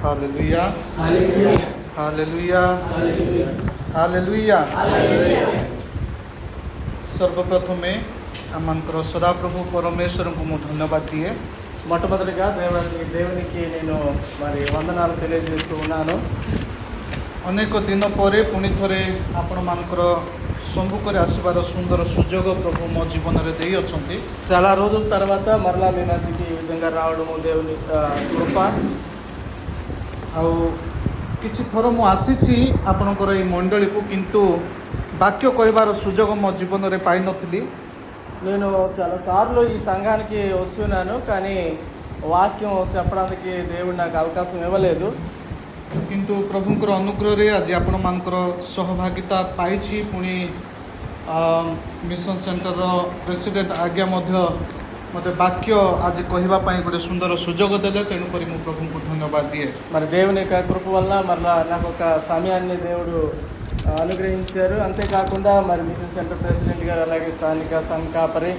Hallelujah hallelujah hallelujah. सर्वप्रथमे आमंकर सदाप्रभु परमेश्वर को मु धन्यवाद दिए। మొట్టమొదటిగా దేవునికి నేను మరి వందనాలు తెలియజేస్తూ ఉన్నాను. अनेक दिन पर पुणी थे आपण मानकर सम्मुखें आसबार सुंदर सुजोग प्रभु मो जीवन में दे अच्छी। చాలా రోజుల తర్వాత మరలా మీ మధ్యకి ఈ విధంగా రావడము దేవుని కృప. आउ किछि थर मु आसीछि आपणकर ई मंडली को, किंतु वाक्य कहबार सुजोग मो जीवन में पाई नथिली। నేను చాలా సార్లు ఈ సంఘానికి వచ్చి ఉన్నాను, కానీ వాక్యం చెప్పడానికి దేవుడు నాకు అవకాశం ఇవ్వలేదు. किंतु प्रभुंकर अनुग्रह रे आज आपण मानकर सहभागिता पाइछि। पुणी मिशन सेंटर प्रेसिडेंट आज्ञा मते वाक्य आज कहवाई गोटे सुंदर सुजोग देले, तेणुक मु प्रभु को धन्यवाद दिए। మరి దేవుని యొక్క కృప వల్ల మరలా నాకు ఒక సమయాన్ని దేవుడు అనుగ్రహించారు. అంతేకాకుండా మరి మిషన్ సెంటర్ ప్రెసిడెంట్ గారు అలాగే స్థానిక సంఘాపరి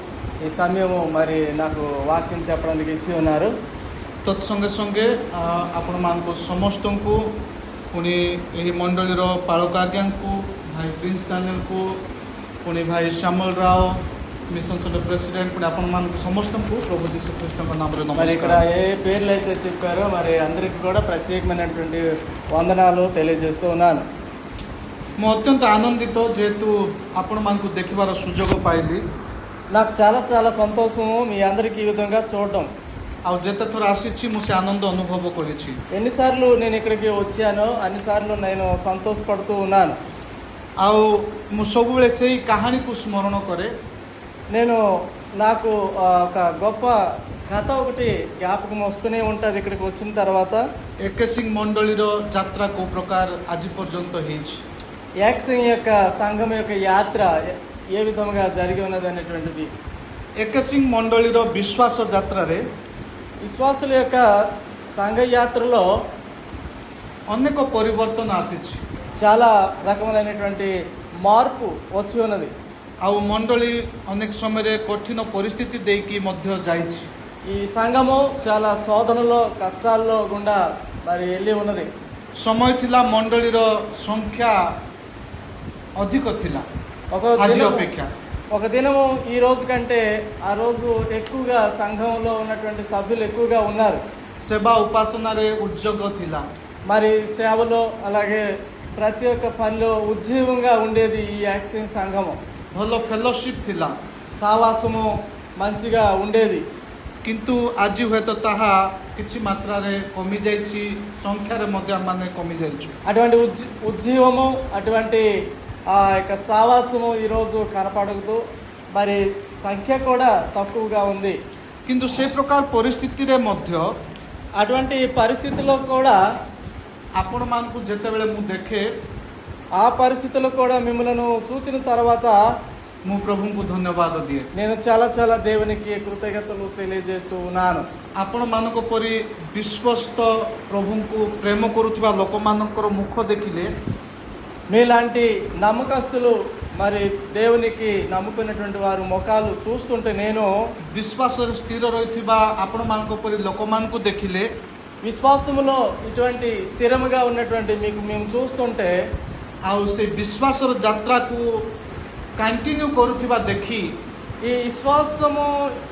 ఈ సమయము మరి నాకు వాక్యం చెప్పడానికి ఇచ్చి ఉన్నారు. तत्संगे संगे आपण मानक समस्त को पुणी यही मंडलीर पालक आज्ञा को, भाई प्रिंस दानियल को, पुणी भाई Shyamal Rao mission centre president, पुणी आपण मानक समस्त को प्रभु जीसु क्रिस्ट नाम మరి ఇక్కడ ఏ పేర్లు అయితే చెప్పారో మరి అందరికి కూడా ప్రత్యేకమైనటువంటి వందనాలు తెలియజేస్తూ ఉన్నాను. मु अत्यंत आनंदित जेहेतु आपण मानक देखिबार सुजोग पाइली। నాకు చాలా చాలా సంతోషము మీ అందరికీ ఈ విధంగా చూడడం. आउ जेते थोर आसी मुझे आनंद अनुभव करी। ఎన్నిసార్లు నేను ఇక్కడికి వచ్చానో అన్నిసార్లు నేను సంతోషపడుతూ ఉన్నాను. आउ मु सब बेले से कहानी को स्मरण करे। నేను నాకు ఒక గొప్ప కథ ఒకటి జ్ఞాపకం వస్తూనే ఉంటుంది ఇక్కడికి వచ్చిన తర్వాత. एकेसिंग मंडलीर यात्रा को प्रकार आज पर्यंत हेछि। యాక్సింగ్ యొక్క సంఘం యొక్క యాత్ర ఏ విధంగా జరిగి ఉన్నది అనేటువంటిది. एकेसिंग मंडलीर विश्वास यात्रा रे విశ్వాసుల యొక్క సంఘ యాత్రలో अनेक परिवर्तन आसीछि। చాలా రకమైనటువంటి మార్పు వచ్చి ఉన్నది. आउ मंडली अनेक समय कठिन परिस्थिति देकी मध्य जाइछि। ఈ సంఘము చాలా శోధనలో కష్టాల్లో గుండా మరి వెళ్ళి ఉన్నది. समय थिला मंडलीर संख्या अधिक थिला आज अपेक्षा। ఒక దినము ఈ రోజు కంటే ఆ రోజు ఎక్కువగా సంఘంలో ఉన్నటువంటి సభ్యులు ఎక్కువగా ఉన్నారు. सेवा उपासना रे उद्योग थिला। మరి సేవలో అలాగే ప్రతి ఒక్క పనిలో ఉజ్జీవంగా ఉండేది ఈ యాక్సింగ్ సంఘము. भल फेलोशिप थिला, సావాసము మంచిగా ఉండేది. किंतु आज हुए तो ताहा किछि मात्रा रे कमी जाइछि, संख्या रे मध्य माने कमी जाइछु। అటువంటి ఉజ్జీవము అటువంటి ఆ యొక్క సావాసము ఈరోజు కనపడదు. మరి సంఖ్య కూడా తక్కువగా ఉంది. किंतु से प्रकार परिस्थिति रे मध्य అటువంటి పరిస్థితిలో కూడా आपण मान को जेते बेले मु देखे ఆ పరిస్థితుల్లో కూడా మిమ్మల్ని చూసిన తర్వాత मु प्रभु को धन्यवाद दिए। నేను చాలా చాలా దేవునికి కృతజ్ఞతలు తెలియజేస్తూ ఉన్నాను. आपण मानक परि विश्वस्त प्रभु को प्रेम करुवा लोक मानकर मुख देखिले మీలాంటి నమ్మకస్తులు మరి దేవునికి నమ్ముకున్నటువంటి వారు ముఖాలు చూస్తుంటే నేను विश्वास स्थिर रहिथिबा आपण मानक परि लोक मान को देखिले విశ్వాసములో ఇటువంటి స్థిరముగా ఉన్నటువంటి మీకు మేము చూస్తుంటే आउ से विश्वास यात्रा को कंटिन्यू करुथिबा देखी ఈ విశ్వాసము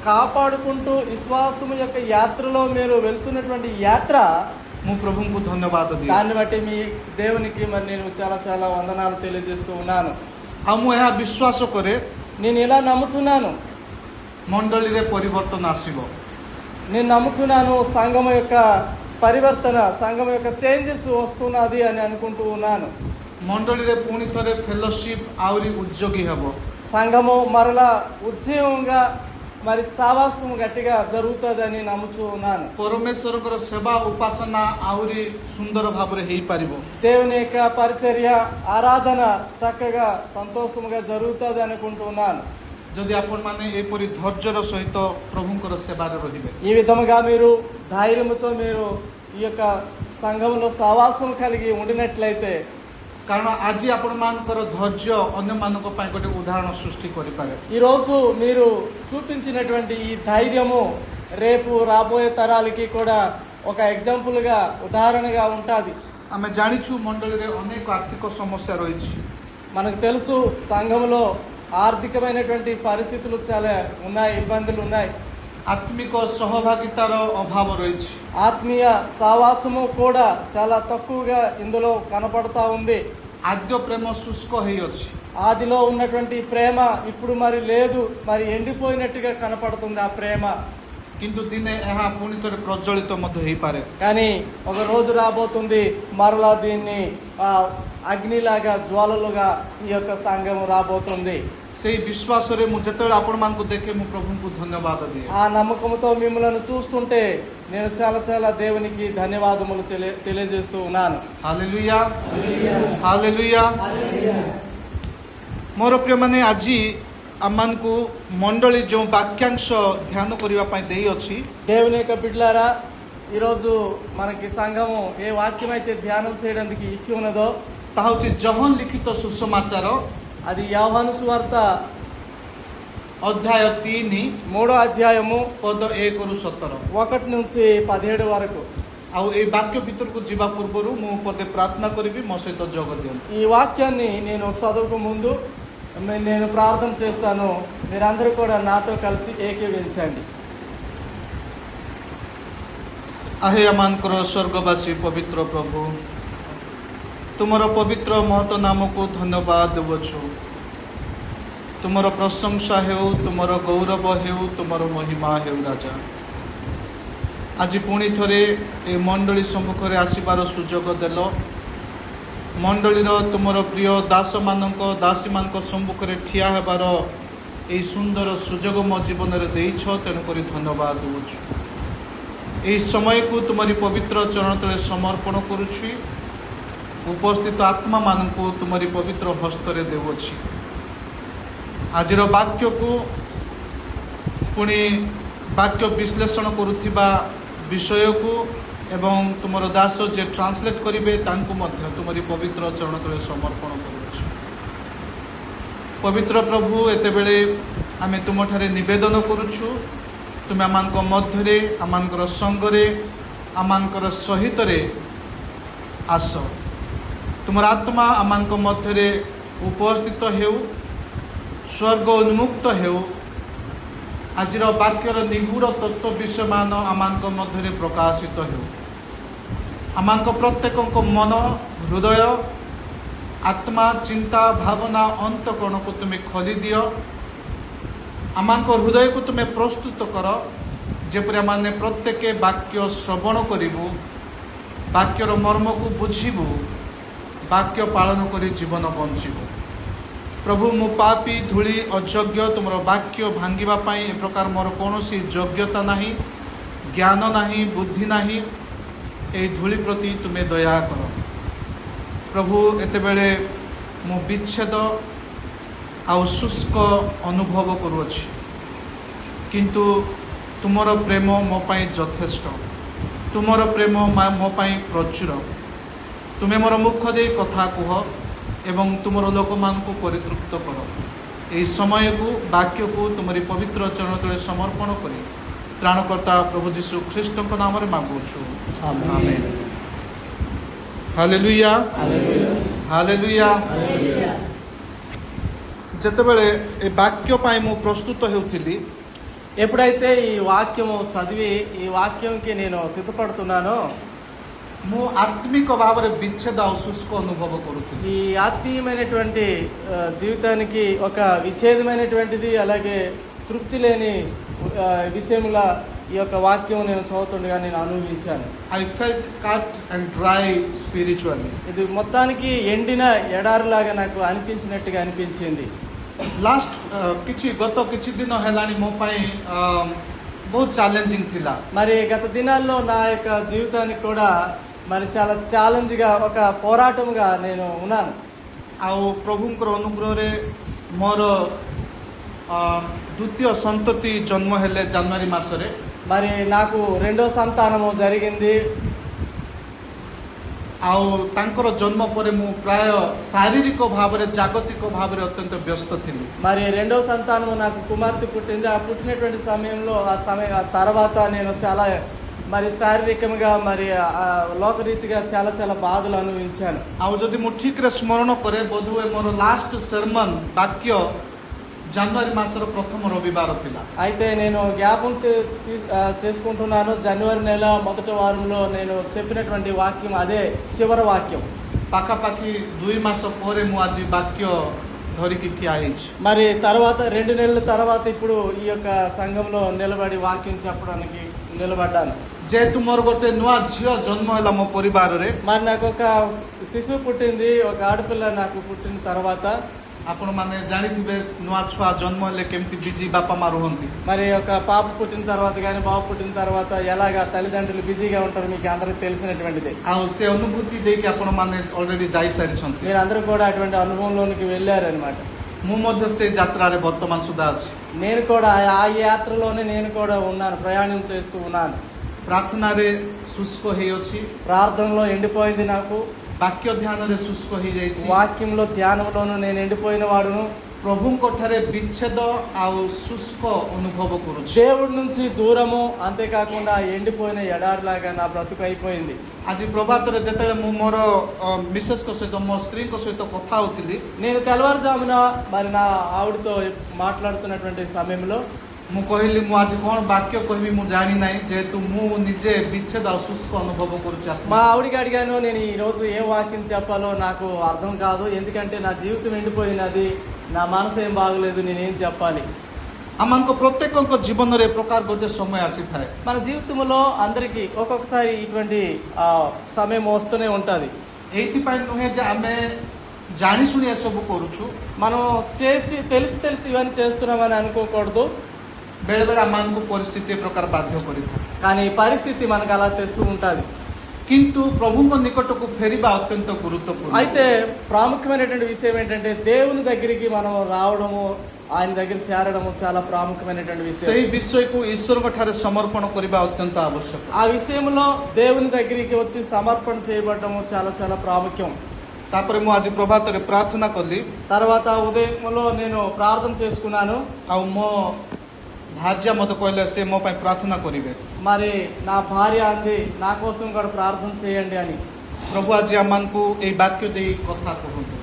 కాపాడుకుంటూ విశ్వాసము యొక్క యాత్రలో మీరు వెళ్తున్నటువంటి యాత్ర मु प्रभु को धन्यवाद दिए। దాన్ని బట్టి మీ దేవునికి మరి నేను చాలా చాలా వందనాలు తెలియజేస్తూ ఉన్నాను. आ मु यह विश्वास करे నేను ఇలా నమ్ముతున్నాను, मंडली रे परिवर्तन आसीबो। నేను నమ్ముతున్నాను సంఘం యొక్క పరివర్తన, సంఘం యొక్క చేంజెస్ వస్తున్నది అని అనుకుంటూ ఉన్నాను. मंडली रे पुणी थरे फेलोशिप आउरी उद्योगी हेबो। సంఘము మరలా ఉజ్జీవంగా మరి సావాసం గట్టిగా జరుగుతుందని నమ్ముతూ ఉన్నాను. परमेश्वर सेवा उपासना आउरी सुंदर भाव रे हेई पारिबो। దేవుని యొక్క పరిచర్య ఆరాధన చక్కగా సంతోషముగా జరుగుతుంది అనుకుంటూ ఉన్నాను. जदि आपण माने एपरि धैर्यर सहित प्रभुंकर सेवा रे रहिबे। ఈ విధముగా మీరు ధైర్యముతో మీరు ఈ యొక్క సంఘంలో సావాసం కలిగి ఉండినట్లయితే कारण आज आपण मानकर धैर्य अन्य मानक पय गोटे उदाहरण सृष्टि करि पारे। ఈ రోజు మీరు చూపించినటువంటి ఈ ధైర్యము రేపు రాబోయే తరాలకి కూడా ఒక ఎగ్జాంపుల్గా ఉదాహరణగా ఉంటుంది. ଆମେ ଜାଣିଛୁ ମଣ୍ଡଳୀରେ ଅନେକ ଆର୍ଥିକ ସମସ୍ୟା ରହିଛି. మనకు తెలుసు సంఘంలో ఆర్థికమైనటువంటి పరిస్థితులు చాలా ఉన్నాయి, ఇబ్బందులు ఉన్నాయి. ଆତ୍ମିକ ସହଭାଗିତାର ଅଭାବ ରହିଛି. ఆత్మీయ సావాసము కూడా చాలా తక్కువగా ఇందులో కనపడతా ఉంది. ଆଦ୍ୟ ପ୍ରେମ ଶୁଷ୍କ ହେଇଅଛି. ఆదిలో ఉన్నటువంటి ప్రేమ ఇప్పుడు మరి లేదు, మరి ఎండిపోయినట్టుగా కనపడుతుంది ఆ ప్రేమ. କିନ୍ତୁ ଦିନେ ଏହା ପୁଣି ଥରେ ପ୍ରଜ୍ୱଳିତ ମଧ୍ୟ ହେଇପାରେ. కానీ ఒక రోజు రాబోతుంది, మరలా దీన్ని అగ్నిలాగా జ్వాలలుగా ఈ యొక్క సంఘము రాబోతుంది. ସେଇ విశ్వాసରେ ମୁଁ ଯେତେବେଳେ ଆପଣମାନଙ୍କୁ ଦେଖେ ମୁଁ ପ୍ରଭୁଙ୍କୁ ଧନ୍ୟବାଦ ଦିଏ. ఆ నమ్మకంతో మిమ్మల్ని చూస్తుంటే నేను చాలా చాలా దేవునికి ధన్యవాదములు తెలియజేస్తూ ఉన్నాను. Hallelujah hallelujah. ମୋର ପ୍ରିୟମାନେ, ଆଜି ଆମମାନଙ୍କୁ ମଣ୍ଡଳୀ ଯେଉଁ ବାକ୍ୟାଂଶ ଧ୍ୟାନ କରିବା ପାଇଁ ଦେଇଅଛି, దేవుని యొక్క బిడ్డలారా, ఈరోజు మనకి సంఘము ఏ వాక్యం అయితే ధ్యానం చేయడానికి ఇచ్చి ఉన్నదో ତାହା ହେଉଛି ଜହନ ଲିଖିତ ସୁସମାଚାର అది యోహాను సువార్త ଅଧ୍ୟାୟ 3 3వ అధ్యాయము ପଦ 1-17. 1 నుంచి 17 వరకు. ଆଉ ଏଇ ବାକ୍ୟ ଭିତରକୁ ଯିବା ପୂର୍ବରୁ ମୁଁ ପଦେ ପ୍ରାର୍ଥନା କରିବି, ମୋ ସହିତ ଯୋଗ ଦିଅନ୍ତୁ. ఈ వాక్యాన్ని నేను చదువుకు ముందు నేను ప్రార్థన చేస్తాను. మీరందరూ కూడా నాతో కలిసి ఏకీవించండి. ଆହେ ଆମମାନଙ୍କର ସ୍ୱର୍ଗବାସୀ ପବିତ୍ର ପ୍ରଭୁ, ତୁମର ପବିତ୍ର ମହତ ନାମକୁ ଧନ୍ୟବାଦ ଦେଉଛୁ. ତୁମର ପ୍ରଶଂସା ହେଉ, ତୁମର ଗୌରବ ହେଉ, ତୁମର ମହିମା ହେଉ ରାଜା. ଆଜି ପୁଣି ଥରେ ଏ ମଣ୍ଡଳୀ ସମ୍ମୁଖରେ ଆସିବାର ସୁଯୋଗ ଦେଲ. ମଣ୍ଡଳୀର ତୁମର ପ୍ରିୟ ଦାସୀମାନଙ୍କ ସମ୍ମୁଖରେ ଠିଆ ହେବାର ଏହି ସୁନ୍ଦର ସୁଯୋଗ ମୋ ଜୀବନରେ ଦେଇଛ, ତେଣୁକରି ଧନ୍ୟବାଦ ଦେଉଛୁ. ଏହି ସମୟକୁ ତୁମରି ପବିତ୍ର ଚରଣ ତଳେ ସମର୍ପଣ କରୁଛି. ଉପସ୍ଥିତ ଆତ୍ମାମାନଙ୍କୁ ତୁମରି ପବିତ୍ର ହସ୍ତରେ ଦେଉଅଛି. ଆଜିର ବାକ୍ୟକୁ ପୁଣି ବାକ୍ୟ ବିଶ୍ଳେଷଣ କରୁଥିବା ବିଷୟକୁ ଏବଂ ତୁମର ଦାସ ଯେ ଟ୍ରାନ୍ସଲେଟ୍ କରିବେ ତାଙ୍କୁ ମଧ୍ୟ ତୁମରି ପବିତ୍ର ଚରଣ ତଳେ ସମର୍ପଣ କରୁଛି. ପବିତ୍ର ପ୍ରଭୁ, ଏତେବେଳେ ଆମେ ତୁମଠାରେ ନିବେଦନ କରୁଛୁ, ତୁମେ ଆମମାନଙ୍କ ମଧ୍ୟରେ, ଆମମାନଙ୍କର ସଙ୍ଗରେ, ଆମମାନଙ୍କର ସହିତରେ ଆସ. ତୁମର ଆତ୍ମା ଆମମାନଙ୍କ ମଧ୍ୟରେ ଉପସ୍ଥିତ ହେଉ, ସ୍ୱର୍ଗ ଉନ୍ମୁକ୍ତ ହେଉ. ଆଜିର ବାକ୍ୟର ନିଗୁଢ଼ ତତ୍ତ୍ୱ ବିଷୟମାନ ଆମମାନଙ୍କ ମଧ୍ୟରେ ପ୍ରକାଶିତ ହେଉ. ଆମମାନଙ୍କ ପ୍ରତ୍ୟେକଙ୍କ ମନ, ହୃଦୟ, ଆତ୍ମା, ଚିନ୍ତା, ଭାବନା, ଅନ୍ତଃକରଣକୁ ତୁମେ ଖୋଲିଦିଅ. ଆମମାନଙ୍କ ହୃଦୟକୁ ତୁମେ ପ୍ରସ୍ତୁତ କର, ଯେପରି ଆମମାନେ ପ୍ରତ୍ୟେକ ବାକ୍ୟ ଶ୍ରବଣ କରିବୁ, ବାକ୍ୟର ମର୍ମକୁ ବୁଝିବୁ, ବାକ୍ୟ ପାଳନ କରି ଜୀବନ ବଞ୍ଚିବୁ. ପ୍ରଭୁ, ମୁଁ ପାପୀ, ଧୂଳି, ଅଯୋଗ୍ୟ. ତୁମର ବାକ୍ୟ ଭାଙ୍ଗିବା ପାଇଁ ଏ ପ୍ରକାର ମୋର କୌଣସି ଯୋଗ୍ୟତା ନାହିଁ, ଜ୍ଞାନ ନାହିଁ, ବୁଦ୍ଧି ନାହିଁ. ଏହି ଧୂଳି ପ୍ରତି ତୁମେ ଦୟା କର. ପ୍ରଭୁ, ଏତେବେଳେ ମୁଁ ବିଚ୍ଛେଦ ଆଉ ଶୁଷ୍କ ଅନୁଭବ କରୁଅଛି, କିନ୍ତୁ ତୁମର ପ୍ରେମ ମୋ ପାଇଁ ଯଥେଷ୍ଟ. ତୁମର ପ୍ରେମ ମୋ ପାଇଁ ପ୍ରଚୁର. ତୁମେ ମୋର ମୁଖ ଦେଇ କଥା କୁହ ଏବଂ ତୁମର ଲୋକମାନଙ୍କୁ ପରିତୃପ୍ତ କର. ଏହି ସମୟକୁ, ବାକ୍ୟକୁ ତୁମରି ପବିତ୍ର ଚରଣ ତଳେ ସମର୍ପଣ କରି ତ୍ରାଣକର୍ତ୍ତା ପ୍ରଭୁ ଯୀଶୁ ଖ୍ରୀଷ୍ଟଙ୍କ ନାମରେ ମାଗୁଛୁ, ଆମେନ୍. Hallelujah hallelujah. ଯେତେବେଳେ ଏ ବାକ୍ୟ ପାଇଁ ମୁଁ ପ୍ରସ୍ତୁତ ହେଉଥିଲି, ఎప్పుడైతే ఈ వాక్యము చదివి ఈ వాక్యంకి నేను సిద్ధపడుతున్నానో ମୁଁ ଆତ୍ମିକ ଭାବରେ ବିଚ୍ଛେଦ ଆଉ ଶୁଷ୍କ ଅନୁଭବ କରୁଥିଲି. ఈ ఆత్మీయమైనటువంటి జీవితానికి ఒక విచ్ఛేదమైనటువంటిది, అలాగే తృప్తి లేని విషయముల ఈ యొక్క వాక్యం నేను చదువుతుండగా నేను అనుభవించాను. I felt cut and dry spiritually. ఇది మొత్తానికి ఎండిన ఎడారిలాగా నాకు అనిపించినట్టుగా అనిపించింది. ଗତ କିଛି ଦିନ ହେଲାଣି ମୋ ପାଇଁ ବହୁତ ଚ୍ୟାଲେଞ୍ଜିଂ ଥିଲା. మరి గత దినాల్లో నా యొక్క జీవితానికి కూడా మరి చాలా ఛాలెంజ్గా, ఒక పోరాటంగా నేను ఉన్నాను. ଆଉ ପ୍ରଭୁଙ୍କର ଅନୁଗ୍ରହରେ ମୋର ଦ୍ୱିତୀୟ ସନ୍ତତି ଜନ୍ମ ହେଲେ ଜାନୁଆରୀ ମାସରେ. మరి నాకు రెండో సంతానము జరిగింది. ଆଉ ତାଙ୍କର ଜନ୍ମ ପରେ ମୁଁ ପ୍ରାୟ ଶାରୀରିକ ଭାବରେ, ଜାଗତିକ ଭାବରେ ଅତ୍ୟନ୍ତ ବ୍ୟସ୍ତ ଥିଲି. మరి రెండో సంతానము నాకు కుమార్తె పుట్టింది. ఆ పుట్టినటువంటి సమయంలో ఆ తర్వాత నేను చాలా మరి శారీరకంగా మరి లోకరీతిగా చాలా చాలా బాధలు అనుభవించాను. ଆଉ ଯଦି ମୁଁ ଠିକରେ ସ୍ମରଣ କରେ ବୋଧହୁଏ ମୋର ଲାଷ୍ଟ sermon ବାକ୍ୟ ଜାନୁଆରୀ ମାସର ପ୍ରଥମ ରବିବାର ଥିଲା. అయితే నేను జ్ఞాపకం చేసుకుంటున్నాను, జనవరి నెల మొదటి వారంలో నేను చెప్పినటువంటి వాక్యం అదే చివరి వాక్యం. ପାଖାପାଖି 2 ମାସ ପରେ ମୁଁ ଆଜି ବାକ୍ୟ ଧରିକି ଠିଆ ହେଇଛି. మరి తర్వాత 2 నెలల తర్వాత ఇప్పుడు ఈ యొక్క సంఘంలో నిలబడి వాక్యం చెప్పడానికి నిలబడ్డాను. ଯେହେତୁ ମୋର ଗୋଟେ ନୂଆ ଝିଅ ଜନ୍ମ ହେଲା ମୋ ପରିବାରରେ, మరి నాకు ఒక శిశువు పుట్టింది, ఒక ఆడపిల్ల నాకు పుట్టిన తర్వాత ଆପଣମାନେ ଜାଣିଥିବେ ନୂଆ ଛୁଆ ଜନ୍ମ ହେଲେ କେମିତି ବିଜି ବାପା ମା ରୁହନ୍ତି. మరి ఒక పాప పుట్టిన తర్వాత కానీ బాబు పుట్టిన తర్వాత ఎలాగా తల్లిదండ్రులు బిజీగా ఉంటారు మీకు అందరికీ తెలిసినటువంటిది. ଆଉ ସେ ଅନୁଭୂତି ଦେଇକି ଆପଣମାନେ ଅଲରେଡି ଯାଇସାରିଛନ୍ତି. మీరు అందరూ కూడా అటువంటి అనుభవంలోనికి వెళ్ళారనమాట. ମୁଁ ମଧ୍ୟ ସେ ଯାତ୍ରାରେ ବର୍ତ୍ତମାନ ସୁଦ୍ଧା ଅଛି. నేను కూడా ఆ యాత్రలోనే నేను కూడా ఉన్నాను, ప్రయాణం చేస్తూ ఉన్నాను. ପ୍ରାର୍ଥନାରେ ଶୁଷ୍କ ହେଇଅଛି, ప్రార్థనలో ఎండిపోయింది నాకు, ବାକ୍ୟ ଧ୍ୟାନରେ ଶୁଷ୍କ ହେଇଯାଇଛି. వాక్యంలో ధ్యానంలోనూ నేను ఎండిపోయిన వాడును. ପ୍ରଭୁଙ୍କ ଠାରେ ବିଚ୍ଛେଦ ଆଉ ଶୁଷ୍କ ଅନୁଭବ କରୁଛି. దేవుడి నుంచి దూరము, అంతేకాకుండా ఎండిపోయిన ఎడారిలాగా నా బ్రతుకు అయిపోయింది. ଆଜି ପ୍ରଭାତରେ ଯେତେବେଳେ ମୁଁ ମୋର ମିସେସ୍ଙ୍କ ସହିତ ମୋ ସ୍ତ୍ରୀଙ୍କ ସହିତ କଥା ହଉଥିଲି, నేను తెల్లవారుజామున మరి నా ఆవిడతో మాట్లాడుతున్నటువంటి సమయంలో ମୁଁ କହିଲି ମୁଁ ଆଜି କ'ଣ ବାକ୍ୟ କହିବି ମୁଁ ଜାଣିନାହିଁ, ଯେହେତୁ ମୁଁ ନିଜେ ବିଚ୍ଛେଦ ଆଉ ଶୁଷ୍କ ଅନୁଭବ କରୁଛି. మా ఆవిడికి అడిగాను, నేను ఈరోజు ఏ వాక్యం చెప్పాలో నాకు అర్థం కాదు, ఎందుకంటే నా జీవితం ఎండిపోయినది, నా మనసు ఏం బాగలేదు, నేనేం చెప్పాలి. ଆମମାନଙ୍କ ପ୍ରତ୍ୟେକଙ୍କ ଜୀବନରେ ଏ ପ୍ରକାର ଗୋଟେ ସମୟ ଆସିଥାଏ. మన జీవితంలో అందరికీ ఒక్కొక్కసారి ఇటువంటి సమయం వస్తూనే ఉంటుంది. ଏଇଥିପାଇଁ ନୁହେଁ ଯେ ଆମେ ଜାଣିଶୁଣି ଏସବୁ କରୁଛୁ, మనం తెలిసి ఇవన్నీ చేస్తున్నామని అనుకోకూడదు. ବେଳେବେଳେ ଆମମାନଙ୍କୁ ପରିସ୍ଥିତି ଏ ପ୍ରକାର ବାଧ୍ୟ କରିଥାଏ. కానీ పరిస్థితి మనకు అలా తెస్తూ ఉంటుంది. କିନ୍ତୁ ପ୍ରଭୁଙ୍କ ନିକଟକୁ ଫେରିବା ଅତ୍ୟନ୍ତ ଗୁରୁତ୍ୱପୂର୍ଣ୍ଣ. అయితే ప్రాముఖ్యమైనటువంటి విషయం ఏంటంటే దేవుని దగ్గరికి మనం రావడము, ఆయన దగ్గర చేరడము చాలా ప్రాముఖ్యమైనటువంటి విషయం. ସେହି ବିଷୟକୁ ଈଶ୍ୱରଙ୍କ ଠାରେ ସମର୍ପଣ କରିବା ଅତ୍ୟନ୍ତ ଆବଶ୍ୟକ. ఆ విషయంలో దేవుని దగ్గరికి వచ్చి సమర్పణ చేయబడము చాలా చాలా ప్రాముఖ్యం. ତାପରେ ମୁଁ ଆଜି ପ୍ରଭାତରେ ପ୍ରାର୍ଥନା କଲି, తర్వాత ఉదయంలో నేను ప్రార్థన చేసుకున్నాను. ଆଉ ମୋ ଭାର୍ଯ୍ୟା ମୋତେ କହିଲେ ସେ ମୋ ପାଇଁ ପ୍ରାର୍ଥନା କରିବେ. మరి నా భార్య అంది నా కోసం కూడా ప్రార్థన చేయండి అని. ପ୍ରଭୁ ଆଜି ଆମମାନଙ୍କୁ ଏଇ ବାକ୍ୟ ଦେଇ କଥା କୁହନ୍ତୁ.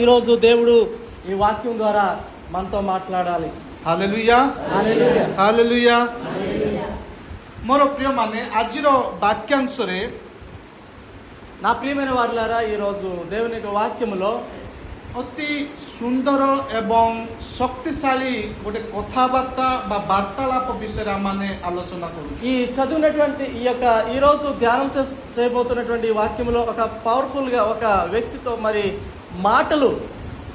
ఈరోజు దేవుడు ఈ వాక్యం ద్వారా మనతో మాట్లాడాలి. ହାଲେଲୁୟା, హల్లెలూయా. ହାଲେଲୁୟା. ମୋର ପ୍ରିୟମାନେ, ଆଜିର ବାକ୍ୟାଂଶରେ నా ప్రియమైన వారులారా, ఈరోజు దేవుని యొక్క వాక్యములో ଅତି ସୁନ୍ଦର ଏବଂ ଶକ୍ତିଶାଳୀ ଗୋଟେ କଥାବାର୍ତ୍ତା ବା ବାର୍ତ୍ତାଳାପ ବିଷୟରେ ଆମମାନେ ଆଲୋଚନା କରୁଛୁ. ఈ చదివినటువంటి ఈ రోజు ధ్యానం చేయబోతున్నటువంటి ఈ వాక్యంలో ఒక పవర్ఫుల్ గా ఒక వ్యక్తితో మరి మాటలు,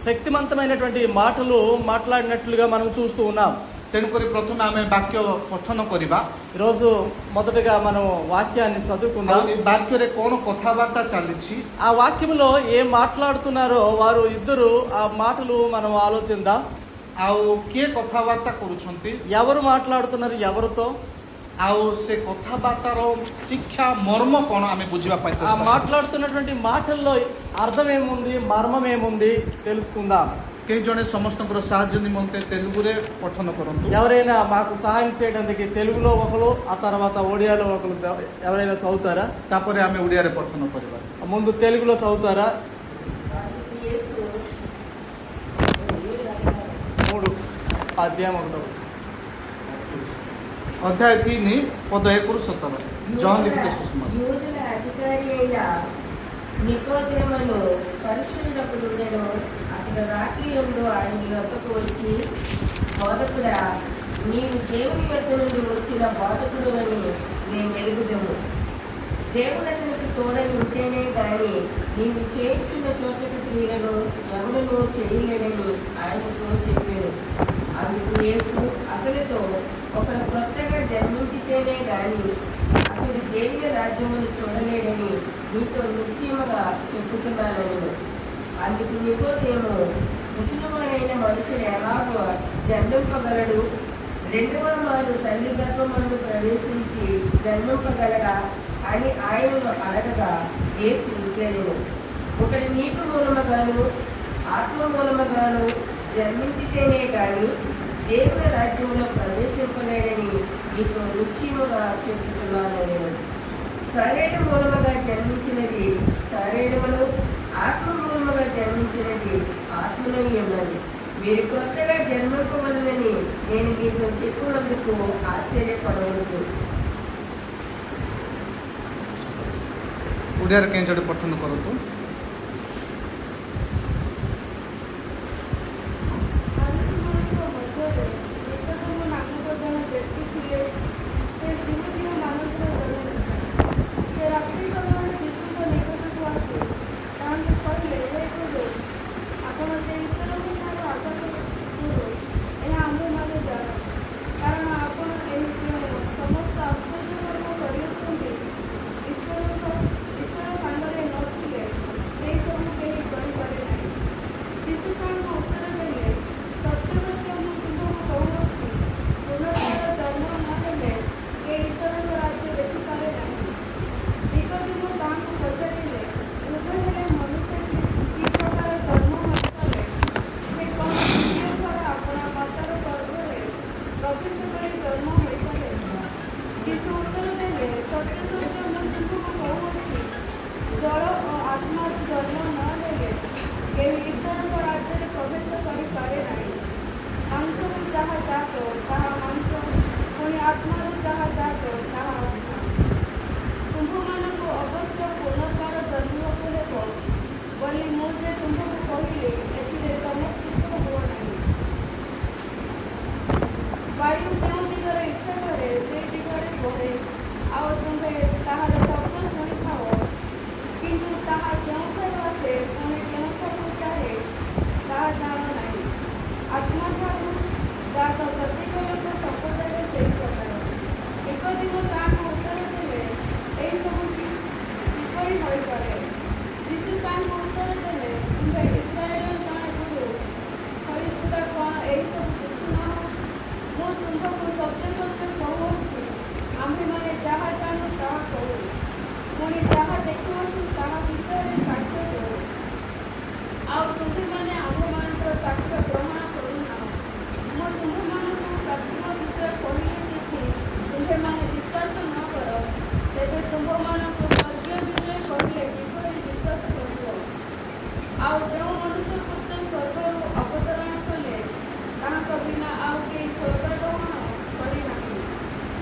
శక్తివంతమైనటువంటి మాటలు మాట్లాడినట్లుగా మనం చూస్తూ ఉన్నాం. ତେଣୁକରି ପ୍ରଥମେ ଆମେ ବାକ୍ୟ ପଠନ କରିବା. ఈరోజు మొదటగా మనం వాక్యాన్ని చదువుకుందాం. ଆଉ ଏ ବାକ୍ୟରେ କ'ଣ କଥାବାର୍ତ୍ତା ଚାଲିଛି, ఆ వాక్యంలో ఏం మాట్లాడుతున్నారో వారు ఇద్దరు ఆ మాటలు మనం ఆలోచిద్దాం. ଆଉ କିଏ କଥାବାର୍ତ୍ତା କରୁଛନ୍ତି, ఎవరు మాట్లాడుతున్నారు, ఎవరితో, ଆଉ ସେ କଥାବାର୍ତ୍ତାର ଶିକ୍ଷା ମର୍ମ କ'ଣ ଆମେ ବୁଝିବା ପାଇଁ ఆ ଚେଷ୍ଟା କରିବା. మాట్లాడుతున్నటువంటి మాటల్లో అర్థం ఏముంది, మర్మం ఏముంది తెలుసుకుందాం. କେହି ଜଣେ ସମସ୍ତଙ୍କର ସାହାଯ୍ୟ ନିମନ୍ତେ ତେଲୁଗୁରେ ପଠନ କରନ୍ତୁ. ఎవరైనా మాకు సహాయం చేయడానికి తెలుగులో ఒకరు, ఆ తర్వాత ఒడియాలో ఒకరు ఎవరైనా చదువుతారా? ତାପରେ ଆମେ ଓଡ଼ିଆରେ ପଠନ କରିବା. ముందు తెలుగులో చదువుతారా? 3 అధ్యాయం 1. ଅଧ୍ୟାୟ 3 ପଦ 1ରୁ 17. ଜହନ୍ ଲିଖିତ ସୁଷମାଚାର. యూదుల అధికారి అయిన నికోదేమును పరిశుద్ధుడప్పుడు నేను అతడు రాత్రి యందు ఆయన యొద్దకు వచ్చి, బోధకుడా, నీవు దేవుని యొద్ద నుండి వచ్చిన బోధకుడు అని నేను ఎరుగుదము. దేవుడు అతనికి తోడై ఉంటేనే కానీ నీవు చేయించిన చోటక క్రియలను ఎవరునూ చేయలేడని ఆయనతో చెప్పాను. అందుకు యేసు అతనితో, ఒకడు కొత్తగా జన్మించితేనే గాని అతడు దేవుని రాజ్యమును చూడలేడని నీతో నిశ్చయముగా చెప్పుచున్నాను. అందుకు నికోదేము, ముసలివాడైన మనుషుడు ఎలాగో జన్మింపగలడు? 2వ మారు తల్లి గర్భమందు ప్రవేశించి జన్మింపగలడా అని ఆయనను అడగగా యేసు ఇట్లనెను, ఒకటి నీటి మూలముగాను ఆత్మ మూలముగాను జన్మించితేనే గాని దేవుని రాజ్యంలో ప్రవేశింపలేడని నీకు నిశ్చయముగా చెప్పుతున్నాను. శరీర మూలముగా జన్మించినది శరీరమును, ఆత్మ మూలముగా జన్మించినది ఆత్మనై ఉన్నది. మీరు కొత్తగా జన్మకోవాలని నేను మీతో చెప్పినందుకు ఆశ్చర్యపడవద్దు. ଓଡ଼ିଆରେ କେଁ ଯୋଡ଼େ ପଠନ କରନ୍ତୁ। ଫାରିସୀମାନଙ୍କ ମଧ୍ୟରେ ନିକୋଦେମ ନାମକ ଜଣେ ବ୍ୟକ୍ତି ଥିଲେ। ସେ ଯୁବତୀମାନଙ୍କର ଜଣେ ନେତା। ସେ ରାତ୍ରି ସମୟରେ ଯୀଶୁଙ୍କ ନିକଟକୁ ଆସି ତାହାଙ୍କୁ କହିଲେ, ହେ ଗୁରୁ, ଆପଣ ଯେ ଈଶ୍ୱରଙ୍କ ଠାରୁ ଆଗତ ଗୁରୁ, ଏହା ଆମ୍ଭେମାନେ ଜାଣୁ। କାରଣ ଆପଣ ଏହି ଯେଉଁ ସମସ୍ତ ଆଶ୍ଚର୍ଯ୍ୟ କର୍ମ କରିଅଛନ୍ତି, ଈଶ୍ୱର ସାଙ୍ଗରେ ନଥିଲେ ସେହିସବୁ କେହି କରିପାରେ ନାହିଁ। ଯୀଶୁ ତାଙ୍କୁ ଉତ୍ତର ଦେଲେ, ସତ୍ୟ ସତ୍ୟ ମୁଁ ତୁମକୁ କହୁଅଛି, ପୁନର୍ବାର ଜନ୍ମ ନ ହେଲେ କେହି ଈଶ୍ୱରଙ୍କ ରାଜ୍ୟ ଦେଖିପାରେ ନାହିଁ। ନିକୋଦେମ ତାହାଙ୍କୁ ପଚାରିଲେ, ଉଭୟ ହେଲେ ମନୁଷ୍ୟ କି ପ୍ରକାର ଜନ୍ମ ହୋଇପାରେ? ସେ କ'ଣ ଦ୍ୱିତୀୟ ଥର ଆପଣା ମାତାର ଗର୍ଭରେ ପ୍ରବେଶ କରି ଜନ୍ମ ହୋଇପାରେ? ଯୀଶୁ ଉତ୍ତର ଦେଲେ, ସତ୍ୟ ସତ୍ୟ ମୁଁ ତୁମକୁ କହୁଅଛି, ଜଳ ଓ ଆତ୍ମାରୁ ଜନ୍ମ ନ ହେଲେ କେହି ଈଶ୍ୱରଙ୍କ ରାଜ୍ୟରେ ପ୍ରବେଶ କରିପାରେ ନାହିଁ। ମାଂସରୁ ଯାହା ଜାତ ତାହା ମାଂସ, ପୁଣି ଆତ୍ମାରୁ ଯାହା ଜାତ ତାହା ଆତ୍ମା। ତୁମ୍ଭମାନଙ୍କୁ ଅବଶ୍ୟ ପୁନର୍ବାର ଜନ୍ମିବାକୁ ହେବ ବୋଲି ମୁଁ ଯେ ତୁମ୍ଭକୁ କହିଲି, ଏଥିରେ ଚମତ୍କୃତ ହୁଅ ନାହିଁ। ବାୟୁ ଯେଉଁ ଦିଗରେ ଇଚ୍ଛା କରେ ସେହି ଦିଗରେ ବହେ, ଆଉ ତୁମ୍ଭେ ତାହାର ଶବ୍ଦ ଶୁଣିଥାଅ, କିନ୍ତୁ ତାହା କେଉଁଠାରୁ ଆସେ ପୁଣି କେଉଁଠାରୁ ଚାହେ ତାହା ଜାଣ ନାହିଁ। ଆତ୍ମାଠାରୁ ଜାତ ପ୍ରତ୍ୟେକ ଲୋକ ସମ୍ପ୍ରଦାୟରେ ସେହି ପ୍ରକାର। ନିକୋଦେମ ତାହାଙ୍କୁ ଉତ୍ତର ଦେଲେ, ଏହିସବୁ କିପରି ହୋଇପାରେ? ଯୀଶୁ ତାଙ୍କୁ ଉତ୍ତର ଦେଲେ, ତୁମ୍ଭେ ଇସ୍ରାଏଲର ଜଣେ ଗୁରୁ ହୋଇ ସୁଦ୍ଧା କ'ଣ ଏହିସବୁ ବୁଝୁନାହଁ? ମୁଁ ତୁମ୍ଭକୁ ସତ୍ୟ ସତ୍ୟ କହୁଅଛି, ଆମ୍ଭେମାନେ ଯାହା ଜାଣୁ ତାହା କହୁ, ପୁଣି ଯାହା ଦେଖୁଅଛୁ ତାହା ବିଷୟରେ ସାକ୍ଷ୍ୟ ଦେଉ, ଆଉ ତୁମ୍ଭେମାନେ ଆମ୍ଭମାନଙ୍କର ସାକ୍ଷ୍ୟ ଗ୍ରହଣ କରୁନାହ। ମୁଁ ତୁମ୍ଭମାନଙ୍କୁ ପ୍ରାଥମିକ ବିଷୟ କହିଲି ଯେକି ତୁମ୍ଭେମାନେ ବିଶ୍ୱାସ ନ କର, ତେବେ ତୁମ୍ଭମାନଙ୍କୁ ସ୍ୱର୍ଗୀୟ ବିଷୟ କହିଲେ କିପରି ବିଶ୍ୱାସ କରିବ? ଆଉ ଯେଉଁ ମନୁଷ୍ୟ ପୁତ୍ର ସ୍ୱର୍ଗରୁ ଅବତରଣ କଲେ ତାହାଙ୍କ ବିନା ଆଉ କେହି ସ୍ୱର୍ଗାରୋହଣ କରିନାହିଁ।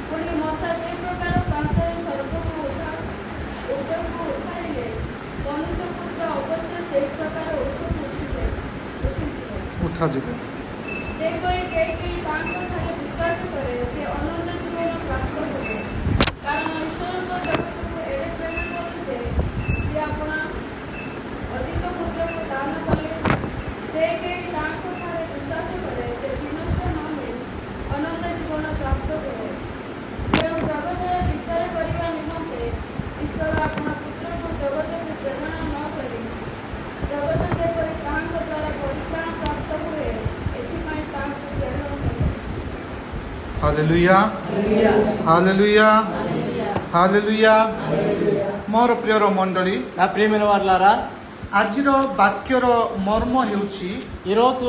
ପୁଣି ମଶା ଯେ ପ୍ରକାର ପ୍ରାନ୍ତରେ ସ୍ୱର୍ଗକୁ ଉପରକୁ ଉଠାଇଲେ, ମନୁଷ୍ୟ ପୁତ୍ର ଅବଶ୍ୟ ସେହି ପ୍ରକାର ଉପରକୁ ଉଠିଯିବେ। ଉଠାଯିବେ। ଯେପରି କେହି କେହି ତାଙ୍କଠାରେ ବିଶ୍ୱାସ କରେ, ସେ ଅନନ୍ତ ଜୀବନ ପ୍ରାପ୍ତ ହେବେ। କାରଣ ଈଶ୍ୱରଙ୍କ ଜଗତକୁ ଏଡ଼େ ପ୍ରେମ କଲେ ଯେ ସେ ଆପଣା ଅଧିକ ପୁତ୍ରକୁ ଦାନ କଲେ। ଯେ କେହି ତାଙ୍କଠାରେ ବିଶ୍ୱାସ କରେ, ସେ ବିନଷ୍ଟ ନ ହୋଇ ଅନନ୍ତ ଜୀବନ ପ୍ରାପ୍ତ ହେବେ। ତେଣୁ ଜଗତର ବିଚାର କରିବା ନିମନ୍ତେ ଈଶ୍ୱର ଆପଣା ପୁତ୍ରକୁ ଜଗତକୁ ପ୍ରେରଣା ନ କରି, ଜଗତ ଯେପରି ତାହାଙ୍କ ଦ୍ୱାରା ପରିତ୍ରାଣ ପ୍ରାପ୍ତ ହୁଏ, ଏଥିପାଇଁ ତାହାଙ୍କୁ ପ୍ରେରଣ କଲେ। Hallelujah, hallelujah, hallelujah. ମୋର ପ୍ରିୟର ମଣ୍ଡଳୀ, నా ప్రియమైన వారలారా, ଆଜିର ବାକ୍ୟର ମର୍ମ ହେଉଛି ఈరోజు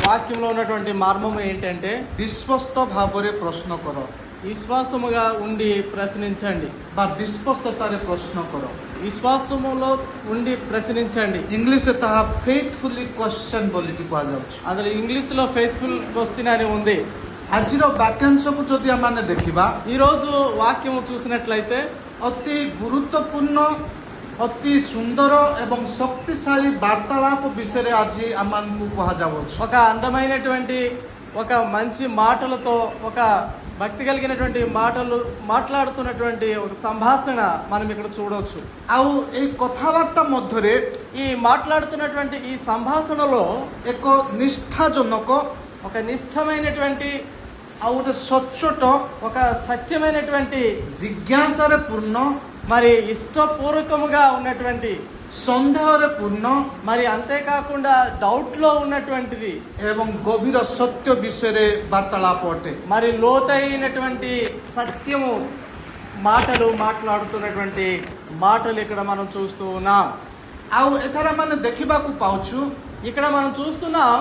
వాక్యంలో ఉన్నటువంటి మర్మం ఏంటంటే, ବିଶ୍ୱସ୍ତ ଭାବରେ ପ୍ରଶ୍ନ କର విశ్వాసముగా ఉండి ప్రశ్నించండి, ବା ବିଶ୍ୱସ୍ତତାରେ ପ୍ରଶ୍ନ କର। విశ్వాసములో ఉండి ప్రశ్నించండి। ଇଂଲିଶରେ ତାହା ଫେଥଫୁଲି କ୍ୱେଶ୍ଚନ୍ ବୋଲିକି କୁହାଯାଉଛି। అందులో ఇంగ్లీష్లో ఫెయిత్ఫుల్ క్వశ్చన్ అని ఉంది। ଆଜିର ବାକ୍ୟାଂଶକୁ ଯଦି ଆମେ ଦେଖିବା, ఈరోజు వాక్యము చూసినట్లయితే ଅତି ଗୁରୁତ୍ୱପୂର୍ଣ୍ଣ, ଅତି ସୁନ୍ଦର ଏବଂ ଶକ୍ତିଶାଳୀ ବାର୍ତ୍ତାଳାପ ବିଷୟରେ ଆଜି ଆମମାନଙ୍କୁ କୁହାଯାଉଛି। ఒక అందమైనటువంటి ఒక మంచి మాటలతో ఒక భక్తి కలిగినటువంటి మాటలు మాట్లాడుతున్నటువంటి ఒక సంభాషణ మనం ఇక్కడ చూడవచ్చు। ଆଉ ଏଇ କଥାବାର୍ତ୍ତା ମଧ୍ୟରେ ఈ మాట్లాడుతున్నటువంటి ఈ సంభాషణలో ଏକ ନିଷ୍ଠାଜନକ, ఒక నిష్ఠమైనటువంటి ଆଉ ଗୋଟେ ସଚ୍ଚୋଟ, ఒక సత్యమైనటువంటి ଜିଜ୍ଞାସାରେ ପୂର୍ଣ୍ଣ, మరి ఇష్టపూర్వకముగా ఉన్నటువంటి, ସନ୍ଦେହରେ ପୂର୍ଣ୍ଣ మరి అంతేకాకుండా డౌట్లో ఉన్నటువంటిది, ଏବଂ ଗଭୀର ସତ୍ୟ ବିଷୟରେ ବାର୍ତ୍ତାଳାପ ଅଟେ। మరి లోతైనటువంటి సత్యము మాటలు మాట్లాడుతున్నటువంటి మాటలు ఇక్కడ మనం చూస్తూ ఉన్నాం। ଆଉ ଏଠାରେ ଆମେ ଦେଖିବାକୁ ପାଉଛୁ ఇక్కడ మనం చూస్తున్నాం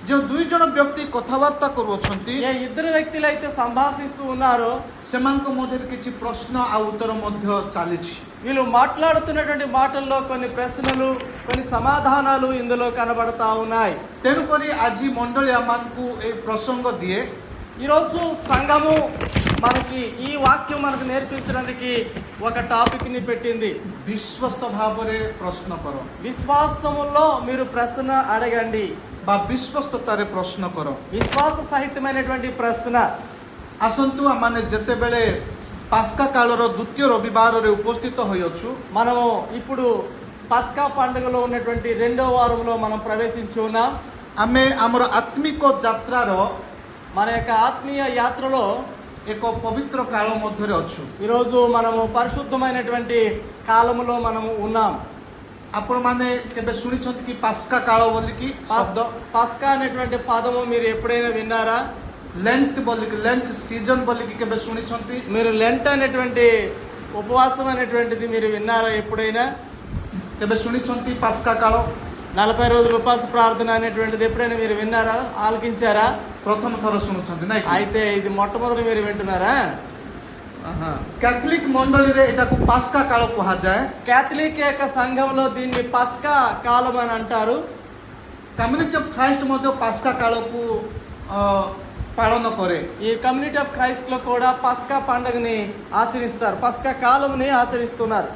ଯେଉଁ ଦୁଇ ଜଣ ବ୍ୟକ୍ତି କଥାବାର୍ତ୍ତା କରୁଅଛନ୍ତି ఏ ఇద్దరు వ్యక్తులు అయితే సంభాషిస్తూ ఉన్నారో ସେମାନଙ୍କ ମଧ୍ୟରେ କିଛି ପ୍ରଶ୍ନ ଆଉ ଉତ୍ତର ମଧ୍ୟ ଚାଲିଛି। వీళ్ళు మాట్లాడుతున్నటువంటి మాటల్లో కొన్ని ప్రశ్నలు కొన్ని సమాధానాలు ఇందులో కనబడతా ఉన్నాయి। ତେଣୁକରି ଆଜି ମଣ୍ଡଳୀ ଆମମାନଙ୍କୁ ଏହି ପ୍ରସଙ୍ଗ ଦିଏ ఈరోజు సంఘము మనకి ఈ వాక్యం మనకు నేర్పించడానికి ఒక టాపిక్ ని పెట్టింది। ବିଶ୍ୱସ୍ତ ଭାବରେ ପ୍ରଶ୍ନ କର విశ్వాసములో మీరు ప్రశ్న అడగండి, ବା ବିଶ୍ୱସ୍ତତାରେ ପ୍ରଶ୍ନ କର। విశ్వాస సహితమైనటువంటి ప్రశ్న। ଆସନ୍ତୁ ଆମମାନେ ଯେତେବେଳେ ପାସ୍କା କାଳର ଦ୍ୱିତୀୟ ରବିବାରରେ ଉପସ୍ଥିତ ହୋଇଅଛୁ మనము ఇప్పుడు పస్కా పండుగలో ఉన్నటువంటి రెండో వారంలో మనం ప్రవేశించి ఉన్నాం। ଆମେ ଆମର ଆତ୍ମିକ ଯାତ୍ରାର మన యొక్క ఆత్మీయ యాత్రలో ଏକ ପବିତ୍ର କାଳ ମଧ୍ୟରେ ଅଛୁ। ఈరోజు మనము పరిశుద్ధమైనటువంటి కాలములో మనము ఉన్నాం। ଆପଣମାନେ କେବେ ଶୁଣିଛନ୍ତି କି ପାସ୍କା କାଳ ବୋଲିକି ଶବ୍ଦ? పస్కా అనేటువంటి పదము మీరు ఎప్పుడైనా విన్నారా? ଲେଣ୍ଟ ବୋଲିକି ଲେଣ୍ଟ ସିଜନ ବୋଲିକି କେବେ ଶୁଣିଛନ୍ତି? మీరు లెంట్ అనేటువంటి ఉపవాసం అనేటువంటిది మీరు విన్నారా ఎప్పుడైనా? କେବେ ଶୁଣିଛନ୍ତି ପାସ୍କା କାଳ? 40 రోజుల ఉపవాస ప్రార్థన అనేటువంటిది ఎప్పుడైనా మీరు విన్నారా, ఆలకించారా? ପ୍ରଥମ ଥର ଶୁଣୁଛନ୍ତି ନାଇଁ କି? అయితే ఇది మొట్టమొదటి మీరు వింటున్నారా? କ୍ୟାଥଲିକ ମଣ୍ଡଳୀରେ ଏଟାକୁ ପାସ୍କା କାଳ କୁହାଯାଏ। క్యాథలిక్ యొక్క సంఘంలో దీన్ని పస్కా కాలం అని అంటారు। କମ୍ୟୁନିଟି ଅଫ ଖ୍ରାଇଷ୍ଟ ମଧ୍ୟ ପାସ୍କା କାଳକୁ ପାଳନ କରେ। ఈ కమ్యూనిటీ ఆఫ్ క్రైస్ట్ లో కూడా పస్కా పండుగని ఆచరిస్తారు, పస్కా కాలంని ఆచరిస్తున్నారు।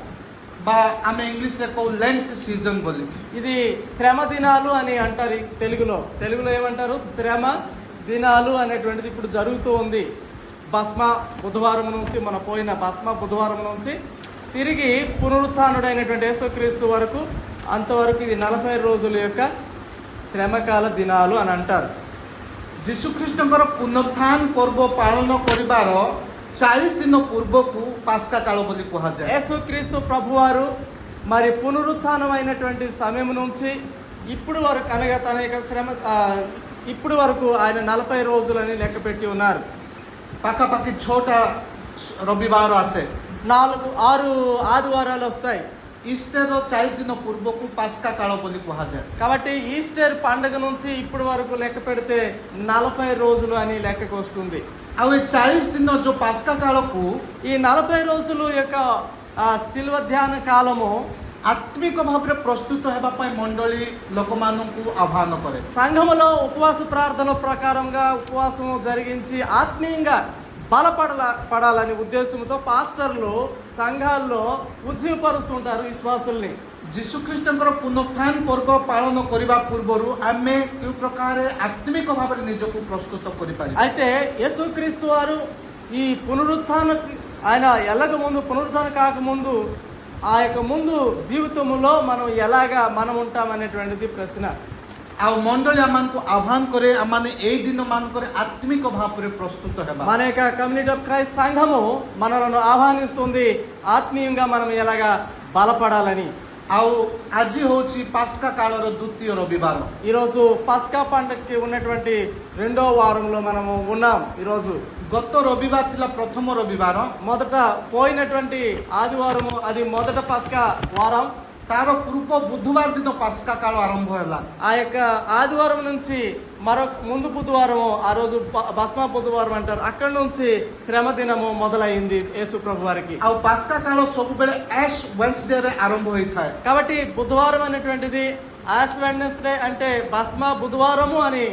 ବା ଆମେ ଇଂଲିଶରେ କହୁ ଲେଣ୍ଟ ସିଜନ ବୋଲି। ఇది శ్రమ దినాలు అని అంటారు తెలుగులో ఏమంటారు? శ్రమ దినాలు అనేటువంటిది ఇప్పుడు జరుగుతూ ఉంది। భస్మ బుధవారం నుంచి మన పోయిన భస్మ బుధవారం నుంచి తిరిగి పునరుత్థానుడైనటువంటి యేసుక్రీస్తు వరకు అంతవరకు ఇది 40 రోజుల యొక్క శ్రమకాల దినాలు అని అంటారు। ଯୀଶୁଖ୍ରୀଷ୍ଟଙ୍କର ପୁନରୁତ୍ଥାନ ପର୍ବ ପାଳନ କରିବାର 40 ଦିନ ପୂର୍ବକୁ ପାସ୍କା କାଳ ବୋଲି କୁହାଯାଏ। యేసుక్రీస్తు ప్రభువారు మరి పునరుత్థానం అయినటువంటి సమయం నుంచి ఇప్పుడు వరకు అనగా తన యొక్క ఇప్పుడు వరకు ఆయన 40 రోజులని లెక్క పెట్టి ఉన్నారు। ପାଖାପାଖି 6ଟା ରବିବାର ଆସେ। 4-6 ఆదివారాలు వస్తాయి। ଇଷ୍ଟରର 40 ଦିନ ପୂର୍ବକୁ ପାସ୍କା କାଳ ବୋଲି କୁହାଯାଏ। కాబట్టి ఈస్టర్ పండుగ నుంచి ఇప్పటి వరకు లెక్క పెడితే 40 రోజులు అని లెక్కకు వస్తుంది। ଆଉ ଏ 40 ଦିନ ଯୋଉ ପାସ୍କା କାଳକୁ ఈ 40 రోజుల యొక్క శిల్వ ధ్యాన కాలము ଆତ୍ମିକ ଭାବରେ ପ୍ରସ୍ତୁତ ହେବା ପାଇଁ ମଣ୍ଡଳୀ ଲୋକମାନଙ୍କୁ ଆହ୍ୱାନ କରେ। సంఘములో ఉపవాస ప్రార్థన ప్రకారంగా ఉపవాసము జరిగించి ఆత్మీయంగా బలపడాలని ఉద్దేశంతో పాస్టర్లు సంఘాల్లో ఉజ్జీవపరుస్తుంటారు విశ్వాసుల్ని। ଯୀଶୁଖ୍ରୀଷ୍ଟଙ୍କର ପୁନରୁତ୍ଥାନ ପର୍ବ ପାଳନ କରିବା ପୂର୍ବରୁ ଆମେ କେଉଁ ପ୍ରକାର ଆତ୍ମିକ ଭାବରେ ନିଜକୁ ପ୍ରସ୍ତୁତ କରିପାରିବା? అయితే యేసుక్రీస్తు వారు ఈ పునరుత్థాన ఆయన ఎలాగ ముందు పునరుత్థానం కాకముందు ఆ యొక్క ముందు జీవితంలో మనం ఉంటామనేటువంటిది ప్రశ్న। ଆଉ ମଣ୍ଡଳୀ ଆମମାନଙ୍କୁ ଆହ୍ୱାନ କରେ ଆମମାନେ ଏଇ ଦିନ ମାନଙ୍କରେ ଆତ୍ମିକ ଭାବରେ ପ୍ରସ୍ତୁତ ହେବା। మన యొక్క కమ్యూనిటీ ఆఫ్ క్రైస్ట్ సంఘము మనలను ఆహ్వానిస్తుంది ఆత్మీయంగా మనం ఎలాగా బలపడాలని। ଆଉ ଆଜି ହେଉଛି ପାସ୍କା କାଳର ଦ୍ୱିତୀୟ ରବିବାର। ఈరోజు పస్కా పండుగకి ఉన్నటువంటి రెండో వారంలో మనము ఉన్నాం। ఈరోజు ଗତ ରବିବାର ଥିଲା ପ୍ରଥମ ରବିବାର। మొదట పోయినటువంటి ఆదివారము అది మొదట పస్కా వారం। ତାର ପୂର୍ବ ବୁଧବାର ଦିନ ପାସ୍କା କାଳ ଆରମ୍ଭ ହେଲା। ఆ యొక్క ఆదివారం నుంచి ముందు బుధవారము ఆ రోజు భస్మ బుధవారం అంటారు, అక్కడి నుంచి శ్రమ దినము మొదలైంది యేసు ప్రభు వారికి। ଆଉ ପାସ୍କା କାଳ ସବୁବେଳେ ଆଶ୍ ୱେନ୍ସଡେରେ ଆରମ୍ଭ ହୋଇଥାଏ। కాబట్టి బుధవారం అనేటువంటిది యాష్ వెడ్నెస్డే అంటే భస్మ బుధవారము అని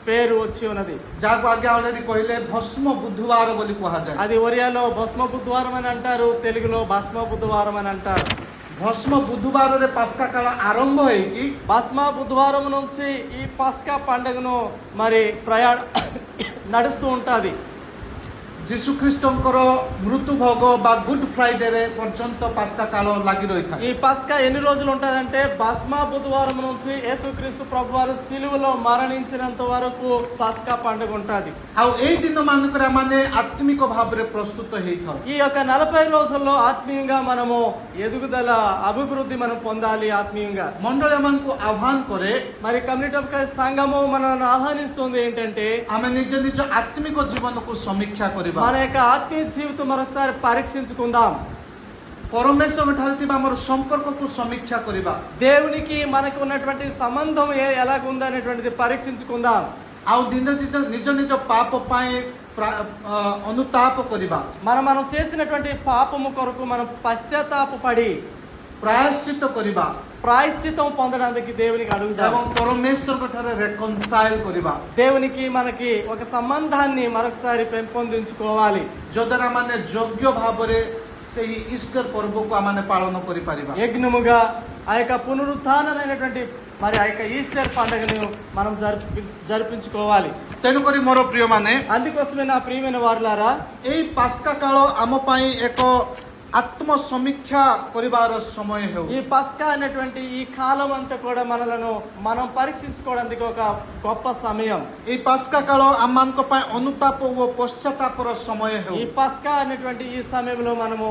పేరు వచ్చి ఉన్నది। ଯାହାକୁ ଆଗେ ଅଲରେଡି କହିଲେ ଭସ୍ମ ବୁଧବାର ବୋଲି କୁହାଯାଏ। అది ఒరియాలో భస్మ బుధవారం అని అంటారు, తెలుగులో భస్మ బుధవారం అని అంటారు। ଭସ୍ମ ବୁଧବାରରେ ପାସ୍କା କାଳ ଆରମ୍ଭ ହେଇକି భస్మ బుధవారం నుంచి ఈ పస్కా పండుగను మరి నడుస్తూ ఉంటుంది। ଯୀଶୁଖ୍ରୀଷ୍ଟଙ୍କର ମୃତ୍ୟୁ ଭୋଗ ବା ଗୁଡ୍ ଫ୍ରାଇଡେରେ ପର୍ଯ୍ୟନ୍ତ ପାସ୍କା କାଳ ଲାଗି ରହିଥାଏ। ఈ పస్కా ఎన్ని రోజులు ఉంటుందంటే భస్మ బుధవారం నుంచి యేసుక్రీస్తు ప్రభువారు సిలువలో మరణించినంత వరకు పస్కా పండుగ ఉంటుంది। ଆଉ ଏଇ ଦିନ ମାନଙ୍କରେ ଆମମାନେ ଆତ୍ମିକ ଭାବରେ ପ୍ରସ୍ତୁତ ହେଇଥାଉ। ఈ యొక్క 40 రోజుల్లో ఆత్మీయంగా మనము ఎదుగుదల అభివృద్ధి మనం పొందాలి ఆత్మీయంగా। ମଣ୍ଡଳୀ ଆମମାନଙ୍କୁ ଆହ୍ୱାନ କରେ మరి కమ్యూనిటీ ఆఫ్ క్రైస్ట్ సంఘము మనల్ని ఆహ్వానిస్తుంది ఏంటంటే ଆମେ ନିଜ ନିଜ ଆତ୍ମିକ ଜୀବନକୁ ସମୀକ୍ଷା କରିବା। మన యొక్క ఆత్మీయ జీవితం మరొకసారి పరీక్షించుకుందాం। ପରମେଶ୍ୱର ଠାରେ ଥିବା ଆମର ସମ୍ପର୍କକୁ ସମୀକ୍ଷା କରିବା దేవునికి మనకు ఉన్నటువంటి సంబంధం ఎలాగుంది అనేటువంటిది పరీక్షించుకుందాం. ଆଉ ନିଜ ନିଜ పాప ପାଇଁ ଅନୁତାପ କରିବା మనం చేసినటువంటి పాపము కొరకు మనం పశ్చాత్తాపపడి ପ୍ରାୟଶ୍ଚିତ କରିବା ప్రాయశ్చితం పొందడానికి దేవునికి అడుగుదాం. ଏବଂ ପରମେଶ୍ୱରଙ୍କ ଠାରେ ରେକନସାଇଲ୍ କରିବା దేవునికి మనకి ఒక సంబంధాన్ని మరొకసారి పెంపొందించుకోవాలి. ଯଦ୍ୱାରା ମାନେ ଯୋଗ୍ୟ ଭାବରେ ସେହି ଇଷ୍ଟର ପର୍ବକୁ ଆମେ ପାଳନ କରିପାରିବା. యజ్ఞముగా ఆ యొక్క పునరుత్థానమైనటువంటి మరి ఆ యొక్క ఈస్టర్ పండుగను మనం జరిపించుకోవాలి. ତେଣୁକରି ମୋର ପ୍ରିୟମାନେ అందుకోసమే నా ప్రియమైన వారులారా, ଏହି ପାସ୍କା କାଳ ଆମ ପାଇଁ ଏକ ఆత్మ సమీక్ష କରିବାର ସମୟ ହେଉ. ఈ పస్కా అనేటువంటి ఈ కాలం అంతా కూడా మనం పరీక్షించుకోవడానికి ఒక గొప్ప సమయం. ఈ పాస్కా కాଳ ଆମମାନଙ୍କ ପାଇଁ ଅନୁତାପ ଓ ପଶ୍ଚାତ୍ତାପର ସମୟ ହେଉ. ఈ పస్కా అనేటువంటి ఈ సమయంలో మనము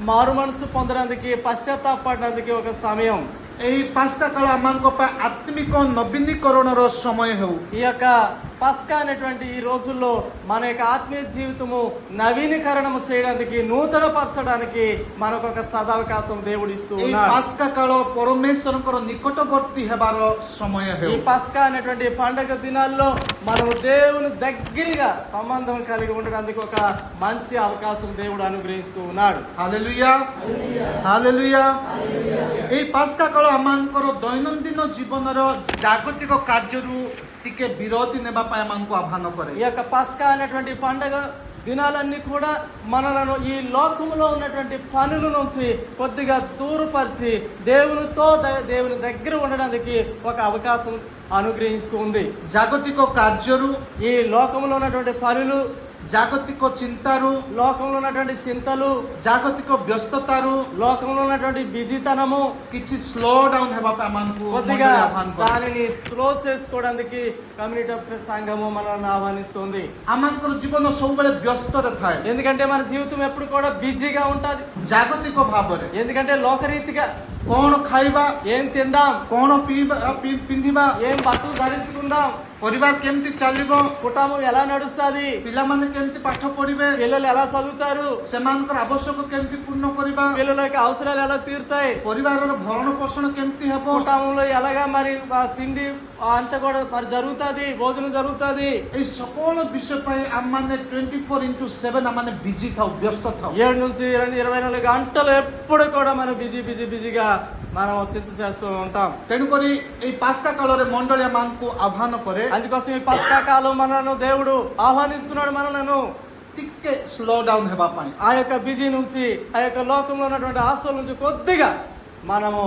మారు మనసు పొందడానికి పశ్చాత్తాపడడానికి ఒక సమయం. ଏହି ପାସ୍କା କାଳ ଆମମାନଙ୍କ ପାଇଁ ଆତ୍ମିକ ନବୀନୀକରଣର ସମୟ ହେଉ. ఈ యొక్క పస్కా అనేటువంటి ఈ రోజుల్లో మన యొక్క ఆత్మీయ జీవితము నవీకరణము చేయడానికి నూతన పరచడానికి మనకు ఒక సదావకాశం దేవుడు ఇస్తూ ଏହି ఉన్నాడు. ପାସ୍କା କାଳ ପରମେଶ୍ୱରଙ୍କର ନିକଟବର୍ତ୍ତୀ ହେବାର ସମୟ ఈ ହେଉ. పస్కా అనేటువంటి పండగ దినాల్లో మనం దేవుని దగ్గరగా సంబంధం కలిగి ఉండడానికి ఒక మంచి అవకాశం దేవుడు అనుగ్రహిస్తూ ఉన్నాడు. Hallelujah hallelujah. ଏହି ପାସ୍କା କାଳ ଆମମାନଙ୍କର ଦୈନନ୍ଦିନ ଜୀବନର ଜାଗତିକ କାର୍ଯ୍ୟରୁ ଟିକେ ବିରତି ନେବା ପାଇଁ ଆମମାନଙ୍କୁ ଆହ୍ୱାନ କରେ. ఈ యొక్క పస్కా అనేటువంటి పండగ దినాలన్నీ కూడా మనలను ఈ లోకములో ఉన్నటువంటి పనుల నుంచి కొద్దిగా దూరపరిచి దేవుని దగ్గర ఉండడానికి ఒక అవకాశం అనుగ్రహిస్తుంది. ଜାଗତିକ କାର୍ଯ୍ୟରୁ ఈ లోకములో ఉన్నటువంటి పనులు, ଜାଗତିକ ଚିନ୍ତାରୁ లోకంలో ఉన్నటువంటి చింతలు, ଜାଗତିକ ବ୍ୟସ୍ତତାରୁ లోకంలో ఉన్నటువంటి బిజీతనము କିଛି ସ୍ଲୋ ଡାଉନ୍ ହେବା ପାଇଁ ଆମମାନଙ୍କୁ కొద్దిగా ମଣ୍ଡଳୀ ଆହ୍ୱାନ କରେ. దానిని స్లో చేసుకోవడానికి కమ్యూనిటీ ఆఫ్ ప్రెస్ సంఘము మనల్ని ఆహ్వానిస్తుంది. ଆମମାନଙ୍କର ଜୀବନ ସବୁବେଳେ ବ୍ୟସ୍ତରେ ଥାଏ ఎందుకంటే మన జీవితం ఎప్పుడు కూడా బిజీగా ఉంటది. ଜାଗତିକ ଭାବରେ. ఎందుకంటే లోకరీతిగా କଣ ଖାଇବା, ఏం తిందాం, କଣ ପିନ୍ଧିବା, ఏం బట్టలు ధరించుకుందాం, ପରିବାର କେମିତି ଚାଲିବ, కుటుంబం ఎలా నడుస్తుంది, ପିଲାମାନେ କେମିତି ପାଠ ପଢିବେ, పిల్లలు ఎలా చదువుతారు, ସେମାନଙ୍କର ଆବଶ୍ୟକ କେମିତି ପୂର୍ଣ୍ଣ କରିବା, పిల్లల యొక్క అవసరాలు ఎలా తీరుతాయి, ପରିବାରର ଭରଣ ପୋଷଣ କେମିତି ହେବ, కుటుంబంలో ఎలాగా మరి తిండి అంతా కూడా మరి జరుగుతుంది, భోజనం జరుగుతుంది. এই সকল విషయ ପାଇଁ ଆମମାନେ 24/7 ଆମମାନେ ବିଜି ଥାଉ, ବ୍ୟସ୍ତ ଥାଉ. 7 నుంచి 24 గంటలు ఎప్పుడు కూడా మనం బిజీగా మనం చింత చేస్తూ ఉంటాం. ତେଣୁକରି ଏଇ ପାସ୍କା କାଳରେ ମଣ୍ଡଳୀ ଆମମାନଙ୍କୁ ଆହ୍ୱାନ କରେ అందుకోసం ఈ పస్కా కాలం మనను దేవుడు ఆహ్వానిస్తున్నాడు, మనలను ଟିକେ ସ୍ଲୋ ଡାଉନ୍ ହେବା ପାଇଁ. ఆ యొక్క బిజీ నుంచి, ఆ యొక్క లోకంలో ఉన్నటువంటి ఆశల నుంచి కొద్దిగా మనము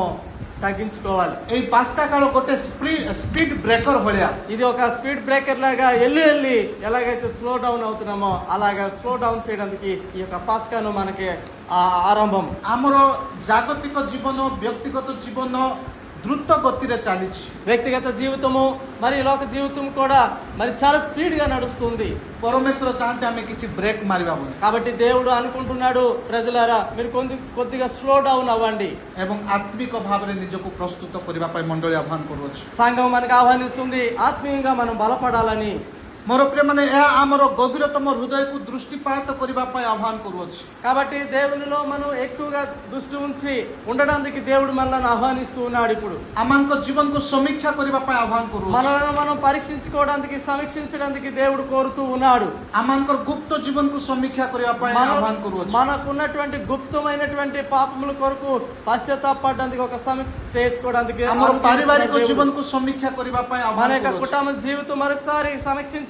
తగ్గించుకోవాలి. ଏଇ ପାସ୍କା କାଳ ଗୋଟେ ସ୍ପିଡ୍ ବ୍ରେକର ଭଳିଆ. ఇది ఒక స్పీడ్ బ్రేకర్ లాగా వెళ్ళి ఎలాగైతే స్లో డౌన్ అవుతున్నామో అలాగా స్లో డౌన్ చేయడానికి ఈ యొక్క పస్కాను మనకి ఆరంభం. ଆମର ଜାଗତିକ ଜୀବନ, ବ୍ୟକ୍ତିଗତ ଜୀବନ ଦ୍ରୁତ ଗତିରେ ଚାଲିଛି. వ్యక్తిగత జీవితము మరి లోక జీవితం కూడా మరి చాలా స్పీడ్ గా నడుస్తుంది. ପରମେଶ୍ୱର ଚାହାନ୍ତି ଆମେ କିଛି ବ୍ରେକ୍ ମାରିବା ବୋଲି. కాబట్టి దేవుడు అనుకుంటున్నాడు, ప్రజలారా మీరు కొద్దిగా స్లో డౌన్ అవ్వండి. ଏବଂ ଆତ୍ମିକ ଭାବରେ ନିଜକୁ ପ୍ରସ୍ତୁତ କରିବା ପାଇଁ ମଣ୍ଡଳୀ ଆହ୍ୱାନ କରୁଅଛି. సంఘం మనకు ఆహ్వానిస్తుంది ఆత్మీయంగా మనం బలపడాలని. ମୋର ପ୍ରିୟମାନେ, ଏହା ଆମର ଗଭୀରତମ ହୃଦୟକୁ ଦୃଷ୍ଟିପାତ କରିବା ପାଇଁ ଆହ୍ୱାନ କରୁଅଛି. కాబట్టి దేవునిలో మనం ఎక్కువగా దృష్టి ఉంచి ఉండడానికి దేవుడు మనల్ని ఆహ్వానిస్తూ ఉన్నాడు. ఇప్పుడు ଆମମାନଙ୍କ ଜୀବନକୁ ସମୀକ୍ଷା କରିବା ପାଇଁ ଆହ୍ୱାନ କରୁଅଛି. మనల్ని మనం పరీక్షించుకోవడానికి సమీక్షించడానికి దేవుడు కోరుతూ ఉన్నాడు. ଆମମାନଙ୍କର ଗୁପ୍ତ ଜୀବନକୁ ସମୀକ୍ଷା କରିବା ପାଇଁ ଆହ୍ୱାନ କରୁଅଛି. మనకున్నటువంటి గుప్తమైనటువంటి పాపముల కొరకు పశ్చాత్తాపడడానికి ఒక సమీక్ష చేసుకోవడానికి ଆମର ପାରିବାରିକ ଜୀବନକୁ ସମୀକ୍ଷା କରିବା ପାଇଁ మన ଆହ୍ୱାନ యొక్క କରୁଅଛି. కుటుంబ జీవితం మరొకసారి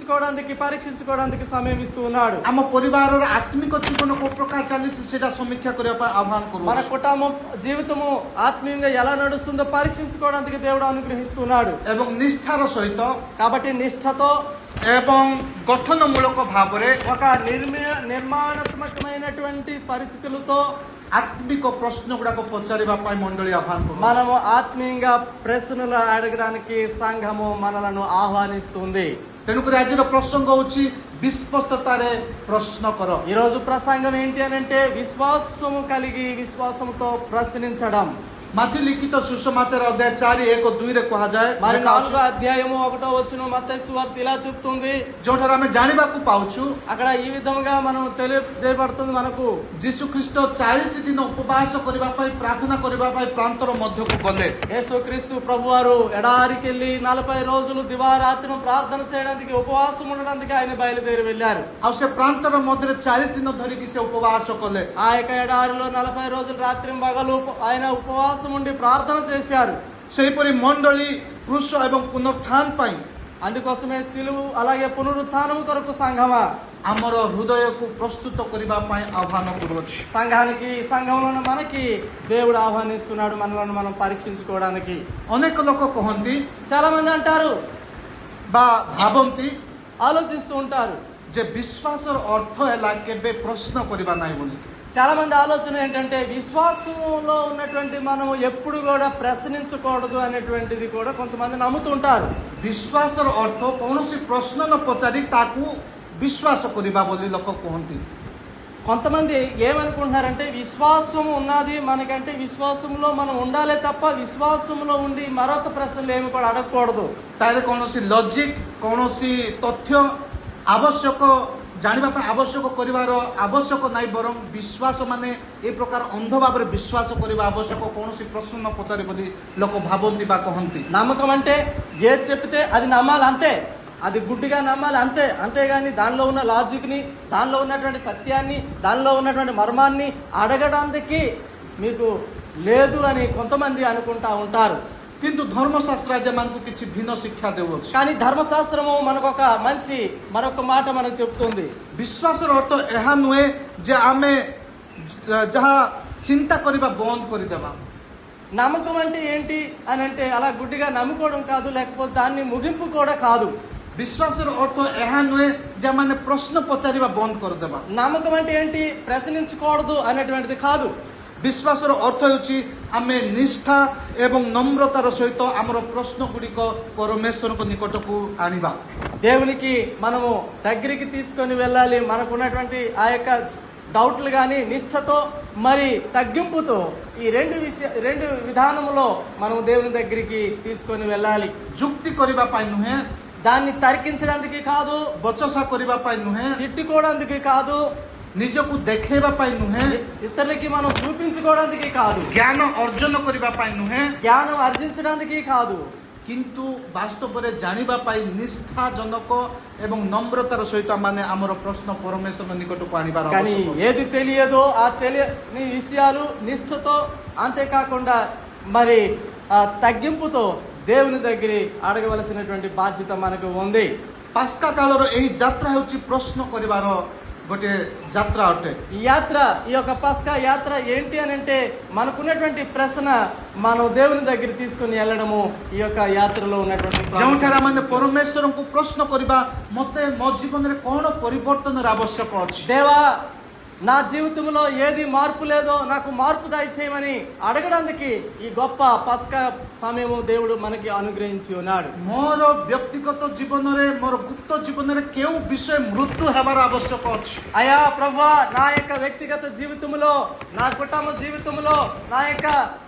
పరీక్షించుకోవడానికి సమయం ఇస్తూ ఉన్నాడు. ଆମ ପରିବାରର ଆତ୍ମିକ ଜୀବନ କୋଉ ପ୍ରକାର ଚାଲିଛି ସେଇଟା ସମୀକ୍ଷା କରିବା ପାଇଁ ଆହ୍ୱାନ మన କରୁଅଛି. కుటుంబం జీవితము ఆత్మీయంగా ఎలా నడుస్తుందో పరీక్షించుకోవడానికి దేవుడు అనుగ్రహిస్తున్నాడు. ଏବଂ ନିଷ୍ଠାର ସହିତ కాబట్టి నిష్ఠతో ଏବଂ ଗଠନମୂଳକ ଭାବରେ ఒక నిర్మాణాత్మకమైనటువంటి పరిస్థితులతో ଆତ୍ମିକ ପ୍ରଶ୍ନ ଗୁଡାକ ପଚାରିବା ପାଇଁ ମଣ୍ଡଳୀ ଆହ୍ୱାନ କରୁଅଛି. మనము ఆత్మీయంగా ప్రశ్నలు అడగడానికి సంఘము మనలను ఆహ్వానిస్తుంది. ତେଣୁକରି ଆଜିର ପ୍ରସଙ୍ଗ ହଉଛି ବିଶ୍ୱସ୍ତତାରେ ପ୍ରଶ୍ନ କର. ఈ రోజు ప్రసంగం ఏంటి అని అంటే విశ్వాసము కలిగి విశ్వాసంతో ప్రశ్నించడం. ମାଥି ଲିଖିତ ସୁସମାଚାର ଅଧ୍ୟାୟ 4:1-2 କୁହାଯାଏ, మరి 4వ అధ్యాయము 1వ వచనం మత్తయి సువార్త ఇలా చెప్తుంది. ଯୋଉଠାରେ ଆମେ ଜାଣିବାକୁ ପାଉଛୁ అక్కడ ఈ విధంగా మనం తెలియజేయబడుతుంది మనకు. ଯୀଶୁ ଖ୍ରୀଷ୍ଟ 40 ଦିନ ଉପବାସ କରିବା ପାଇଁ ପ୍ରାର୍ଥନା କରିବା ପାଇଁ ପ୍ରାନ୍ତର ମଧ୍ୟକୁ ଗଲେ. యేసుక్రీస్తు ప్రభువారు ఎడారికి వెళ్ళి 40 రోజులు దివారాత్రి ప్రార్థన చేయడానికి ఉపవాసం ఉండడానికి ఆయన బయలుదేరి వెళ్ళారు. ଆଉ ସେ ପ୍ରାନ୍ତର ମଧ୍ୟରେ 40 ଦିନ ଧରିକି ସେ ଉପବାସ କଲେ. ఆ యొక్క ఎడారిలో 40 రోజులు రాత్రి పగలు ఆయన ఉపవాసం ఉండి ప్రార్థన చేశారు. ସେହିପରି ମଣ୍ଡଳୀ କୃଷ ଏବଂ ପୁନରୁତ୍ଥାନ ପାଇଁ అందుకోసమే సిలువు అలాగే పునరుత్థానం కొరకు సంఘమా ଆମର ହୃଦୟକୁ ପ୍ରସ୍ତୁତ କରିବା ପାଇଁ ଆହ୍ୱାନ କରୁଅଛି. సంఘంలో మనకి దేవుడు ఆహ్వానిస్తున్నాడు మనల్ని మనం పరీక్షించుకోవడానికి. ଅନେକ ଲୋକ କହନ୍ତି చాలా మంది అంటారు, ବା ଭାବନ୍ତି ఆలోచిస్తూ ఉంటారు, ଯେ ବିଶ୍ୱାସର ଅର୍ଥ ହେଲା କେବେ ପ୍ରଶ୍ନ କରିବା ନାହିଁ ବୋଲି. చాలా మంది ఆలోచన ఏంటంటే విశ్వాసంలో ఉన్నటువంటి మనం ఎప్పుడు కూడా ప్రశ్నించకూడదు అనేటువంటిది కూడా కొంతమంది నమ్ముతుంటారు. ବିଶ୍ୱାସର ଅର୍ଥ କୌଣସି ପ୍ରଶ୍ନ ନ ପଚାରି ତାକୁ ବିଶ୍ୱାସ କରିବା ବୋଲି ଲୋକ କୁହନ୍ତି. కొంతమంది ఏమనుకుంటున్నారంటే విశ్వాసం ఉన్నది మనకంటే విశ్వాసంలో మనం ఉండాలే తప్ప విశ్వాసంలో ఉండి మరొక ప్రశ్నలు ఏమి కూడా అడగకూడదు. ତାହେଲେ କୌଣସି ଲଜିକ୍ କୌଣସି ତଥ୍ୟ ଆବଶ୍ୟକ ଜାଣିବା ପାଇଁ ଆବଶ୍ୟକ କରିବାର ଆବଶ୍ୟକ ନାହିଁ, ବରଂ ବିଶ୍ୱାସ ମାନେ ଏ ପ୍ରକାର ଅନ୍ଧ ଭାବରେ ବିଶ୍ୱାସ କରିବା ଆବଶ୍ୟକ, କୌଣସି ପ୍ରଶ୍ନ ନ ପଚାରି ବୋଲି ଲୋକ ଭାବନ୍ତି ବା କହନ୍ତି. నమ్మకం అంటే ఏది చెప్తే అది నమ్మాలి అంతే, అది గుడ్డిగా నమ్మాలి అంతే. అంతేగాని దానిలో ఉన్న లాజిక్ని, దానిలో ఉన్నటువంటి సత్యాన్ని, దానిలో ఉన్నటువంటి మర్మాన్ని అడగడానికి మీకు లేదు అని కొంతమంది అనుకుంటా ఉంటారు. କିନ୍ତୁ ଧର୍ମଶାସ୍ତ୍ର ଆଜି ଆମକୁ କିଛି ଭିନ୍ନ ଶିକ୍ଷା ଦେଉଅଛି. కానీ ధర్మశాస్త్రము మనకు ఒక మంచి మరొక మాట మనకు చెప్తుంది. ବିଶ୍ୱାସର ଅର୍ଥ ଏହା ନୁହେଁ ଯେ ଆମେ ଯାହା ଚିନ୍ତା କରିବା ବନ୍ଦ କରିଦେବା. నమ్మకం అంటే ఏంటి అని అంటే అలా గుడ్డిగా నమ్ముకోవడం కాదు, లేకపోతే దాన్ని ముగింపు కూడా కాదు. ବିଶ୍ୱାସର ଅର୍ଥ ଏହା ନୁହେଁ ଯେ ଆମେ ପ୍ରଶ୍ନ ପଚାରିବା ବନ୍ଦ କରିଦେବା. నమ్మకం అంటే ఏంటి, ప్రశ్నించకూడదు అనేటువంటిది కాదు. ବିଶ୍ୱାସର ଅର୍ଥ ହେଉଛି ଆମେ ନିଷ୍ଠା ଏବଂ ନମ୍ରତାର ସହିତ ଆମର ପ୍ରଶ୍ନ ଗୁଡ଼ିକ ପରମେଶ୍ୱରଙ୍କ ନିକଟକୁ ଆଣିବା. దేవునికి మనము దగ్గరికి తీసుకొని వెళ్ళాలి. మనకున్నటువంటి ఆ యొక్క డౌట్లు కానీ నిష్ఠతో మరి తగ్గింపుతో ఈ రెండు విధానములో మనం దేవుని దగ్గరికి తీసుకొని వెళ్ళాలి. ଯୁକ୍ତି କରିବା ପାଇଁ ନୁହେଁ, దాన్ని తరికించడానికి కాదు, ବଚସା କରିବା ପାଇଁ ନୁହେଁ, తిట్టుకోవడానికి కాదు, ନିଜକୁ ଦେଖେଇବା ପାଇଁ ନୁହେଁ, ఇతరులకి మనం చూపించుకోవడానికి కాదు, ଜ୍ଞାନ ଅର୍ଜନ କରିବା ପାଇଁ ନୁହେଁ, జ్ఞానం ఆర్జించడానికి కాదు, କିନ୍ତୁ ବାସ୍ତବରେ ଜାଣିବା ପାଇଁ ନିଷ୍ଠାଜନକ ଏବଂ ନମ୍ରତାର ସହିତ ମାନେ ଆମର ପ୍ରଶ୍ନ ପରମେଶ୍ୱର ନିକଟକୁ ଆଣିବାର కానీ ଆବଶ୍ୟକ. ఏది తెలియదో ఆ తెలియని విషయాలు నిష్ఠతో, అంతేకాకుండా మరి ఆ తగ్గింపుతో దేవుని దగ్గర అడగవలసినటువంటి బాధ్యత మనకు ఉంది. ପାସ୍କା କାଳର ଏହି ଯାତ୍ରା ହେଉଛି ପ୍ରଶ୍ନ କରିବାର ଗୋଟେ ଯାତ୍ରା ଅଟେ. ఈ యాత్ర, ఈ యొక్క పస్కా యాత్ర ఏంటి అని అంటే మనకున్నటువంటి ప్రశ్న మనం దేవుని దగ్గర తీసుకుని వెళ్ళడము ఈ యొక్క యాత్రలో ఉన్నటువంటి ଯେଉଁଠାରେ ଆମେ ପରମେଶ୍ୱରଙ୍କୁ ପ୍ରଶ୍ନ କରିବା, ମୋତେ ମୋ ଜୀବନରେ କ'ଣ ପରିବର୍ତ୍ତନର ଆବଶ୍ୟକ ଅଛି. దేవా, నా జీవితంలో ఏది మార్పు లేదో నాకు మార్పు దయచేయమని అడగడానికి ఈ గొప్ప పస్కా సమయము దేవుడు మనకి అనుగ్రహించి ఉన్నాడు. ମୋର ବ୍ୟକ୍ତିଗତ ଜୀବନରେ, ମୋର ଗୁପ୍ତ ଜୀବନରେ କେଉଁ ବିଷୟ ମୃତ୍ୟୁ ହେବାର ଆବଶ୍ୟକ ଅଛି. అయ్యా ప్రభువా, నా యొక్క వ్యక్తిగత జీవితంలో, నా కుటుంబ జీవితంలో, నా యొక్క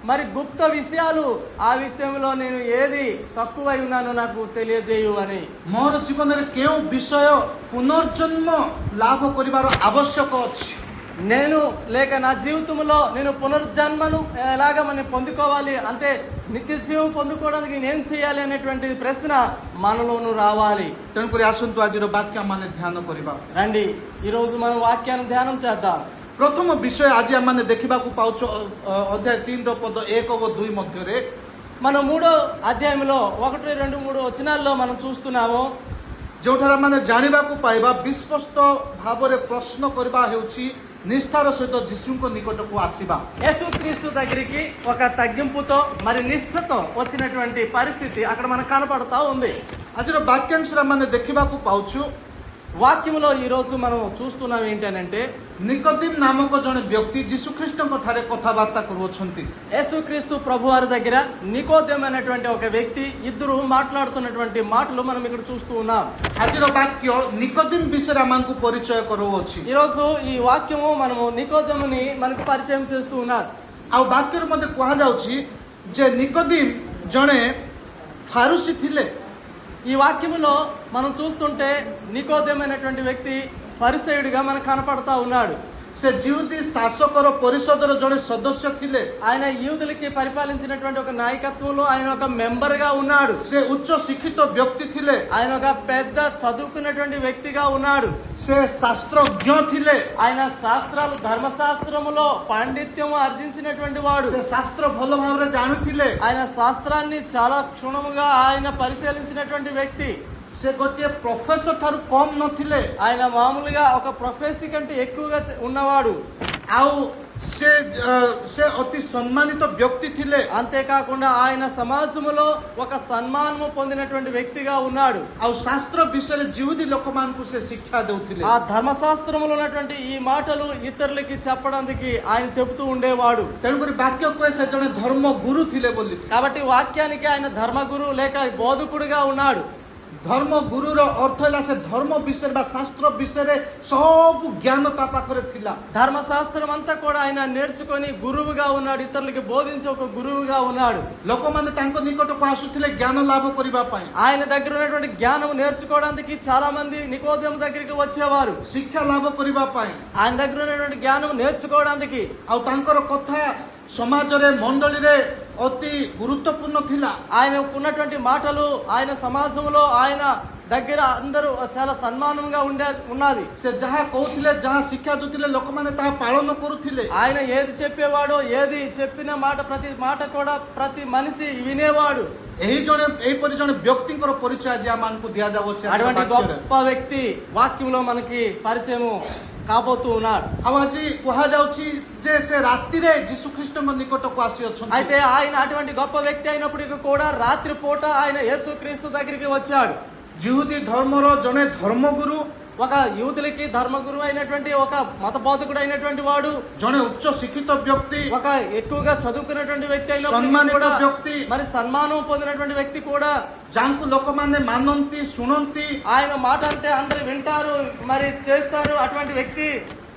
మరి గుప్త విషయాలు, ఆ విషయంలో నేను ఏది తక్కువై ఉన్నానో నాకు తెలియజేయు అని. ମୋର ଜୀବନରେ କେଉଁ ବିଷୟ ପୁନର୍ଜନ୍ମ ଲାଭ କରିବାର ଆବଶ୍ୟକ ଅଛି. నేను లేక నా జీవితంలో నేను పునర్జన్మను ఎలాగ మనం పొందుకోవాలి, అంటే నిత్య జీవం పొందుకోవడానికి నేను చేయాలి అనేటువంటి ప్రశ్న మనలోనూ రావాలి. ତେଣୁକରି ଆସନ୍ତୁ ଆଜିର ବାକ୍ୟ ମାନେ ଧ୍ୟାନ କରିବା. రండి, ఈరోజు మనం వాక్యాన్ని ధ్యానం చేద్దాం. ପ୍ରଥମ ବିଷୟ ଆଜି ଆମେ ଦେଖିବାକୁ ପାଉଛୁ ଅଧ୍ୟାୟ 3ର ପଦ 1 ଓ 2 ମଧ୍ୟରେ. మనం 3వ అధ్యాయంలో 1, 2, 3 వచనాల్లో మనం చూస్తున్నాము. ଯେଉଁଠାରେ ଆମେ ଜାଣିବାକୁ ପାଇବା ବିଶ୍ୱସ୍ତ ଭାବରେ ପ୍ରଶ୍ନ କରିବା ହେଉଛି నిష్ଠାର ସହିତ ଯୀଶୁଙ୍କ ନିକଟକୁ ଆସିବା. యేసుక్రీస్తు దగ్గరికి ఒక తగ్గింపుతో మరి నిష్ఠతో వచ్చినటువంటి పరిస్థితి అక్కడ మనకు కనపడతా ఉంది. ଆଜିର ବାକ୍ୟାଂଶରେ ଆମେ ଦେଖିବାକୁ ପାଉଛୁ వాక్యంలో ఈ రోజు మనం చూస్తున్నాం ఏంటనంటే ନିକୋଦିମ ନାମକ ଜଣେ ବ୍ୟକ୍ତି ଯୀଶୁଖ୍ରୀଷ୍ଟଙ୍କ ଠାରେ କଥାବାର୍ତ୍ତା କରୁଅଛନ୍ତି. యేసుక్రీస్తు ప్రభువారి దగ్గర నికోదేము అనేటువంటి ఒక వ్యక్తి, ఇద్దరు మాట్లాడుతున్నటువంటి మాటలు మనం ఇక్కడ చూస్తూ ఉన్నాం. ଆଜିର ବାକ୍ୟ ନିକୋଦିମ ବିଷୟରେ ଆମକୁ ପରିଚୟ କରୁଅଛି. ఈ రోజు ఈ వాక్యము మనము నికోదేముని మనకు పరిచయం చేస్తూ ఉన్నారు. ଆଉ ବାକ୍ୟରେ ମଧ୍ୟ କୁହାଯାଉଛି जे निकोदिम जणे फारुसी थिले ఈ వాక్యములో మనం చూస్తుంటే నికోదేము అనేటువంటి వ్యక్తి పరిసయుడిగా మనకు కనపడతా ఉన్నాడు. से जिहुदी शासकर परिषदर जड़े सदस्य थिले ఆయన యూదులకి పరిపాలించినటువంటి ఒక నాయకత్వంలో ఆయన ఒక మెంబర్ గా ఉన్నాడు. से उच्च शिक्षित व्यक्ति थिले ఆయన ఒక పెద్ద చదువుకున్నటువంటి వ్యక్తిగా ఉన్నాడు. से शास्त्रज्ञ थिले ఆయన శాస్త్రాలు ధర్మశాస్త్రములో పాండిత్యము ఆర్జించినటువంటి వాడు. से शास्त्र भल भाव जानुथिले ఆయన శాస్త్రాన్ని చాలా క్షుణ్ణముగా ఆయన పరిశీలించినటువంటి వ్యక్తి. से गोटे प्रोफेसर थारु कम नथिले ఆయన మామూలుగా ఒక ప్రొఫెసీ కంటే ఎక్కువగా ఉన్నవాడు. आउ से अति सम्मानित व्यक्ति थिले అంతేకాకుండా ఆయన సమాజములో ఒక సన్మానము పొందినటువంటి వ్యక్తిగా ఉన్నాడు. आउ शास्त्र विषय जिहुदी लोक मानकु से शिक्षा देउथिले ఆ ధర్మశాస్త్రములో ఉన్నటువంటి ఈ మాటలు ఇతరులకి చెప్పడానికి ఆయన చెబుతూ ఉండేవాడు. तेणुकरी वाक्य कहे से जने धर्म गुरु थिले बोली కాబట్టి వాక్యానికి ఆయన ధర్మగురు లేక బోధకుడిగా ఉన్నాడు. धर्म गुरुर अर्थ है से धर्म विषय बा शास्त्र विषय सब ज्ञान ता पाखरे थिला ధర్మశాస్త్రం అంతా కూడా ఆయన నేర్చుకొని గురువుగా ఉన్నాడు. ఇతరులకి బోధించే ఒక గురువుగా ఉన్నాడు. लोक माने तांको निकटको आसुथिले ज्ञान लाभ करिबा पई ఆయన దగ్గర ఉన్నటువంటి జ్ఞానం నేర్చుకోవడానికి చాలా మంది నికోదేము దగ్గరికి వచ్చేవారు. शिक्षा लाभ करिबा पई ఆయన దగ్గర ఉన్నటువంటి జ్ఞానం నేర్చుకోవడానికి आ तांकर कथा समाज रे मंडली रे अति गुरुत्वपूर्ण थिला ఆయన ఉన్నటువంటి మాటలు ఆయన సమాజంలో ఆయన దగ్గర అందరూ చాలా సన్మానంగా ఉన్నది. से जहा कहउथिले जहा शिक्षा दुथिले लोक माने ता पालन करूथिले ఆయన ఏది చెప్పేవాడో ఏది చెప్పిన మాట ప్రతి మాట కూడా ప్రతి మనిషి వినేవాడు. एही जने एही परि जने व्यक्तिଙ୍କର परिचय जे मानकु दिया जावो छे అటువంటి గొప్ప వ్యక్తి వాక్యంలో మనకి పరిచయము కాబోతూ ఉన్నాడు. आवाजी कुहा जाउची जे से रात्रि रे यीशु ख्रीष्टଙ୍କ निकटको आसी अछन అయితే ఆయన అటువంటి గొప్ప వ్యక్తి అయినప్పటికీ కూడా రాత్రి పూట ఆయన యేసుక్రీస్తు దగ్గరికి వచ్చాడు. जिहुदी धर्मर जने धर्मगुरु ఒక యూదులకి ధర్మగురు అయినటువంటి ఒక మత బోధకుడు అయినటువంటి వాడు, जने उच्च शिक्षित व्यक्ति ఒక ఎక్కువగా చదువుకున్నటువంటి వ్యక్తి అయినప్పటికీ సన్మానిత కూడా వ్యక్తి, మరి సన్మానం పొందినటువంటి వ్యక్తి కూడా जांकु लोक माने मानंती सुनंती ఆయన మాట అంటే అందరూ వింటారు మరి చేస్తారు. అటువంటి వ్యక్తి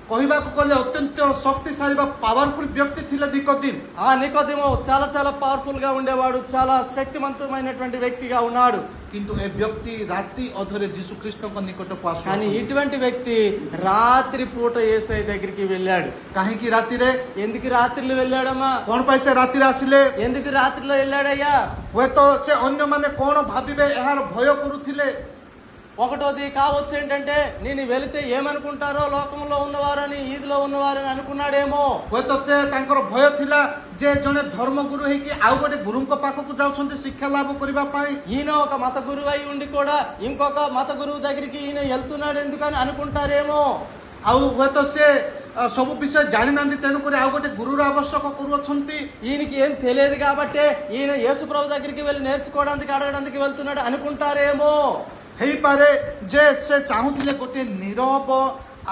कहबाकु गले अत्यंत शक्तिशाली बा पावरफुल व्यक्ति थिले निकोदिम ఆ నికోదేము చాలా చాలా పవర్ఫుల్ గా ఉండేవాడు. చాలా శక్తివంతమైనటువంటి వ్యక్తిగా ఉన్నాడు. किंतु ए व्यक्ति रात्रि अधरे यीशु ख्रीष्टଙ୍କ निकटको आसी కానీ ఇటువంటి వ్యక్తి రాత్రి పూట యేసయ్య దగ్గరికి వెళ్ళాడు. काहे की रात्रि रे ఎందుకు రాత్రిలో వెళ్ళాడమ్మా? कोन पैसे रात्रि आसिले ఎందుకు రాత్రిలో వెళ్ళాడయ్యా? हुए तो से अन्य माने कोन भाबिबे एहार भय करूथिले ఒకటోది కావచ్చు ఏంటంటే నేను వెళితే ఏమనుకుంటారో లోకంలో ఉన్నవారని ఈదిలో ఉన్నవారని అనుకున్నాడేమో. हुए तो से तांकर भय थिला जे जने धर्मगुरु हे कि आउ गोटे गुरुଙ୍କ पाखକୁ जाउछन्ती शिक्षा लाभ करिबा पई ఈయన ఒక మత గురువు అయి ఉండి కూడా ఇంకొక మత గురువు దగ్గరికి ఈయన వెళ్తున్నాడు ఎందుకని అనుకుంటారేమో. आउ हुए तो से सब विषय जानि नांदी तेनु करे आउ गोटे गुरुर आवश्यक करूछन्ती ఈయనకి ఏం తెలియదు కాబట్టి ఈయన యేసు ప్రభు దగ్గరికి వెళ్ళి నేర్చుకోవడానికి అడగడానికి వెళ్తున్నాడు అనుకుంటారేమో. हेई पारे जे से चाहुथिले गोटे नीरव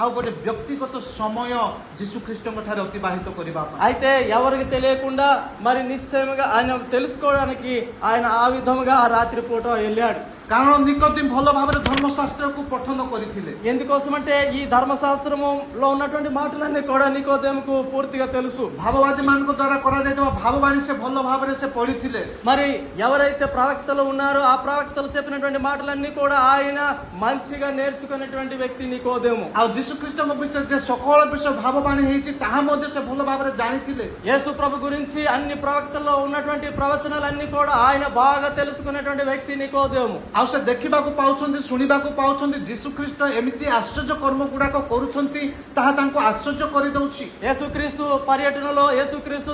आउ गोटे व्यक्तिगत समय यीशु ख्रीष्टଙ୍କ ठारे अतिबाहित करिबा पई అయితే ఎవరికి తెలియకుండా మరి నిశ్చయముగా ఆయన తెలుసుకోవడానికి ఆయన ఆ విధముగా ఆ రాత్రి పూట వెళ్ళాడు. कारण निकोदिम भल भाबरे धर्मशास्त्र को पठन करिथिले ఎందుకోసమంటే ఈ ధర్మశాస్త్రములో ఉన్నటువంటి మాటలన్నీ కూడా నికోదేముకు పూర్తిగా తెలుసు. भाववादी मानक द्वारा करा जायतबा भाववाणी से भल भाबरे से पढिथिले మరి ఎవరైతే ప్రవక్తలు ఉన్నారో ఆ ప్రవక్తలు చెప్పినటువంటి మాటలన్నీ కూడా ఆయన మంచిగా నేర్చుకున్నటువంటి వ్యక్తి నికోదేము. आ यीशु ख्रीष्टଙ୍କ विषय जे सकल विषय भाववाणी हेछि ताहा मध्ये से भल भाबरे जानिथिले యేసు ప్రభు గురించి అన్ని ప్రవక్తల్లో ఉన్నటువంటి ప్రవచనాలన్నీ కూడా ఆయన బాగా తెలుసుకున్నటువంటి వ్యక్తి నికోదేము. आ से देखिबाकू पाउछन्ती सुनिबाकू पाउछन्ती यीशु ख्रीष्ट एमिति आश्चर्य कर्म गुडाक करूछन्ती ताहा तांको आश्चर्य करि दउछि యేసుక్రీస్తు పర్యటనలో యేసుక్రీస్తు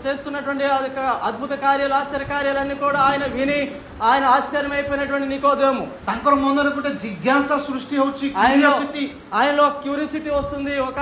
చేస్తున్నటువంటి అద్భుత కార్యాలు ఆశ్చర్య కార్యాలన్నీ కూడా ఆయన విని ఆయన ఆశ్చర్యమైపోయినటువంటి నికోదేము. तांकर मनरे गोटे जिज्ञासा सृष्टि होछि क्यूरियोसिटी ఆయనలో క్యూరియాసిటీ వస్తుంది, ఒక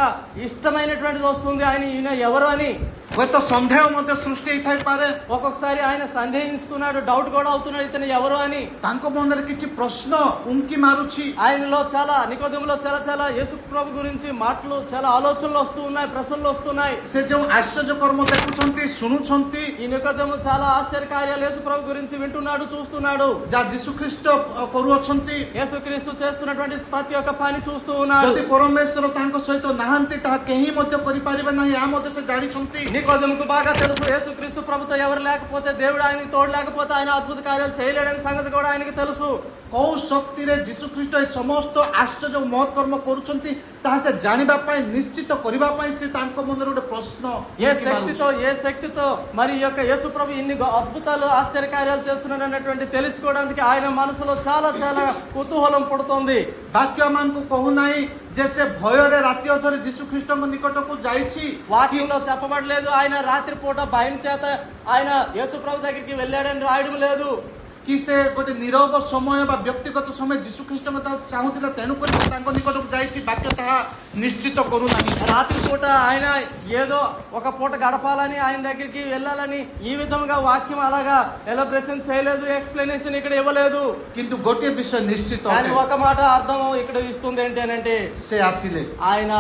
ఇష్టమైనటువంటిది వస్తుంది. ఆయన ఈయన ఎవరు అని हुए तो संदेह मध्य सृष्टि हेथाई पारे ఒక్కొక్కసారి ఆయన సందేహిస్తున్నాడు, డౌట్ కూడా అవుతున్నాడు ఇతను ఎవరు అని. तांको मनरे किछि प्रश्न उंकी मारुछि ఆయనలో చాలా నికోదేములో చాలా చాలా యేసు ప్రభు గురించి మాటలు చాలా ఆలోచనలు వస్తూ ఉన్నాయి, ప్రశ్నలు వస్తున్నాయి. से जो आश्चर्य कर्म देखुछन्ती सुनुछन्ती ఈ నికోదేము చాలా ఆశ్చర్య కార్యాలు యేసు ప్రభు గురించి వింటున్నాడు, చూస్తున్నాడు. जा यीशु ख्रीष्ट करूछन्ती యేసుక్రీస్తు చేస్తున్నటువంటి ప్రతి ఒక్క పని చూస్తూ ఉన్నాడు. जदि परमेश्वर तांको सहित नाहंती ताहा केही मध्य करि पारिबे नाही आ मध्य से जानिछन्ती నికోదేముకు బాగా తెలుసు యేసుక్రీస్తు ప్రభుతో ఎవరు లేకపోతే దేవుడు ఆయనకి తోడు లేకపోతే ఆయన అద్భుత కార్యాలు చేయలేడని సంగతి కూడా ఆయనకి తెలుసు. କୋଉ ଶକ୍ତିରେ ଯୀଶୁ ଖ୍ରୀଷ୍ଟ ଏ ସମସ୍ତ ଆଶ୍ଚର୍ଯ୍ୟ ମହତ୍ କର୍ମ କରୁଛନ୍ତି ତାହା ସେ ଜାଣିବା ପାଇଁ ନିଶ୍ଚିତ କରିବା ପାଇଁ ସେ ତାଙ୍କ ମନରେ ଗୋଟେ ପ୍ରଶ୍ନ ఏ శక్తితో మరి ఈ యొక్క యేసు ప్రభు ఇన్ని అద్భుతాలు ఆశ్చర్య కార్యాలు చేస్తున్నారు అన్నటువంటి తెలుసుకోవడానికి ఆయన మనసులో చాలా చాలా కుతూహలం పుడుతోంది. ବାକ୍ୟ ଆମକୁ କହୁନାହିଁ ଯେ ସେ ଭୟରେ ରାତି ଅଧରେ ଯୀଶୁ ଖ୍ରୀଷ୍ଟଙ୍କ ନିକଟକୁ ଯାଇଛି. వాక్యంలో చెప్పబడలేదు ఆయన రాత్రి పూట భయం చేత ఆయన యేసు ప్రభు దగ్గరికి వెళ్ళాడని రాయడం లేదు. କି ସେ ଗୋଟେ ନିରବ ସମୟ ବା ବ୍ୟକ୍ତିଗତ ସମୟ ଯୀଶୁ ଖ୍ରୀଷ୍ଟଙ୍କ ତାକୁ ଚାହୁଁଥିଲା ତେଣୁକରି ସେ ତାଙ୍କ ନିକଟକୁ ଯାଇଛି. ବାକ୍ୟ ତାହା ନିଶ୍ଚିତ କରୁନାହିଁ. రాత్రి పూట ఆయన ఏదో ఒక పూట గడపాలని ఆయన దగ్గరికి వెళ్ళాలని ఈ విధంగా వాక్యం అలాగా ఎలబ్రేషన్ చేయలేదు, ఎక్స్ప్లెనేషన్ ఇక్కడ ఇవ్వలేదు. କିନ୍ତୁ ଗୋଟିଏ ବିଷୟ నిశ్ଚିତ కానీ ఒక మాట అర్థం ఇక్కడ ఇస్తుంది ఏంటి అని అంటే ସେ ଆସିଲେ, ఆయన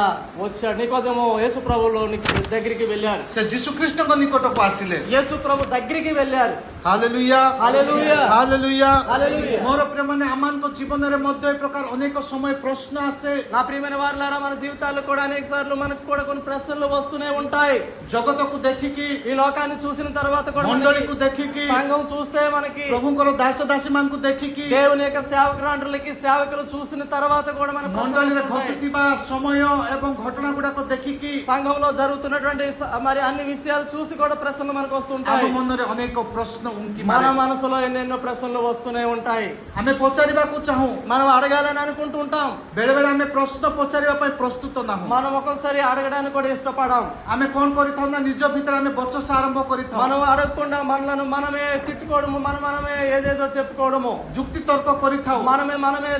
వచ్చాడు. నికోదేమో యేసు ప్రభువులో దగ్గరికి వెళ్ళారు. ସେ ଯୀଶୁ ଖ୍ରୀଷ୍ଟଙ୍କ ନିକଟକୁ ଆସିଲେ. యేసు ప్రభు దగ్గరికి వెళ్ళారు. Hallelujah, hallelujah, hallelujah, hallelujah. ମୋର ପ୍ରିୟମାନେ ଆମମାନଙ୍କ ଜୀବନରେ ମଧ୍ୟ ଏ ପ୍ରକାର ଅନେକ ସମୟ ପ୍ରଶ୍ନ ଆସେ. నా ప్రియమైన వారులారా మన జీవితాల్లో కూడా అనేక సార్లు మనకు కూడా కొన్ని ప్రశ్నలు వస్తూనే ఉంటాయి. ଜଗତକୁ ଦେଖିକି, ఈ లోకాన్ని చూసిన తర్వాత కూడా ମଣ୍ଡଳୀକୁ మనకి ଦେଖିକି, సంఘం చూస్తే మనకి ପ୍ରଭୁଙ୍କର ଦାସ ଦାସୀ ମାନଙ୍କୁ ଦେଖିକି, దేవుని యొక్క సేవకురాండ్రులకి సేవకులు చూసిన తర్వాత కూడా మన ମଣ୍ଡଳୀରେ ଘଟୁଥିବା ସମୟ ଏବଂ ଘଟଣା ଗୁଡାକ ଦେଖିକି సంఘంలో జరుగుతున్నటువంటి మరి అన్ని విషయాలు చూసి కూడా ప్రశ్నలు మనకు ଆମ వస్తుంటాయి. ମନରେ ଅନେକ ପ୍ରଶ୍ନ ଉଙ୍କି మన ମାରେ. మనసులో ఎన్నెన్నో ప్రశ్నలు వస్తూనే ఉంటాయి. ଆମେ ପଚାରିବାକୁ ଚାହୁଁ, మనం అడగాలని అనుకుంటూ ఉంటాం. ବେଳେ ବେଳେ ଆମେ ପ୍ରଶ୍ନ ପଚାରିବା ପାଇଁ ପ୍ରସ୍ତୁତ ନାହୁଁ. మనం ఒక్కొక్కసారి అడగడానికి కూడా ఇష్టపడాం. ଆମେ କଣ କରିଥାଉ ନା ନିଜ ଭିତରେ ଆମେ ବଚସା ଆରମ୍ଭ କରିଥାଉ, మనం అడగకుండా మనలను మనమే తిట్టుకోవడము, మనమే ఏదేదో చెప్పుకోవడము, ଯୁକ୍ତି ତର୍କ କରିଥାଉ, మనమే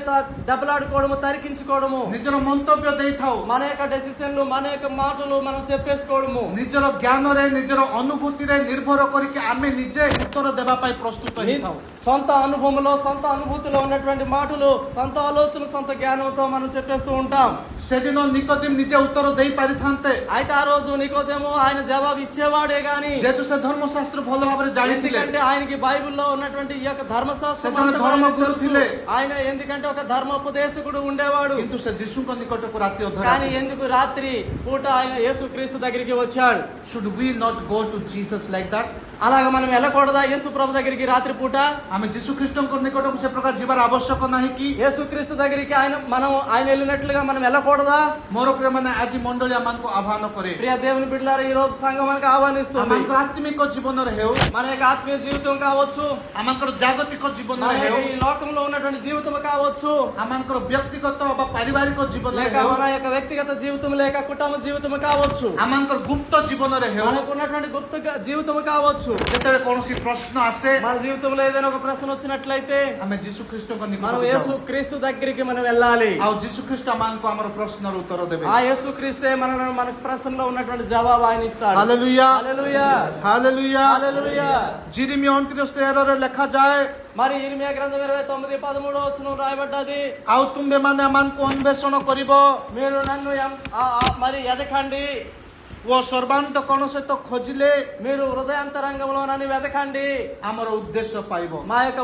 దెబ్బలాడుకోవడము, తరికించుకోవడము, ନିଜର ମନ୍ତବ୍ୟ ଦେଇଥାଉ, మన యొక్క డెసిషన్లు, మన యొక్క మాటలు మనం చెప్పేసుకోవడము, ନିଜର ଜ୍ଞାନରେ ନିଜର ଅନୁଭୂତିରେ ନିର୍ଭର କରିକି ଆମେ ନିଜେ ଉତ୍ତର ଦେବା ପାଇଁ ପ୍ରସ୍ତୁତ ହେଇଥାଉ. సొంత అనుభవంలో సొంత అనుభూతిలో ఉన్నటువంటి మాటలు, సొంత ఆలోచన, సొంత జ్ఞానంతో మనం చెప్పేస్తూ ఉంటాం. ସେଦିନ ନିକୋଦିମ୍ ନିଜେ ଉତ୍ତର ଦେଇ ପାରିଥାନ୍ତେ, అయితే ఆ రోజు నికోదేము ఆయన జవాబు ఇచ్చేవాడే గాని, ଯେହେତు ସେ ଧର୍ମଶାସ୍ତ୍ର ଭଲ ଭାବରେ ଜାଣିଥିଲେ, ఎందుకంటే ఆయనకి బైబిల్లో ఉన్నటువంటి ఈ యొక్క ధర్మశాస్త్రం ସେ ଜଣେ అంతా కూడా ఆయనకు ଧର୍ମଗୁରୁ తెలుసు. ଥିଲେ. ఆయన ఎందుకంటే ఒక ధర్మోపదేశకుడు ఉండేవాడు. କିନ୍ତୁ ସେ ଯୀଶୁଙ୍କ ନିକଟକୁ ରାତି ଅଧରେ కానీ ଆସିଲେ. ఎందుకు రాత్రి పూట ఆయన యేసుక్రీస్తు దగ్గరికి వచ్చాడు? Should we not go to Jesus like that? అలాగ మనం వెళ్ళకూడదా యేసు ప్రభు దగ్గరికి రాత్రి పూట? ଆମେ ଯୀଶୁ ଖ୍ରୀଷ୍ଟଙ୍କ ନିକଟକୁ ସେ ପ୍ରକାର ଯିବାର ଆବଶ୍ୟକ ନାହିଁ କି? యేసుక్రీస్తు దగ్గరికి ఆయన వెళ్ళినట్లుగా మనం వెళ్ళకూడదా? ମୋର ପ୍ରିୟମାନେ ଆଜି ମଣ୍ଡଳୀ ଆମମାନଙ୍କୁ ଆହ୍ୱାନ କରେ, ప్రియ దేవుని బిడ్డలారా, ఈ రోజు సంఘం మనకు ఆహ్వానిస్తుంది. ଆମଙ୍କର ଆତ୍ମିକ ଜୀବନରେ ହେଉ, మన యొక్క ఆత్మీయ జీవితం కావచ్చు, ଆମଙ୍କର ଜାଗତିକ మన ଜୀବନରେ యొక్క ହେଉ, ఈ లోకంలో ఉన్నటువంటి జీవితం కావచ్చు, ଆମଙ୍କର ବ୍ୟକ୍ତିଗତ ବା ପାରିବାରିକ ଜୀବନରେ లేక ହେଉ, మన యొక్క వ్యక్తిగత జీవితం లేక కుటుంబ జీవితం కావచ్చు, ଆମଙ୍କର గుପ୍ତ ଜୀବନରେ ହେଉ, మనకు ఉన్నటువంటి గుప్త జీవితం కావచ్చు. ଯେତେବେଳେ କୌଣସି ପ୍ରଶ୍ନ ଆସେ మన జీవితంలో ఏదైనా ఒక ప్రశ్న వచ్చినట్లయితే ଆମେ ଯୀଶୁ ଖ୍ରୀଷ୍ଟଙ୍କ మనం ନିକଟକୁ యేసు ଯାଉ, క్రీస్తు దగ్గరికి మనం వెళ్ళాలి. ଆଉ ଯୀଶୁ ଖ୍ରୀଷ୍ଟ ଆମମାନଙ୍କୁ ଆମର ପ୍ରଶ୍ନର ଉତ୍ତର ଦେବେ. ఆ యేసు క్రీస్తే మనకు ప్రశ్నలో ఉన్నటువంటి జవాబు ఆయన ఇస్తాడు. ହାଲେଲୁୟା, హల్లెలూయా, ହାଲେଲୁୟା. హల్లెలూయా. ଜିରିମିୟ 29:13 ଲେଖାଯାଏ, మరి ఇర్మియా గ్రంథం 29:13 రాయబడ్డది. ଆଉ ତୁମ୍ଭେମାନେ ଆମମାନଙ୍କୁ ଅନ୍ୱେଷଣ କରିବ మీరు నన్ను మరి ఎదకండి, ଓ ସର୍ବାନ୍ତକରଣ ସହିତ ଖୋଜିଲେ మీరు హృదయాంతరంగంలో నన్ను వెతకండి, ଆମର ଉଦ୍ଦେଶ୍ୟ ପାଇବ. నా యొక్క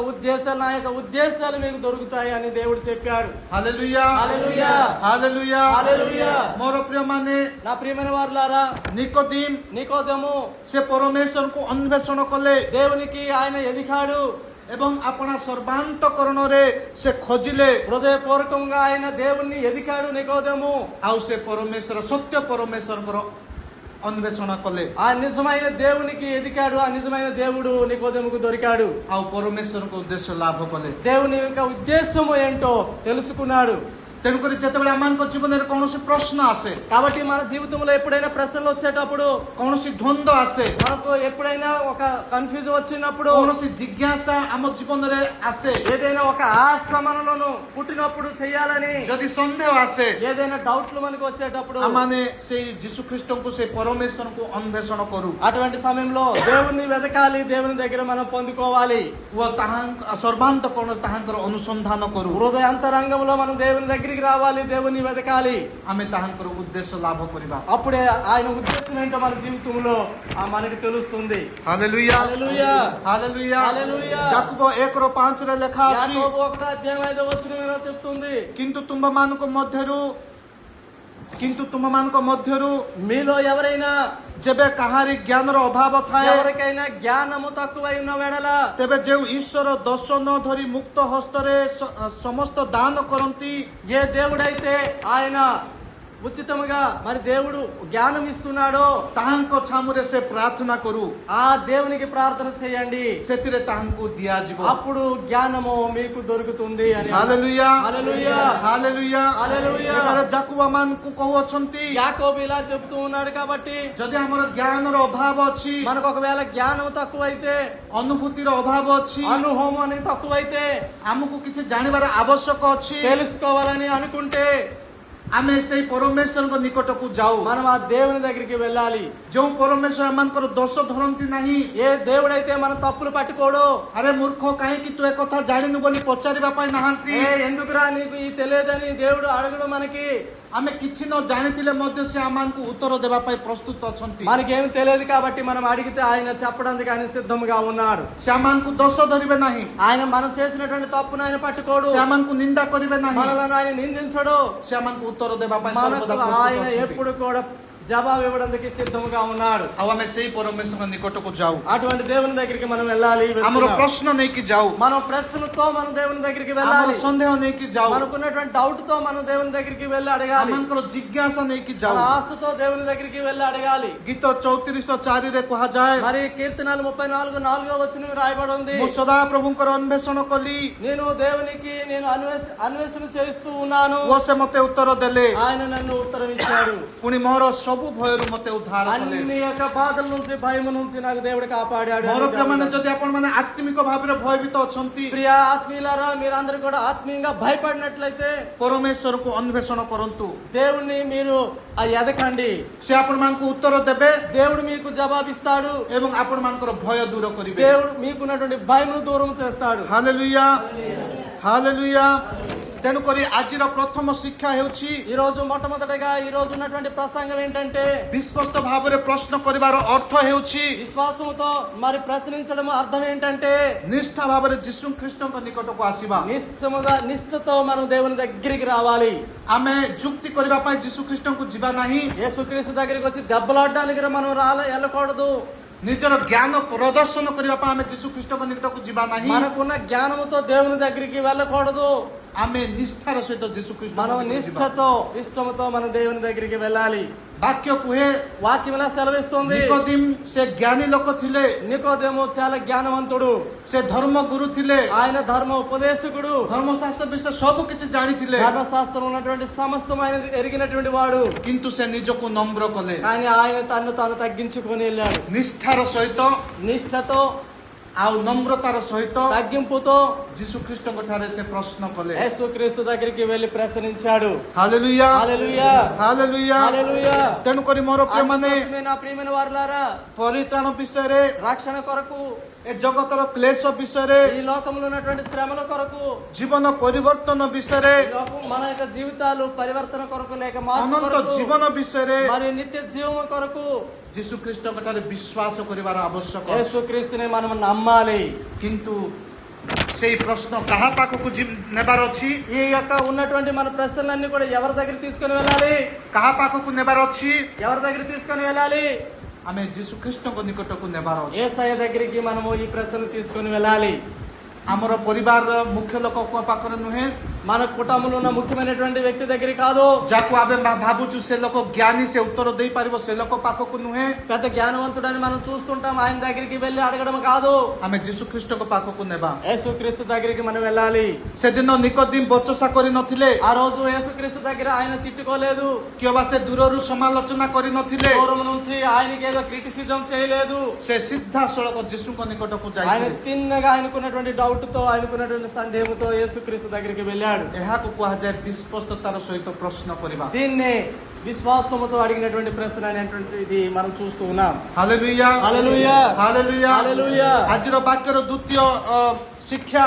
ఉద్దేశాలు మీకు దొరుకుతాయి అని దేవుడు చెప్పాడు. ହାଲେଲୁୟା, హల్లెలూయా, ହାଲେଲୁୟା. హల్లెలూయా. ମୋର ପ୍ରିୟମାନେ, నా ప్రియమైన వారులారా, ନିକୋଦିମ୍ నికోదేము ସେ ପରମେଶ୍ୱରଙ୍କୁ ଅନ୍ୱେଷଣ କଲେ దేవునికి ఆయన ఎదికాడు. ଏବଂ ଆପଣା ସର୍ବାନ୍ତକରଣରେ ସେ ଖୋଜିଲେ, హృదయపూర్వకంగా ఆయన దేవుణ్ణి ఎదికాడు నికోదేము. ଆଉ ସେ ପରମେଶ୍ୱର ସତ୍ୟ ପରମେଶ୍ୱରଙ୍କର ଅନ୍ୱେଷଣ କଲେ, ఆ నిజమైన దేవునికి ఎదికాడు. ఆ నిజమైన దేవుడు నికోదేముకు దొరికాడు. ଆଉ ପରମେଶ୍ୱରଙ୍କ ଉଦ୍ଦେଶ୍ୟ ଲାଭ କଲେ. దేవుని యొక్క ఉద్దేశము ఏంటో తెలుసుకున్నాడు. ତେଣୁକରି ଯେତେବେଳେ ଆମମାନଙ୍କ ଜୀବନରେ କୌଣସି ପ୍ରଶ୍ନ ଆସେ, కాబట్టి మన జీవితంలో ఎప్పుడైనా ప్రశ్నలు వచ్చేటప్పుడు, କୌଣସି ଦ୍ୱନ୍ଦ୍ୱ ଆସେ, మనకు ఎప్పుడైనా ఒక కన్ఫ్యూజ్ వచ్చినప్పుడు, କୌଣସି ଜିଜ୍ଞାସା ଆମ ଜୀବନରେ ଆସେ, ఏదైనా ఒక ఆశ మనలోను పుట్టినప్పుడు చేయాలని, ଯଦି ସନ୍ଦେହ ଆସେ, ఏదైనా డౌట్లు మనకు వచ్చేటప్పుడు ଆମମାନେ ସେଇ ଯୀଶୁ ଖ୍ରୀଷ୍ଟଙ୍କୁ ସେ ପରମେଶ୍ୱରଙ୍କୁ ଅନ୍ୱେଷଣ କରୁ అటువంటి సమయంలో దేవుణ్ణి వెతకాలి, దేవుని దగ్గర మనం పొందుకోవాలి. ଓ ସର୍ବାନ୍ତକରଣ ତାହାଙ୍କର ଅନୁସନ୍ଧାନ କରୁ, హృదయాంతరంగంలో మనం దేవుని దగ్గరికి రావాలి, దేవుని వెతకాలి. ଆମେ ତାହାଙ୍କର ଉଦ୍ଦେଶ୍ୟ ଲାଭ କରିବା. అప్పుడే ఆయన ఉద్దేశం ఏంటో మన జీవితంలో మనకి తెలుస్తుంది. ହାଲେଲୁୟା, హల్లెలూయా, ହାଲେଲୁୟା. ହାଲେଲూୟା. ଯାକୁବ 1:5 ଲେଖା ଅଛି, యాకోబు 1:5 చెప్తుంది, କିନ୍ତୁ ତୁମମାନଙ୍କ ମଧ୍ୟରୁ మీలో ఎవరైనా ଯେବେ କାହାରି ଜ୍ଞାନର ଅଭାବ ଥାଏ ఎవరికైనా జ్ఞానము తక్కువై ఉన్న వేళల ତେବେ ଯେଉଁ ଈଶ୍ୱର ଦୋଷ ନ ଧରି ମୁକ୍ତ ହସ୍ତରେ ସମସ୍ତ ଦାନ କରନ୍ତି ఏ దేవుడైతే ఆయన ఉచితముగా మరి దేవుడు జ్ఞానం ఇస్తున్నాడో ତାହାଙ୍କ ଛାମୁରେ ସେ ପ୍ରାର୍ଥନା କରୁ ఆ దేవునికి ప్రార్థన చేయండి, ସେଥିରେ ତାହାଙ୍କୁ ଦିଆଯିବ। అప్పుడు జ్ఞానము మీకు దొరుకుతుంది అని. ହାଲେଲୁୟା హల్లెలూయా, ହାଲେଲୁୟା హల్లెలూయా. ଏଠାରେ ଯାକୁବ ମାନଙ୍କୁ କହୁଅଛନ୍ତି యాకోబు ఇలా చెబుతూ ఉన్నాడు కాబట్టి ଯଦି ଆମର ଜ୍ଞାନର ଅଭାବ ଅଛି, మనకు ఒకవేళ జ్ఞానం తక్కువైతే, ଅନୁଭୂତିର ଅଭାବ ଅଛି, అనుభవం అనేది తక్కువైతే, ଆମକୁ କିଛି ଜାଣିବାର ଆବଶ୍ୟକ ଅଛି, తెలుసుకోవాలని అనుకుంటే ଆମେ ସେଇ ପରମେଶ୍ୱରଙ୍କ ନିକଟକୁ ଯାଉ। మనం ఆ దేవుని దగ్గరికి వెళ్ళాలి. ଯେଉଁ ପରମେଶ୍ୱର ଆମଙ୍କର ଦୋଷ ଧରନ୍ତି ନାହିଁ, ఏ దేవుడైతే మన తప్పులు పట్టుకోడు, ଆରେ ମୂର୍ଖ କାହିଁକି ତୁ ଏ କଥା ଜାଣିନୁ ବୋଲି ପଚାରିବା ପାଇଁ ନାହାନ୍ତି। ఏ ఎందుకురా నీకు ఈ తెలియదని దేవుడు అడగడు మనకి. ଆମେ କିଛି ନ ଜାଣିଥିଲେ ମଧ୍ୟ ସେ ଆମକୁ ଉତ୍ତର ଦେବା ପାଇଁ ପ୍ରସ୍ତୁତ ଅଛନ୍ତି। మనకేం తెలియదు కాబట్టి మనం అడిగితే ఆయన చెప్పడానికి ఆయన సిద్ధంగా ఉన్నాడు. ସେ ଆମକୁ ଦୋଷ ଧରିବେ ନାହିଁ, ఆయన మనం చేసినటువంటి తప్పును ఆయన పట్టుకోడు, ସେ ଆମକୁ ନିନ୍ଦା କରିବେ ନାହିଁ, మనలను ఆయన నిందించడు. ସେ ଆମକୁ ଉତ୍ତର ଦେବା ପାଇଁ మనకు ସର୍ବଦା ପ୍ରସ୍ତୁତ ఆయన ଅଛନ୍ତି। ఎప్పుడు కూడా జవాబు ఇవ్వడానికి సిద్ధంగా ఉన్నాడు. ଆଉ ଆମେ ସେଇ ପରମେଶ୍ୱର ନିକଟକୁ ଯାଉ, అటువంటి దేవుని దగ్గరికి మనం వెళ్ళాలి. ଆମର ପ୍ରଶ୍ନ ନେଇକି ଯାଉ, మనం ప్రశ్నతో మనం దేవుని దగ్గరికి ଆମର వెళ్ళాలి. ସନ୍ଦେହ ନେଇକି ଯାଉ, మనకున్నటువంటి డౌట్ తో మనం దేవుని దగ్గరికి వెళ్ళి అడగాలి. ଆମଙ୍କର ଜିଜ୍ଞାସା ନେଇକି మన ଯାଉ। ఆశతో దేవుని దగ్గరికి వెళ్ళి అడగాలి. ଗୀତ 34:4ରେ କୁହାଯାଏ, మరి కీర్తనలు 34:4 వచనం రాయబడి ఉంది. ମୁଁ ସଦା ପ୍ରଭୁଙ୍କର ଅନ୍వేଷଣ କଲି నేను దేవునికి నేను అన్వేషణ చేస్తూ ఉన్నాను, ଓ ସେ ମତେ ଉତ୍ତର ଦେଲେ, ఆయన నన్ను ఉత్తరం ఇచ్చాడు. ପୁଣି ମୋର ସବୁ ଭୟରୁ ମତେ ଉଦ୍ଧାର କଲେ। అన్ని యొక్క బాధల నుంచి భయం నుంచి నాకు దేవుడు కాపాడాడు. ମୋର ପ୍ରିୟମାନେ, ଯଦି ଆପଣମାନେ ଆତ୍ମିକ ଭାବରେ ଭୟଭୀତ ଅଛନ୍ତି, ప్రియ ఆత్మీయులారా, మీరందరూ కూడా ఆత్మీయంగా భయపడినట్లయితే ପରମେଶ୍ୱରକୁ ଅନ୍వేଷଣ କରନ୍ତୁ। దేవుణ్ణి మీరు ఎదకండి. ସେ ଆପଣମାନଙ୍କୁ ଉତ୍ତର ଦେବେ దేవుడు మీకు జవాబిస్తాడు. ଏବଂ ଆପଣମାନଙ୍କର ଭୟ ଦୂର କରିବେ। దేవుడు మీకున్నటువంటి భయమును దూరం చేస్తాడు. Hallelujah, hallelujah. ତେଣୁକରି ଆଜିର ପ୍ରଥମ ଶିକ୍ଷା ହେଉଛି ఈ రోజు మొట్టమొదటిగా ఈ రోజు ఉన్నటువంటి ప్రసంగం ఏంటంటే, ବିଶ୍ୱସ୍ତ ଭାବରେ ପ୍ରଶ୍ନ କରିବାର ଅର୍ଥ ହେଉଛି విశ్వాసముతో మరి ప్రశ్నించడం అర్థం ఏంటంటే, ନିଷ୍ଠା ଭାବରେ ଯୀଶୁ ଖ୍ରୀଷ୍ଟଙ୍କ ନିକଟକୁ ଆସିବା। నిష్ఠతో మనం దేవుని దగ్గరికి రావాలి. ଆମେ ଯୁକ୍ତି କରିବା ପାଇଁ ଯୀଶୁ ଖ୍ରୀଷ୍ଟଙ୍କୁ ଯିବା ନାହିଁ, యేసుక్రీస్తు దగ్గరికి వచ్చి దెబ్బలాడడానికి మనం వెళ్ళకూడదు. ନିଜର ଜ୍ଞାନ ପ୍ରଦର୍ଶନ କରିବା ପାଇଁ ଆମେ ଯୀଶୁ ଖ୍ରୀଷ୍ଟଙ୍କ ନିକଟକୁ ଯିବା ନାହିଁ, మనకున్న జ్ఞానముతో దేవుని దగ్గరికి వెళ్ళకూడదు. ଆମେ ନିଷ୍ଠାର ସହିତ ଯୀଶୁ ଖ୍ରୀଷ୍ଟ మనం నిష్ఠతో ఇష్టముతో మనం దేవుని దగ్గరికి వెళ్ళాలి. ବାକ୍ୟ କୁହେ, వాక్యం ఇలా సెలవిస్తుంది. ନିକୋଦିମ ସେ ଜ୍ଞାନୀ ଲୋକ ଥିଲେ, నికోదేము చాలా జ్ఞానవంతుడు, ସେ ଧର୍ମ ଗୁରୁ ଥିଲେ, ఆయన ధర్మ ఉపదేశకుడు, ଧର୍ମଶାସ୍ତ୍ର ବିଷୟ ସବୁ କିଛି ଜାଣିଥିଲେ, ధర్మశాస్త్రం ఉన్నటువంటి సమస్తమైన ఎరిగినటువంటి వాడు. କିନ୍ତୁ ସେ ନିଜକୁ ନମ୍ର କଲେ। కానీ ఆయన తను తాను తగ్గించుకొని వెళ్ళాడు. ନିଷ୍ଠାର ସହିତ నిష్ఠతో ଆଉ ନମ୍ରତାର ସହିତ తగ్గింపుతో ଯୀଶୁ ଖ୍ରୀଷ୍ଟଙ୍କ ଠାରେ ସେ ପ୍ରଶ୍ନ କଲେ। యేసుక్రీస్తు దగ్గరికి వెళ్ళి ప్రశ్నించాడు. ହାଲେଲୁୟା, హల్లెలూయా, ହାଲେଲୁୟା। హల్లెలూయా. ତେଣୁକରି ମୋର ପ୍ରିୟମାନେ, అందుకోసమే నా ప్రియమైన వారలారా, ପରିତ୍ରାଣ ବିଷୟରେ, రక్షణ కొరకు, ଏ ଜଗତର କ୍ଲେଶ ବିଷୟରେ, ఈ లోకంలో ఉన్నటువంటి శ్రమల కొరకు, ଜୀବନ ପରିବର୍ତ୍ତନ ବିଷୟରେ, ఈ లోకం మన యొక్క జీవితాలు పరివర్తన కొరకు లేక మార్పు ଅନନ୍ତ కొరకు, ଜୀବନ ବିଷୟରେ మరి నిత్య జీవము కొరకు ଯୀଶୁ ଖ୍ରୀଷ୍ଟଙ୍କ ଠାରେ ବିଶ୍ୱାସ କରିବାର ଆବଶ୍ୟକ। యేసుక్రీస్తుని మనం నమ్మాలి. କିନ୍ତୁ ସେଇ ପ୍ରଶ୍ନ କାହା ପାଖକୁ ନେବାର ଅଛି? ఈ యొక్క ఉన్నటువంటి మన ప్రశ్నలన్నీ కూడా ఎవరి దగ్గర తీసుకొని వెళ్ళాలి? କାହା ପାଖକୁ ନେବାର ଅଛି? ఎవరి దగ్గర తీసుకొని వెళ్ళాలి? ଆମେ ଯୀଶୁ ଖ୍ରୀଷ୍ଟଙ୍କ ନିକଟକୁ ନେବାର ଅଛି। యేసయ్య దగ్గరికి మనము ఈ ప్రశ్నలు తీసుకొని వెళ్ళాలి. ଆମର ପରିବାରର ମୁଖ୍ୟ ଲୋକଙ୍କ ପାଖରେ ନୁହେଁ, మన కుటుంబంలో ఉన్న ముఖ్యమైనటువంటి వ్యక్తి దగ్గర కాదు, ଯାହାକୁ ଆମେ ଭାବୁଛୁ ସେ ଲୋକ ଜ୍ଞାନୀ, ସେ ଉତ୍ତର ଦେଇପାରିବ, ସେ ଲୋକ ପାଖକୁ ନୁହେଁ, పెద్ద జ్ఞానవంతుడని మనం చూస్తుంటాం, ఆయన దగ్గరికి వెళ్ళి అడగడం కాదు, ଆମେ ଯୀଶୁ ଖ୍ରୀଷ୍ଟଙ୍କ ପାଖକୁ ନେବା। యేసుక్రీస్తు దగ్గరికి మనం వెళ్ళాలి. ସେଦିନ ନିକୋଦିମ ବଚସା କରିନଥିଲେ, ఆ రోజు యేసుక్రీస్తు దగ్గర ఆయన తిట్టుకోలేదు, କିମ୍ବା ସେ ଦୂରରୁ ସମାଲୋଚନା କରିନଥିଲେ, దూరం నుంచి ఆయనకి ఏదో క్రిటిసిజం చేయలేదు. ସେ ସିଧାସଳଖ ଯୀଶୁଙ୍କ ନିକଟକୁ ఆయన ଯାଇଥିଲେ। తిన్నగా ఆయనకున్నటువంటి డౌట్ తో, ఆయనకున్నటువంటి సందేహంతో యేసుక్రీస్తు దగ్గరికి వెళ్ళాడు. ଏହାକୁ କୁହାଯାଏ ବିଶ୍ୱସ୍ତତାର ସହିତ ପ୍ରଶ୍ନ କରିବା। దీన్నే విశ్వాసముతో అడిగినటువంటి ప్రశ్న అనేటువంటిది మనం చూస్తూ ఉన్నాం. ହାଲେଲୁୟା, హల్లెలూయా, ହାଲେଲୁୟା, హల్లెలూయా. ଆଜିର ବାକ୍ୟର ଦ୍ୱିତୀୟ ଶିକ୍ଷା,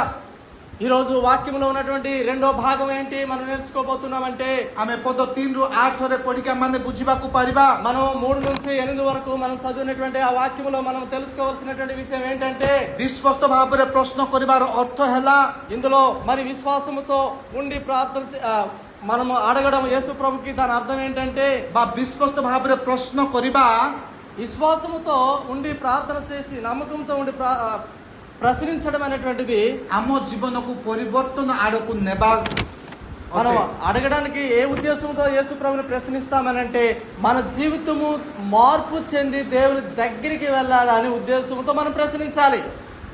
ఈ రోజు వాక్యంలో ఉన్నటువంటి రెండో భాగం ఏంటి మనం నేర్చుకోబోతున్నామంటే, ଆମେ ପଦ 3ରୁ 8ରେ ପଢିକି ଆମେ ବୁଝିବାକୁ ପାରିବା। మనం 3 నుంచి 8 వరకు మనం చదివినటువంటి ఆ వాక్యంలో మనం తెలుసుకోవాల్సినటువంటి విషయం ఏంటంటే, ବିଶ୍ୱସ୍ତ ଭାବରେ ପ୍ରଶ୍ନ କରିବାର ଅର୍ଥ ହେଲା ఇందులో మరి విశ్వాసముతో ఉండి ప్రార్థన మనము అడగడం యేసు ప్రభుకి దాని అర్థం ఏంటంటే, ବା ବିଶ୍ୱସ୍ତ ଭାବରେ ପ୍ରଶ୍ନ କରିବା విశ్వాసముతో ఉండి ప్రార్థన చేసి నమ్మకంతో ఉండి ప్రశ్నించడం అనేటువంటిది आम जीवन को परिवर्तन आड़ को नेबा మనం అడగడానికి ఏ ఉద్దేశంతో యేసు ప్రభుని ప్రశ్నిస్తామనంటే మన జీవితము మార్పు చెంది దేవుని దగ్గరికి వెళ్ళాలని ఉద్దేశంతో మనం ప్రశ్నించాలి.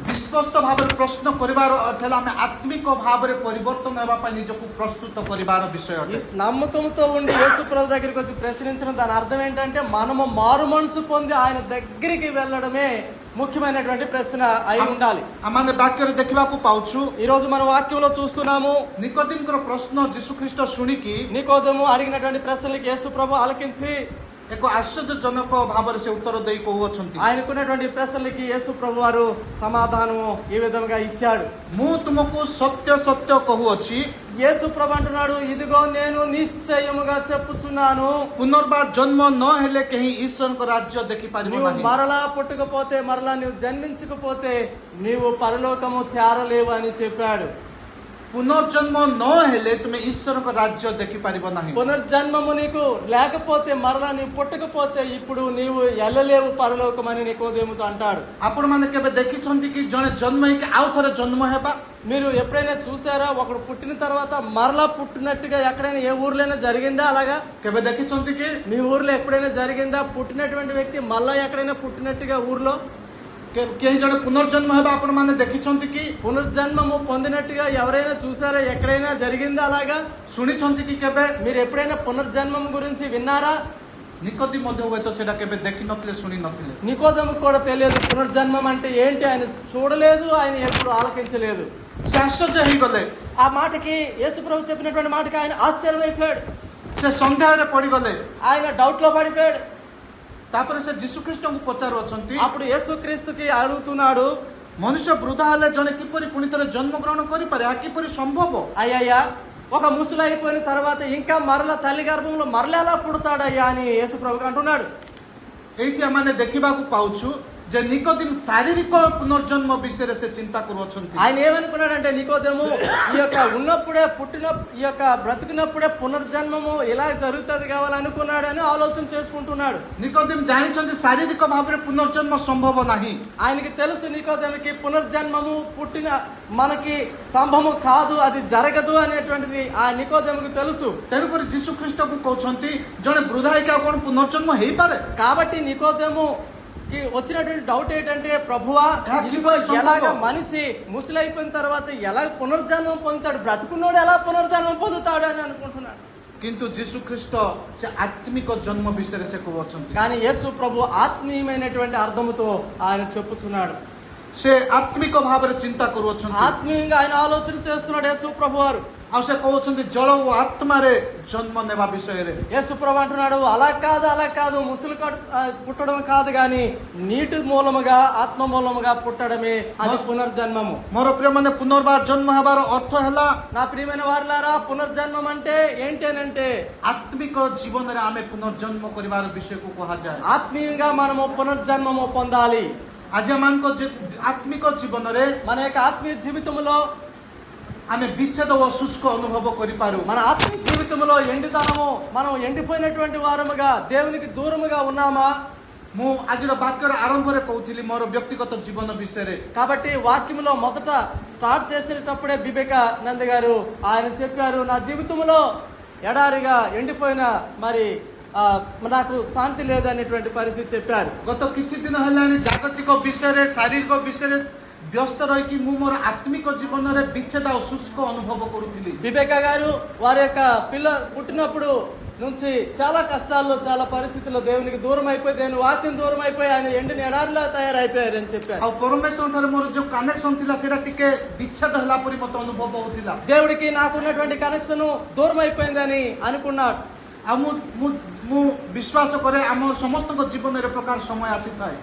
विश्वस्त भाव प्रश्न करिवार अर्थ है आमे आत्मिक भाव परिवर्तन हेबा पई निजको प्रस्तुत करिवार विषय ఈ अटे. నమ్మకంతో ఉండి యేసు ప్రభు దగ్గరికి వచ్చి ప్రశ్నించడం దాని అర్థం ఏంటంటే మనము మారు మనసు పొంది ఆయన దగ్గరికి వెళ్ళడమే ముఖ్యమైనటువంటి ప్రశ్న అయి ఉండాలి. आमाने वाक्य रे देखिबाकू पाउछु ఈ రోజు మన వాక్యంలో చూస్తున్నాము निकोदेमकर प्रश्न यीशु ख्रीष्ट सुनिकी నికోదేము అడిగినటువంటి ప్రశ్నలకు యేసు ప్రభు ఆలకించి एक आश्चर्यजनक भाव से उत्तर देई कहउछंती. ఆయనకున్నటువంటి ప్రశ్నలకి యేసు ప్రభు వారు సమాధానము ఈ విధంగా ఇచ్చాడు. मु तुमको सत्य सत्य कहउछि యేసు ప్రభు అంటున్నాడు, ఇదిగో నేను నిశ్చయముగా చెప్పుచున్నాను, पुनर्बार जन्म न हेले कहीं ईश्वर को राज्य देखि पारिबो నీవు नाही. మరలా పుట్టకపోతే మరలా నీవు జన్మించకపోతే నీవు పరలోకము చేరలేవు అని చెప్పాడు. पुनर्जन्म न हेले तुमे ईश्वर को राज्य देखि पारिबो नाही. పునర్జన్మము నీకు లేకపోతే మరలా నీవు పుట్టకపోతే ఇప్పుడు నీవు వెళ్ళలేవు పరలోకం అని నికోదేముతో అంటాడు. आपण माने केबे देखिछंती कि जने जन्म हेके आउ थरे जन्म हेबा. మీరు ఎప్పుడైనా చూసారా ఒకడు పుట్టిన తర్వాత మరలా పుట్టినట్టుగా ఎక్కడైనా ఏ ఊర్లోనే జరిగిందా? అలాగా केबे देखिछंती कि మీ ఊర్లో ఎప్పుడైనా జరిగిందా? పుట్టినటువంటి వ్యక్తి మళ్ళా ఎక్కడైనా పుట్టినట్టుగా ఊర్లో केही जने पुनर्जन्म हेबा आपण माने देखिछंती कि పునర్జన్మము పొందినట్టుగా ఎవరైనా చూసారా? ఎక్కడైనా జరిగిందా అలాగా? सुनिछंती कि केबे మీరు ఎప్పుడైనా పునర్జన్మం గురించి విన్నారా? निकोदेम मध्ये होय तो सेटा केबे देखि नथले सुनि नथले. నికోదేముకు కూడా తెలియదు పునర్జన్మం అంటే ఏంటి. ఆయన చూడలేదు, ఆయన ఎప్పుడు ఆలకించలేదు. से आश्चर्य हेई गले. ఆ మాటకి యేసు ప్రభు చెప్పినటువంటి మాటకి ఆయన ఆశ్చర్యమైపోయాడు. से संदेह रे पड़ी गले. ఆయన డౌట్ లో పడిపోయాడు. तापर से यीशु ख्रीष्ट को पचार अछंती అప్పుడు యేసుక్రీస్తుకి అడుగుతున్నాడు, मनुष्य वृद्धा हेले जने किपरि पुनि थरे जन्म ग्रहण करि पारे आ किपरि संभव. అయ్యయ్యా ఒక ముసలి అయిపోయిన తర్వాత ఇంకా మరలా తల్లి గర్భంలో మరలా ఎలా పుడతాడయ్యా అని యేసు ప్రభు అంటున్నాడు. एठी आमाने देखिबाकू पाउछु जे निकोदेम शारीरिक पुनर्जन्म विषय से चिंता करूछंती. ఆయన ఏమనుకున్నాడంటే నికోదేము ఈ యొక్క ఉన్నప్పుడే పుట్టిన ఈ యొక్క బ్రతికినప్పుడే పునర్జన్మము ఇలా జరుగుతుంది కావాలనుకున్నాడని ఆలోచన చేసుకుంటున్నాడు. निकोदेम जानिछंती शारीरिक भाव रे पुनर्जन्म संभव नाही. ఆయనకి తెలుసు నికోదేముకి పునర్జన్మము పుట్టిన మనకి సంభవము కాదు, అది జరగదు అనేటువంటిది ఆ నికోదేముకి తెలుసు. तेणुकर यीशु ख्रीष्ट को कहउछंती जने वृद्धा हेके कोन पुनर्जन्म हेई पारे. కాబట్టి నికోదేము వచ్చినటువంటి డౌట్ ఏంటంటే, ప్రభువా ఇదిగో సంభవం. ఎలాగ మనిషి ముసలి అయిపోయిన తర్వాత ఎలా పునర్జన్మం పొందుతాడు, బ్రతుకున్నోడు ఎలా పునర్జన్మం పొందుతాడు అని అనుకుంటున్నాడు. किंतु यीशु ख्रीष्ट से आत्मिक जन्म विषय से कहउछंती. కానీ యేసు ప్రభు ఆత్మీయమైనటువంటి అర్థముతో ఆయన చెప్పుచున్నాడు. से आत्मिक भाव रे चिंता करूछंती. ఆత్మీయంగా ఆయన ఆలోచన చేస్తున్నాడు యేసు ప్రభు వారు. आ से कहउछंती जल ओ आत्मा रे जन्म नेबा विषय रे. యేసు ప్రభు అంటున్నాడు, అలా కాదు ముసలి పుట్టడం కాదు కానీ నీటి మూలముగా ఆత్మ మూలముగా పుట్టడమే అది పునర్జన్మము. मोर प्रिय माने पुनर्बार जन्म हेबार अर्थ हैला నా ప్రియమైన వారులారా, పునర్జన్మం అంటే ఏంటి అని అంటే आत्मिक जीवन रे आमे पुनर्जन्म करिवार विषय को कहा जाय. ఆత్మీయంగా మనము పునర్జన్మము పొందాలి. आज मानको आत्मिक जीवन रे మన యొక్క ఆత్మీయ జీవితంలో आमे विच्छेद व शुष्क अनुभव करि पारू. మన ఆత్మీయ జీవితంలో ఎండితనము, మనం ఎండిపోయినటువంటి వారముగా దేవునికి దూరముగా ఉన్నామా? मु आजिर वाक्यर आरंभ रे कहउथिली मोर व्यक्तिगत जीवन विषय रे. కాబట్టి వాక్యంలో మొదట స్టార్ట్ చేసేటప్పుడే బిబేక నంద గారు ఆయన చెప్పారు, నా జీవితంలో ఎడారిగా ఎండిపోయిన మరి నాకు శాంతి లేదనేటువంటి పరిస్థితి చెప్పారు. गत किछि दिन हेलानी जागतिक विषय रे शारीरिक विषय रे व्यस्त रही कि मु मोर आत्मिक जीवन रे विच्छेद और शुष्क अनुभव करूथिली. బిబేక గారు వారి యొక్క పిల్ల పుట్టినప్పుడు నుంచి చాలా కష్టాల్లో చాలా పరిస్థితుల్లో దేవునికి దూరం అయిపోయి దేవుని వాక్యం దూరం అయిపోయి ఆయన ఎండిన ఎడారిలా తయారైపోయారు అని చెప్పారు. आ परमेश्वर थारे मोर जो कनेक्शन थिला सेरा टिके विच्छेद हला परि मत अनुभव होतिला. దేవుడికి నాకున్నటువంటి కనెక్షన్ దూరం అయిపోయిందని అనుకున్నాడు. आ मु विश्वास करे आम समस्त जीवन रे प्रकार समय आसी थाए.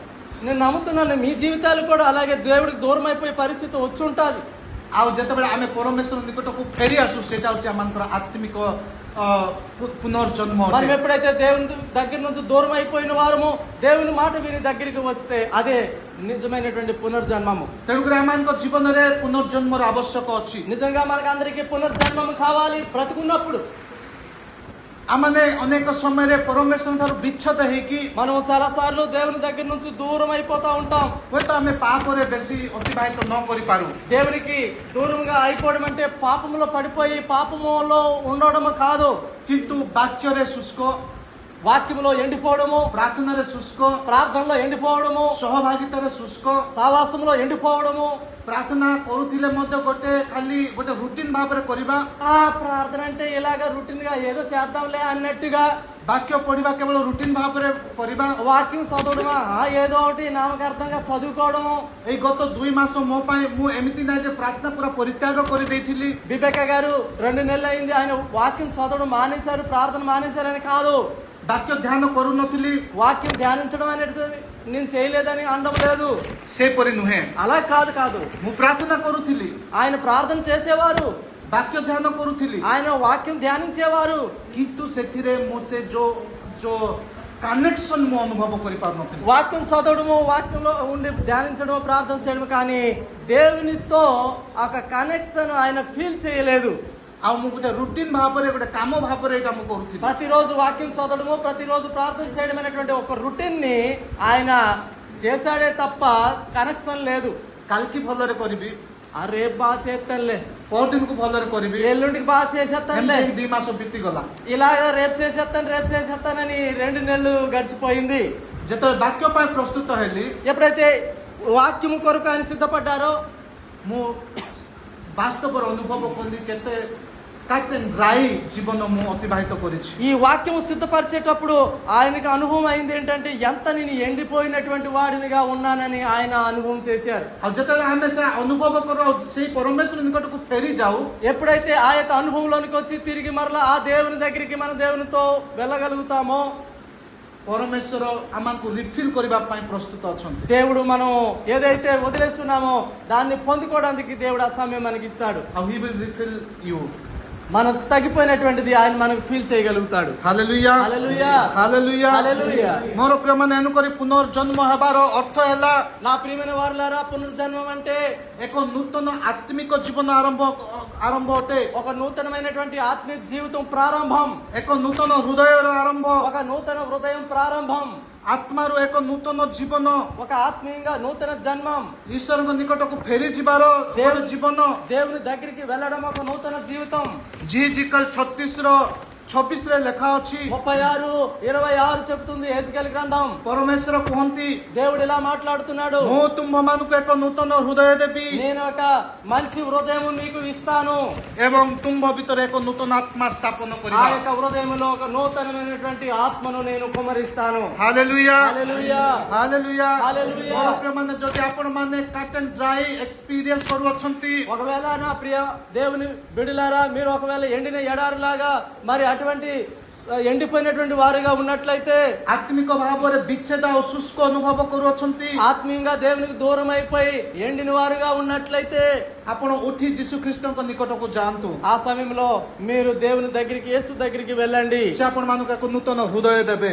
నేను నమ్ముతున్నాను మీ జీవితాలు కూడా అలాగే దేవుడికి దూరం అయిపోయే పరిస్థితి వచ్చి ఉంటుంది. आ जेतेबेले आमे परमेश्वर निकट को फेरी आसु सेटा होची आमनकर आत्मिक पुनर्जन्म. మనం ఎప్పుడైతే దేవుని దగ్గర నుంచి దూరం అయిపోయిన వారము దేవుని మాట విని దగ్గరికి వస్తే అదే నిజమైనటువంటి పునర్జన్మము. तेणुकर आमनकर जीवन रे पुनर्जन्म र आवश्यक अछि. నిజంగా మనకు అందరికీ పునర్జన్మము కావాలి బ్రతుకున్నప్పుడు. आमने अनेक समय रे परमेश्वर ठाରୁ ବିଚ୍ଛେଦ ହେଇକି మనం చాలా సార్లు దేవుని దగ్గర నుంచి దూరం అయిపోతా ఉంటాం. ହୁଏତ ଆମେ ପାପରେ ବେଶୀ ଅତିବାହିତ ନ କରିପାରୁ దేవునికి దూరంగా అయిపోవడం అంటే పాపములో పడిపోయి పాపములో ఉండడం కాదు, କିନ୍ତୁ ବାକ୍ୟରେ ଶୁଷ୍କ, వాక్యములో ఎండిపోవడము, ପ୍ରାର୍ଥନାରେ ଶୁଷ୍କ, ప్రార్థనలో ఎండిపోవడము, ସହଭାଗିତାରେ ଶୁଷ୍କ, సావాసములో ఎండిపోవడము. ପ୍ରାର୍ଥନା କରୁଥିଲେ ମଧ୍ୟ ଗୋଟେ ରୁଟିନ ଭାବରେ କରିବା, ఆ ప్రార్థన అంటే ఇలాగ రొటీన్ గా ఏదో చేద్దాంలే అన్నట్టుగా, ବାକ୍ୟ ପଢିବା କେବଳ ରୁଟିନ ଭାବରେ କରିବା। వాక్యం చదవడమా ఏదో ఒకటి నామకార్థంగా చదువుకోవడము। ଏଇ ଗତ 2 ମାସ ମୋ ପାଇଁ ମୁଁ ଏମିତି ନାହିଁ ଯେ ପ୍ରାର୍ଥନା ପୁରା ପରିତ୍ୟାଗ କରିଦେଇଥିଲି। వివేక గారు 2 నెలలు అయింది ఆయన వాక్యం చదవడం మానేశారు, ప్రార్థన మానేశారని కాదు, ବାକ୍ୟ ଧ୍ୟାନ କରୁନଥିଲି వాక్యం ధ్యానించడం అనేది నేను చేయలేదని అనడం లేదు, ସେପରି ନୁହେଁ। అలా కాదు కాదు ମୁଁ ପ୍ରାର୍ଥନା କରୁଥିଲି, ఆయన ప్రార్థన చేసేవారు, ବାକ୍ୟ ଧ୍ୟାନ କରୁଥିଲି, ఆయన వాక్యం ధ్యానించేవారు, କିନ୍ତୁ ସେଥିରେ ମୁଁ ସେ ଯୋ కనెక్షన్ ମୁଁ ଅନୁଭବ କରିପାରୁନଥିଲି। వాక్యం చదవడము, వాక్యంలో ఉండి ధ్యానించడము, ప్రార్థన చేయడం, కానీ దేవునితో ఒక కనెక్షన్ ఆయన ఫీల్ చేయలేదు। ଆଉ ମୁଁ ଗୋଟେ ରୁଟିନ ଭାବରେ ଗୋଟେ କାମ ଭାବରେ ଏଇଟା ମୁଁ କରୁଥିଲି। ప్రతిరోజు వాక్యం చదవడము, ప్రతిరోజు ప్రార్థన చేయడం అనేటువంటి ఒక రొటీన్ ని ఆయన చేశాడే తప్ప కనెక్షన్ లేదు। କାଲିକି ଭଲରେ କରିବି, రేపు బాగా చేస్తానులే, ପରଦିନକୁ ଭଲରେ କରିବି, ఎల్లుండికి బాగా చేసేస్తానులే, 2 మాସ ବିତିଗଲା। ఇలాగ రేపు చేసేస్తానని 2 నెలలు గడిచిపోయింది। ଯେତେବେଳେ ବାକ୍ୟ ପାଇଁ ପ୍ରସ୍ତୁତ ହେଲି, ఎప్పుడైతే వాక్యం కొరకు ఆయన సిద్ధపడ్డారో ମୁଁ ବାସ୍ତବରେ ଅନୁଭବ କଲି କେତେ ଡ୍ରାଇ ଜୀବନ ମୁଁ ଅତିବାହିତ କରିଛି। ఈ వాక్యం సిద్ధపరిచేటప్పుడు ఆయనకు అనుభవం అయింది ఏంటంటే ఎంత నేను ఎండిపోయినటువంటి వాడినిగా ఉన్నానని ఆయన అనుభవం చేశారు। ଆଉ ଯେତେବେଳେ ଆମେ ସେ ଅନୁଭବ କରୁ ଆଉ ସେଇ ପରମେଶ୍ୱର ନିକଟକୁ ଫେରି ଯାଉ, ఎప్పుడైతే ఆ యొక్క అనుభవంలోనికి వచ్చి తిరిగి మరలా ఆ దేవుని దగ్గరికి మన దేవునితో వెళ్ళగలుగుతామో ପରମେଶ୍ୱର ଆମକୁ ରିଫିଲ୍ କରିବା ପାଇଁ ପ୍ରସ୍ତୁତ ଅଛନ୍ତି। దేవుడు మనం ఏదైతే వదిలేస్తున్నామో దాన్ని పొందుకోవడానికి దేవుడు ఆ సమయం మనకి ఇస్తాడు। ଆଉ he will refill you। మనం తగ్గిపోయినటువంటిది ఆయన మనకు ఫీల్ చేయగలుగుతాడు। ହାଲେଲୁୟା, హల్లెలూయా, ହାଲେଲୁୟା, హల్లెలూయా। ମୋର ପ୍ରିୟମାନେ ଏଣୁକରି ପୁନର୍ଜନ୍ମ ହେବାର ଅର୍ଥ ହେଲା నా ప్రియమైన వారులారా, పునర్జన్మం అంటే ଏକ ନୂତନ ଆତ୍ମିକ ଜୀବନ ଆରମ୍ଭ ଅଟେ, ఒక నూతనమైనటువంటి ఆత్మీయ జీవితం ప్రారంభం, ଏକ ନୂତନ ହୃଦୟର ଆରମ୍ଭ, ఒక నూతన హృదయం ప్రారంభం, ଆତ୍ମାରୁ ଏକ ନୂତନ ଜୀବନ, ఒక ఆత్మీయంగా నూతన జన్మం, ଈଶ୍ୱରଙ୍କ ନିକଟକୁ ଫେରି ଯିବାର ଗୋଟେ ଜୀବନ। దేవుని దగ్గరికి వెళ్ళడం ఒక నూతన జీవితం। ଜିଜିକଲ 36:26 ଲେଖା ଅଛି, 36:26 చెప్తుంది హెజ్కేల్ గ్రంథం। ପରମେଶ୍ୱର କୁହନ୍ତି, దేవుడు ఇలా మాట్లాడుతున్నాడు, ମୁଁ ତୁମମାନଙ୍କୁ ଏକ ନୂତନ ହୃଦୟ ଦେବି నేను ఒక మంచి హృదయం మీకు ఇస్తాను, ଏବଂ ତୁମ୍ଭ ଭିତରେ ଏକ నూతన ఆత్మା ସ୍ଥାପନ ఆ କରିବା। యొక్క హృదయంలో ఒక నూతనమైనటువంటి ఆత్మను నేను కుమ్మరిస్తాను। ହାଲେଲୁୟା, హల్లెలూయా, ହାଲେଲୁୟା। ହାଲେଲୁୟା। ମୋର ପ୍ରିୟମାନେ, ଯଦି ଆପଣମାନେ କାଟ୍ ଆଣ୍ଡ ଡ୍ରାଇ ଏକ୍ସପିରିଏନ୍ସ କରୁଅଛନ୍ତି, ఒకవేళ నా ప్రియ దేవుని బిడ్డలారా, మీరు ఒకవేళ ఎండిన ఎడారిలాగా మరి అటువంటి ఎండిపోయినటువంటి వారుగా ఉన్నట్లయితే, ଆତ୍ମିକ ଭାବରେ ବିଚ୍ଛେଦ ଆଉ ଶୁଷ୍କ ଅନୁଭବ କରୁଅଛନ୍ତି, ఆత్మీయంగా దేవునికి దూరం అయిపోయి ఎండిన వారుగా ఉన్నట్లయితే ଆପଣ ଉଠି ଯୀଶୁ ଖ୍ରୀଷ୍ଟଙ୍କ ନିକଟକୁ ଯାଆନ୍ତୁ। ఆ సమయంలో మీరు దేవుని దగ్గరికి, యేసు దగ్గరికి వెళ్ళండి। ସେ ଆପଣମାନଙ୍କୁ ଏକ ନୂତନ ହୃଦୟ ଦେବେ,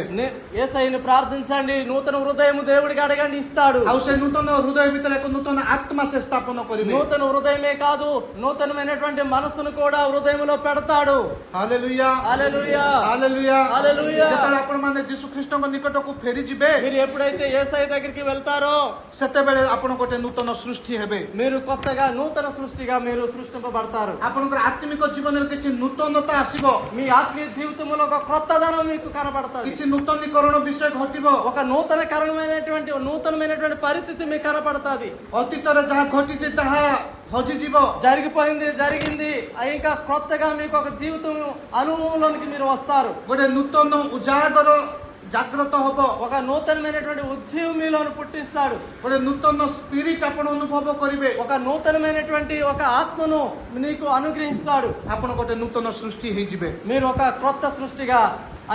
యేసయ్యని ప్రార్థించండి, నూతన హృదయం దేవుడికి అడగండి, ఇస్తాడు। ଆଉ ସେ నూతନ ହୃଦୟ ଭିତରେ ଏକ నూతନ ఆత్మ ସେ ସ୍ଥାପନ କରିବେ। నూతన హృదయమే కాదు, నూతనమైనటువంటి మనసును కూడా హృదయంలో పెడతాడు। ହାଲେଲୁୟା, హల్లెలూయా, ହାଲେଲୁୟା, హల్లెలూయా। ଯେତେବେଳେ ଆପଣମାନେ ଯୀଶୁ ଖ୍ରୀଷ୍ଟଙ୍କ ନିକଟକୁ ଫେରି ଯିବେ, మీరు ఎప్పుడైతే యేసయ్య దగ్గరికి వెళ్తారో ସେତେବେଳେ ଆପଣ ଗୋଟେ ନୂତନ ସୃଷ୍ଟି ହେବେ। మీరు కొత్తగా నూతన సృష్టిగా మీరు సృష్టింపబడతారు। ଆପଣଙ୍କର ଆତ୍ମିକ ଜୀବନରେ କିଛି ନୂତନତା ଆସିବ, మీ ఆత్మీయ జీవితంలో ఒక క్రొత్తదనం మీకు కనబడుతుంది, କିଛି నూతనీకରଣ ବିଷୟ ଘଟିବ। ఒక నూతనమైనటువంటి పరిస్థితి మీకు కనబడుతుంది। ଅତୀତରେ ଯାହା ଘଟିଛି ତାହା ହଜିଯିବ, జరిగిపోయింది జరిగింది, ఇంకా క్రొత్తగా మీకు ఒక జీవితం అనుభవంలోనికి మీరు వస్తారు। ଗୋଟେ ନୂତନ ଉଜାଗର ଜାଗ୍ରତ ହବ, ఒక నూతనమైనటువంటి ఉజ్జీవం మీలో పుట్టిస్తాడు। ଗୋଟେ ନୂତନ ସ୍ପିରିଟ ଆପଣ ଅନୁଭବ କରିବେ, ఒక నూతనమైనటువంటి ఒక ఆత్మను నీకు అనుగ్రహిస్తాడు। ଆପଣ ଗୋଟେ ନୂତନ ସୃଷ୍ଟି ହେଇଯିବେ। మీరు ఒక క్రొత్త సృష్టిగా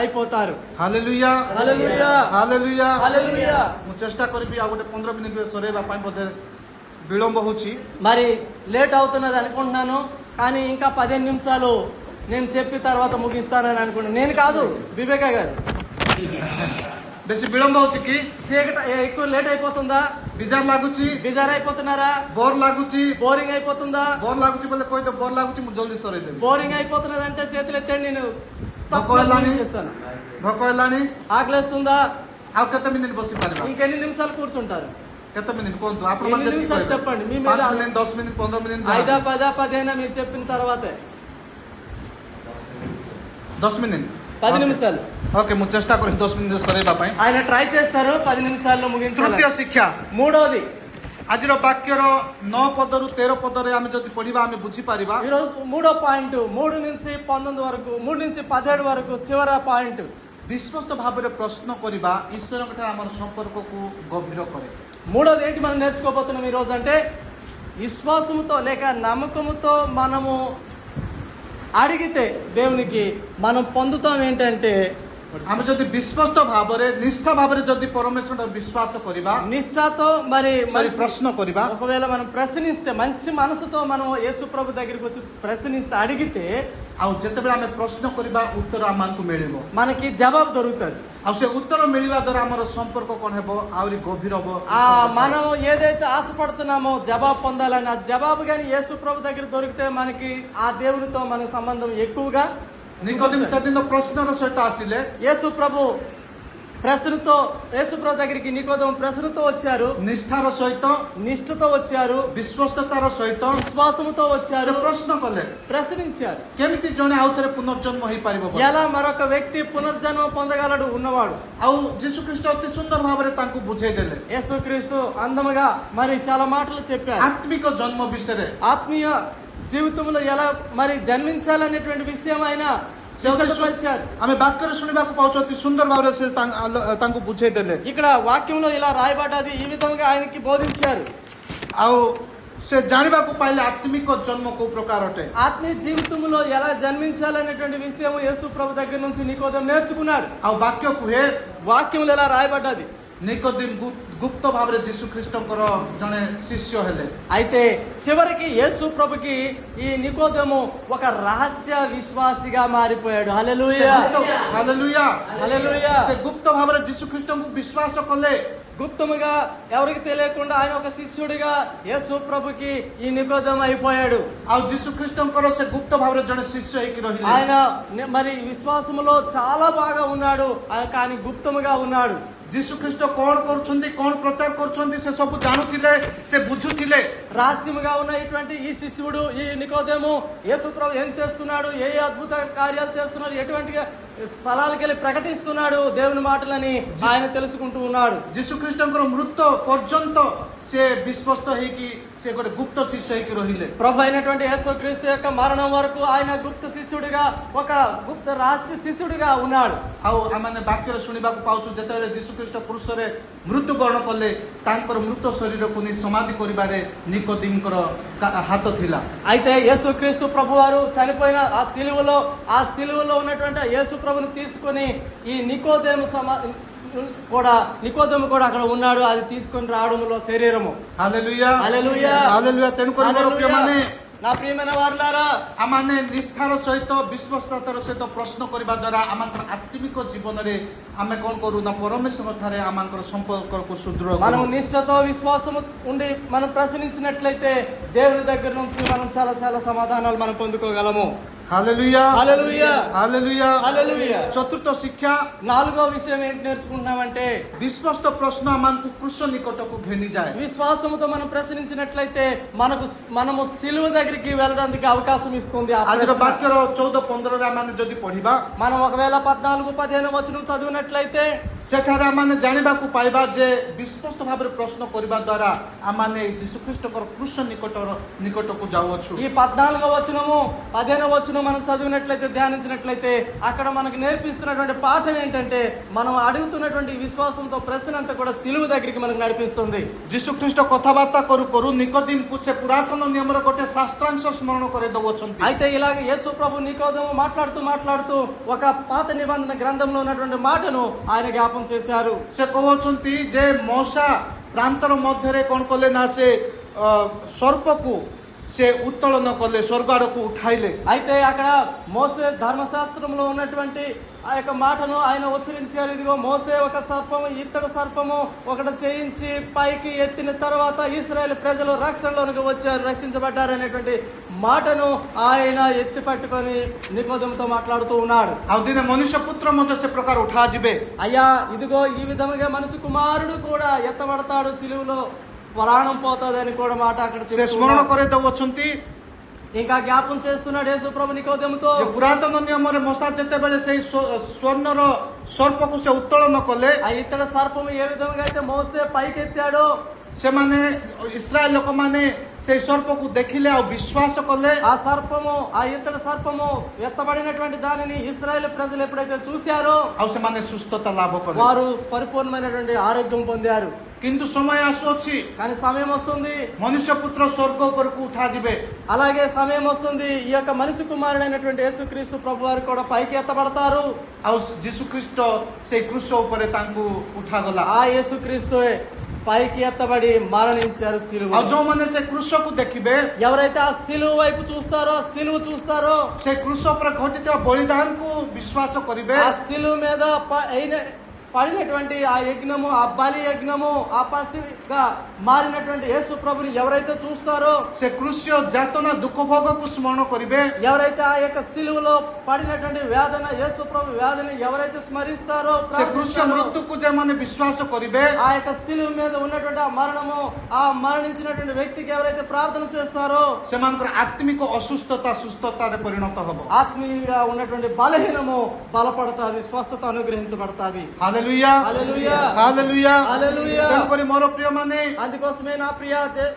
అయిపోతారు। ହାଲେଲୁୟା, హల్లెలూయా, ହାଲେଲୁୟା। హల్లెలూయా। ମୁଁ ଚେଷ୍ଟା କରିବି ଆଉ ଗୋଟେ 15 ମିନିଟରେ ସରେଇବା ପାଇଁ, ବୋଧେ ବିଳମ୍ବ ହଉଛି। మరి లేట్ అవుతున్నది అనుకుంటున్నాను, కానీ ఇంకా 15 నిమిషాలు నేను చెప్పి తర్వాత ముగిస్తానని అనుకుంటున్నాను। నేను కాదు, వివేక గారు। ବେଶୀ ବିଳମ୍ବ ହଉଛି କି? చీకటి ఎక్కువ లేట్ అయిపోతుందా? ବିଜାର ଲାଗୁଛି, బిజార్ అయిపోతున్నారా? ବୋର ଲାଗୁଛି, బోరింగ్ అయిపోతుందా? ବୋର ଲାଗୁଛି ବୋଲେ କହିତେ ବୋର ଲାଗୁଛି, ମୁଁ ଜଲ୍ଦି ସରେଇଦେବି। బోరింగ్ అయిపోతున్నదంటే చేతులు ఎత్తండి, నేను ଭୋକ ହେଲାଣି? చేస్తాను. ଭୋକ ହେଲାଣି? ఆకలేస్తుందా? ଆଉ କେତେ ମିନିଟ୍ ବସିପାରିବା? ఇంకెన్ని నిమిషాలు కూర్చుంటారు? କେତେ ମିନିଟ୍ କୁହନ୍ତୁ? ଆପଣ ఎన్ని నిమిషాలు చెప్పండి? మీ మీద 5 ମିନିଟ୍, 10 ମିନିଟ୍, 15 ମିନିଟ୍, 5, 10, 15 మీరు చెప్పిన తర్వాతే 10 ମିନିଟ୍, 10 నిమిషాలు. ఓకే ମୁଁ ଚେଷ୍ଟା କରିବି 10 ମିନିଟ୍ ସରେଇବା ପାଇଁ। ఆయన ట్రై చేస్తారు 10 నిమిషాల్లో ముగించాలి. ତୃତୀୟ ଶିକ୍ଷା, మూడోది, ଆଜିର ବାକ୍ୟର 9 ପଦରୁ 13 ପଦରେ ଆମେ ଯଦି ପଢିବା ଆମେ ବୁଝିପାରିବା। ఈరోజు మూడో పాయింట్ 3 నుంచి 19 వరకు, 3 నుంచి 17 వరకు చివరి పాయింట్. ବିଶ୍ୱସ୍ତ ଭାବରେ ପ୍ରଶ୍ନ କରିବା ଈଶ୍ୱରଙ୍କ ଠାରେ ଆମର ସମ୍ପର୍କକୁ ଗଭୀର କରେ। మూడోది ఏంటి మనం నేర్చుకోబోతున్నాం ఈ రోజు అంటే, విశ్వాసముతో లేక నమ్మకముతో మనము అడిగితే దేవునికి మనం పొందుతాం ఏంటంటే, ଆମେ ଯଦି ବିଶ୍ୱସ୍ତ ଭାବରେ ନିଷ୍ଠା ଭାବରେ ଯଦି ପରମେଶ୍ୱର ବିଶ୍ୱାସ କରିବା, నిష్ఠతో మరి ପ୍ରଶ୍ନ କରିବା, ఒకవేళ మనం ప్రశ్నిస్తే, మంచి మనసుతో మనం యేసు ప్రభు దగ్గరికి వచ్చి ప్రశ్నిస్తే, అడిగితే ଆଉ ଯେତେବେଳେ ଆମେ ପ୍ରଶ୍ନ କରିବା ଉତ୍ତର ଆମକୁ ମିଳିବ। మనకి జవాబు దొరుకుతుంది. ଆଉ ସେ ଉତ୍ତର ମିଳିବା ଦ୍ୱାରା ଆମର ସମ୍ପର୍କ କ'ଣ ହେବ? ଆହୁରି ଗଭୀର ହେବ। మనం ఏదైతే ఆశపడుతున్నామో జవాబు పొందాలని, ఆ జవాబు కానీ యేసు ప్రభు దగ్గర దొరికితే మనకి ఆ దేవునితో మన సంబంధం ఎక్కువగా. నికోదేము ସେଦିନ ପ୍ରଶ୍ନର ସହିତ ଆସିଲେ, యేసు ప్రభు దగ్గరికి నికోదేము ప్రశ్నతో వచ్చారు, ନିଷ୍ଠାର ସହିତ, నిష్ఠతో వచ్చారు, ବିଶ୍ୱସ୍ତତାର ସହିତ విశ్వాసముతో వచ్చారు, ପ୍ରଶ୍ନ କଲେ ప్రశ్నించారు. କେମିତି ଜଣେ ଆଉ ଥରେ ପୁନର୍ଜନ୍ମ ହେଇପାରିବ? ఎలా మరొక వ్యక్తి పునర్జన్మ పొందగలడు ఉన్నవాడు? ଆଉ ଯୀଶୁ ଖ୍ରୀଷ୍ଟ ଅତି ସୁନ୍ଦର ଭାବରେ ତାଙ୍କୁ ବୁଝେଇ ଦେଲେ యేసుక్రీస్తు అందముగా మరి చాలా మాటలు చెప్పారు. ଆତ୍ମିକ ଜନ୍ମ ବିଷୟରେ। ఆత్మీయ జీవితంలో ఎలా మరి జన్మించాలనేటువంటి విషయం ఆయన విశదపరిచారు. ଆମେ ବାକ୍ୟରେ ଶୁଣିବାକୁ ପାଉଛୁ ଅତି ସୁନ୍ଦର ଭାବରେ ସେ ତାଙ୍କୁ ବୁଝେଇ ଦେଲେ। ఇక్కడ వాక్యంలో ఇలా రాయబడ్డది, ఈ విధంగా ఆయనకి బోధించారు. ଆଉ ସେ ଜାଣିବାକୁ ପାଇଲେ ଆତ୍ମିକ ଜନ୍ମ କୋଉ ପ୍ରକାର ଅଟେ। ఆత్మీయ జీవితంలో ఎలా జన్మించాలనేటువంటి విషయం యేసు ప్రభు దగ్గర నుంచి నికోదేము నేర్చుకున్నాడు. ଆଉ ବାକ୍ୟ କୁହେ, వాక్యంలో ఎలా రాయబడ్డది, ନିକୋଦେମ ଗୁପ୍ତ ଭାବରେ ଯୀଶୁ ଖ୍ରୀଷ୍ଟଙ୍କର ଜଣେ ଶିଷ୍ୟ ହେଲେ। అయితే చివరికి యేసు ప్రభుకి ఈ నికోదేము ఒక రహస్య విశ్వాసిగా మారిపోయాడు. హల్లెలూయా, ହାଲେଲୁୟା। హల్లెలూయా. ସେ ଗୁପ୍ତ ଭାବରେ ଯୀଶୁ ଖ୍ରୀଷ୍ଟଙ୍କୁ ବିଶ୍ୱାସ କଲେ। గుప్తముగా ఎవరికి తెలియకుండా ఆయన ఒక శిష్యుడిగా యేసు ప్రభుకి ఈ నికోదేము అయిపోయాడు. ଆଉ ଯୀଶୁ ଖ୍ରୀଷ୍ଟଙ୍କର ସେ ଗୁପ୍ତ ଭାବରେ ଜଣେ ଶିଷ୍ୟ ହେଇକି ରହିଲେ। ఆయన మరి విశ్వాసములో చాలా బాగా ఉన్నాడు, కానీ గుప్తముగా ఉన్నాడు. ଯୀଶୁ ଖ୍ରୀଷ୍ଟ କଣ କରୁଛନ୍ତି, କଣ ପ୍ରଚାର କରୁଛନ୍ତି ସେ ସବୁ ଜାଣୁଥିଲେ, ସେ ବୁଝୁଥିଲେ। రహస్యముగా ఉన్న ఇటువంటి ఈ శిష్యుడు, ఈ నికోదేము యేసు ప్రభు ఏం చేస్తున్నాడు, ఏ అద్భుత కార్యాలు చేస్తున్నాడు, ఎటువంటి స్థలాలకు వెళ్ళి ప్రకటిస్తున్నాడు దేవుని మాటలని ఆయన తెలుసుకుంటూ ఉన్నాడు. ଯୀଶୁ ଖ୍ରୀଷ୍ଟଙ୍କର ମୃତ୍ୟୁ ପର୍ଯ୍ୟନ୍ତ ସେ ବିଶ୍ୱସ୍ତ ହେଇକି ସେ ଗୋଟେ ଗୁପ୍ତ ଶିଷ୍ୟ ହେଇକି ରହିଲେ। ప్రభు అయినటువంటి యేసుక్రీస్తు యొక్క మరణం వరకు ఆయన గుప్త శిష్యుడిగా, ఒక గుప్త రహస్య శిష్యుడిగా ఉన్నాడు. ଆଉ ଆମେ ବାକ୍ୟରେ ଶୁଣିବାକୁ ପାଉଛୁ, ଯେତେବେଳେ ଯୀଶୁ ଖ୍ରୀଷ୍ଟ କ୍ରୁଶରେ ମୃତ୍ୟୁବରଣ କଲେ ତାଙ୍କର ମୃତ ଶରୀରକୁ ନେଇ ସମାଧି କରିବାରେ ନିକୋଦେମଙ୍କର ହାତ ଥିଲା। అయితే యేసుక్రీస్తు ప్రభు వారు చనిపోయిన ఆ సిలువలో ఉన్నటువంటి యేసు ప్రభుని తీసుకొని ఈ నికోదేము కూడా అక్కడ ఉన్నాడు. అది తీసుకొని రావడంలో శరీరము। ହାଲେଲୁୟା, హల్లెలూయా, ହାଲେଲୁୟା। ତେଣୁ କରି ମୋର ପ୍ରିୟମାନେ, నా ప్రియమైన వారులారా, ଆମେ ନିଷ୍ଠାର ସହିତ, ବିଶ୍ୱସ୍ତତାର ସହିତ ପ୍ରଶ୍ନ କରିବା ଦ୍ୱାରା ଆମର ଆତ୍ମିକ ଜୀବନରେ ଆମେ କଣ କରୁ ନା ପରମେଶ୍ୱର ଠାରେ ଆମଙ୍କର ସମ୍ପର୍କକୁ ସୁଦୃଢ଼ మనం କରୁ। నిష్ఠతో విశ్వాసము ఉండి మనం ప్రశ్నించినట్లయితే దేవుని దగ్గర నుంచి మనం చాలా చాలా సమాధానాలు మనం పొందుకోగలము. ହାଲେଲୁୟା, హల్లెలూయా, ହାଲେଲୁୟା, హల్లెలూయా. ଚତୁର୍ଥ ଶିକ୍ଷା, నాలుగో విషయం ఏంటి నేర్చుకుంటున్నామంటే, ବିଶ୍ୱସ୍ତ ପ୍ରଶ୍ନ ଆମକୁ କୃଷ ନିକଟକୁ ଘେନିଯାଏ। విశ్వాసముతో మనం ప్రశ్నించినట్లయితే మనము సిలువ దగ్గరికి వెళ్ళడానికి అవకాశం ఇస్తుంది. ఆ ଆଜିର ప్రశ్న. ବାକ୍ୟର 14-15ରେ ଆମେ ଯଦି ପଢିବା, మనం ఒకవేళ 14-15 వచనం చదివినట్లయితే ସେଠାରେ ଆମେ ଜାଣିବାକୁ ପାଇବା ଯେ ବିଶ୍ୱସ୍ତ ଭାବରେ ପ୍ରଶ୍ନ କରିବା ଦ୍ୱାରା ଆମେ ଯୀଶୁଖ୍ରୀଷ୍ଟଙ୍କର କୃଷ ନିକଟକୁ ଯାଉଅଛୁ। ఈ 14వ వచనము 15వ వచనం మనం చదివినట్లయితే, ధ్యానించినట్లయితే అక్కడ మనకు నేర్పిస్తున్నటువంటి పాఠం ఏంటంటే, మనం అడుగుతున్నటువంటి విశ్వాసంతో ప్రశ్న అంతా కూడా సిలువ దగ్గరికి మనకు నడిపిస్తుంది. ଯୀଶୁଖ୍ରୀଷ୍ଟ କଥାବାର୍ତ୍ତା କରୁ କରୁ ନିକୋଦେମକୁ ସେ ପୁରାତନ ନିୟମର ଗୋଟେ ଶାସ୍ତ୍ରାଂଶ ସ୍ମରଣ କରେଇ ଦଉଅଛନ୍ତି। అయితే ఇలాగ యేసు ప్రభు నికోదేము మాట్లాడుతూ ఒక పాత నిబంధన గ్రంథంలో ఉన్నటువంటి మాటను ఆయన జ్ఞాపం చేశారు. ସେ କହୁଛନ୍ତି ଯେ ମଶା ପ୍ରାନ୍ତର ମଧ୍ୟରେ କଣ କଲେ ନା ସେ ସର୍ପକୁ ସେ ଉତ୍ତୋଳନ କଲେ, ସ୍ୱର୍ଗ ଆଡ଼କୁ ଉଠାଇଲେ। అయితే అక్కడ మోసే ధర్మశాస్త్రంలో ఉన్నటువంటి ఆ యొక్క మాటను ఆయన ఉచ్చరించారు. ఇదిగో మోసే ఒక సర్పము ఇత్తడి సర్పము ఒకటి చేయించి పైకి ఎత్తిన తర్వాత ఇశ్రాయేలు ప్రజలు రక్షణలోనికి వచ్చారు, రక్షించబడ్డారు అనేటువంటి మాటను ఆయన ఎత్తి పట్టుకొని నికోదేముతో మాట్లాడుతూ ఉన్నాడు. ଆଉ ଦିନେ ମନୁଷ୍ୟ ପୁତ୍ର ମଧ୍ୟ ସେ ପ୍ରକାର ଉଠାଯିବେ। అయ్యా ఇదిగో ఈ విధముగా మనిషి కుమారుడు కూడా ఎత్తబడతాడు, సిలువలో ప్రాణం పోతాదని కూడా మాట అక్కడ ସେ చెప్తూ ସ୍ମରଣ ఉన్నాడు. କରେଇ ଦେଉଅଛନ୍ତି ఇంకా జ్ఞాపం చేస్తున్నాడు యేసు ప్రభు నికోదేముతో. ଯେ ପୁରାତନ ନିୟମରେ ମଶା ଯେତେବେଳେ ସେଇ ସ୍ୱର୍ଣ୍ଣର ସର୍ପକୁ ସେ ଉତ୍ତୋଳନ କଲେ, ఆ ఇత్తడి సర్పము ఏ విధంగా అయితే మోసే పైకెత్తాడో ସେମାନେ ଇସ୍ରାଏଲ ଲୋକମାନେ ସେଇ ସର୍ପକୁ ଦେଖିଲେ ଆଉ ବିଶ୍ୱାସ କଲେ। ఆ సర్పము ఆ ఇత్తడి సర్పము ఎత్తబడినటువంటి దానిని ఇశ్రాయేలు ప్రజలు ఎప్పుడైతే చూశారో ଆଉ ସେମାନେ ସୁସ୍ଥତା ଲାଭ କଲେ। వారు పరిపూర్ణమైనటువంటి ఆరోగ్యం పొందారు. କିନ୍ତୁ ସମୟ ଆସୁଅଛି కానీ సమయం వస్తుంది, ମନୁଷ୍ୟ ପୁତ୍ର ସ୍ୱର୍ଗ ଉପରକୁ ଉଠାଯିବେ। అలాగే సమయం వస్తుంది ఈ యొక్క మనిషి కుమారుడైనటువంటి యేసుక్రీస్తు ప్రభు వారు కూడా పైకి ఎత్తబడతారు. ଆଉ ଯୀଶୁଖ୍ରୀଷ୍ଟ ସେଇ କୃଷ ଉପରେ ତାଙ୍କୁ ଉଠାଗଲା। ఆ యేసుక్రీస్తు పైకి ఎత్తబడి మరణించారు సిలువ. ଆଉ ଯୋଉମାନେ ସେ କୃଷକୁ ଦେଖିବେ, ఎవరైతే ఆ సిలువ వైపు చూస్తారో, ఆ సిలువ చూస్తారో, ସେ କୃଷ ଉପରେ ଘଟିଥିବା ବଳିଦାନକୁ ବିଶ୍ୱାସ କରିବେ। ఆ సిలువ మీద పడినటువంటి ఆ యజ్ఞము, ఆ బలి యజ్ఞము, ఆ పసిగా మారినటువంటి యేసు ప్రభుని ఎవరైతే చూస్తారో, ସେ କୃଷ୍ୟ ଯାତନା ଦୁଃଖ ଭୋଗକୁ ସ୍ମରଣ କରିବେ। ఎవరైతే ఆ యొక్క సిలువలో పడినటువంటి వేదన, యేసు ప్రభు వేదన ఎవరైతే స్మరిస్తారో, ସେ କୃଷ୍ୟ ప్రార్థిస్తారో, ମୃତ୍ୟୁକୁ ଯେଉଁମାନେ ବିଶ୍ୱାସ କରିବେ, ఆ యొక్క సిలువ మీద ఉన్నటువంటి ఆ మరణము, ఆ మరణించినటువంటి వ్యక్తికి ఎవరైతే ప్రార్థన చేస్తారో ସେମାନଙ୍କର ଆତ୍ମିକ ଅସୁସ୍ଥତା ସୁସ୍ଥତାରେ ପରିଣତ ହବ। ఆత్మీయంగా ఉన్నటువంటి బలహీనము బలపడతాది, స్వస్థత అనుగ్రహించబడతాది. ହାଲେଲୁୟା హల్లెలూయా, ହାଲେଲୁୟା హల్లెలూయా. ତେଣୁକରି ମୋର ପ୍ରିୟମାନେ, అందుకోసమే నా ప్రియ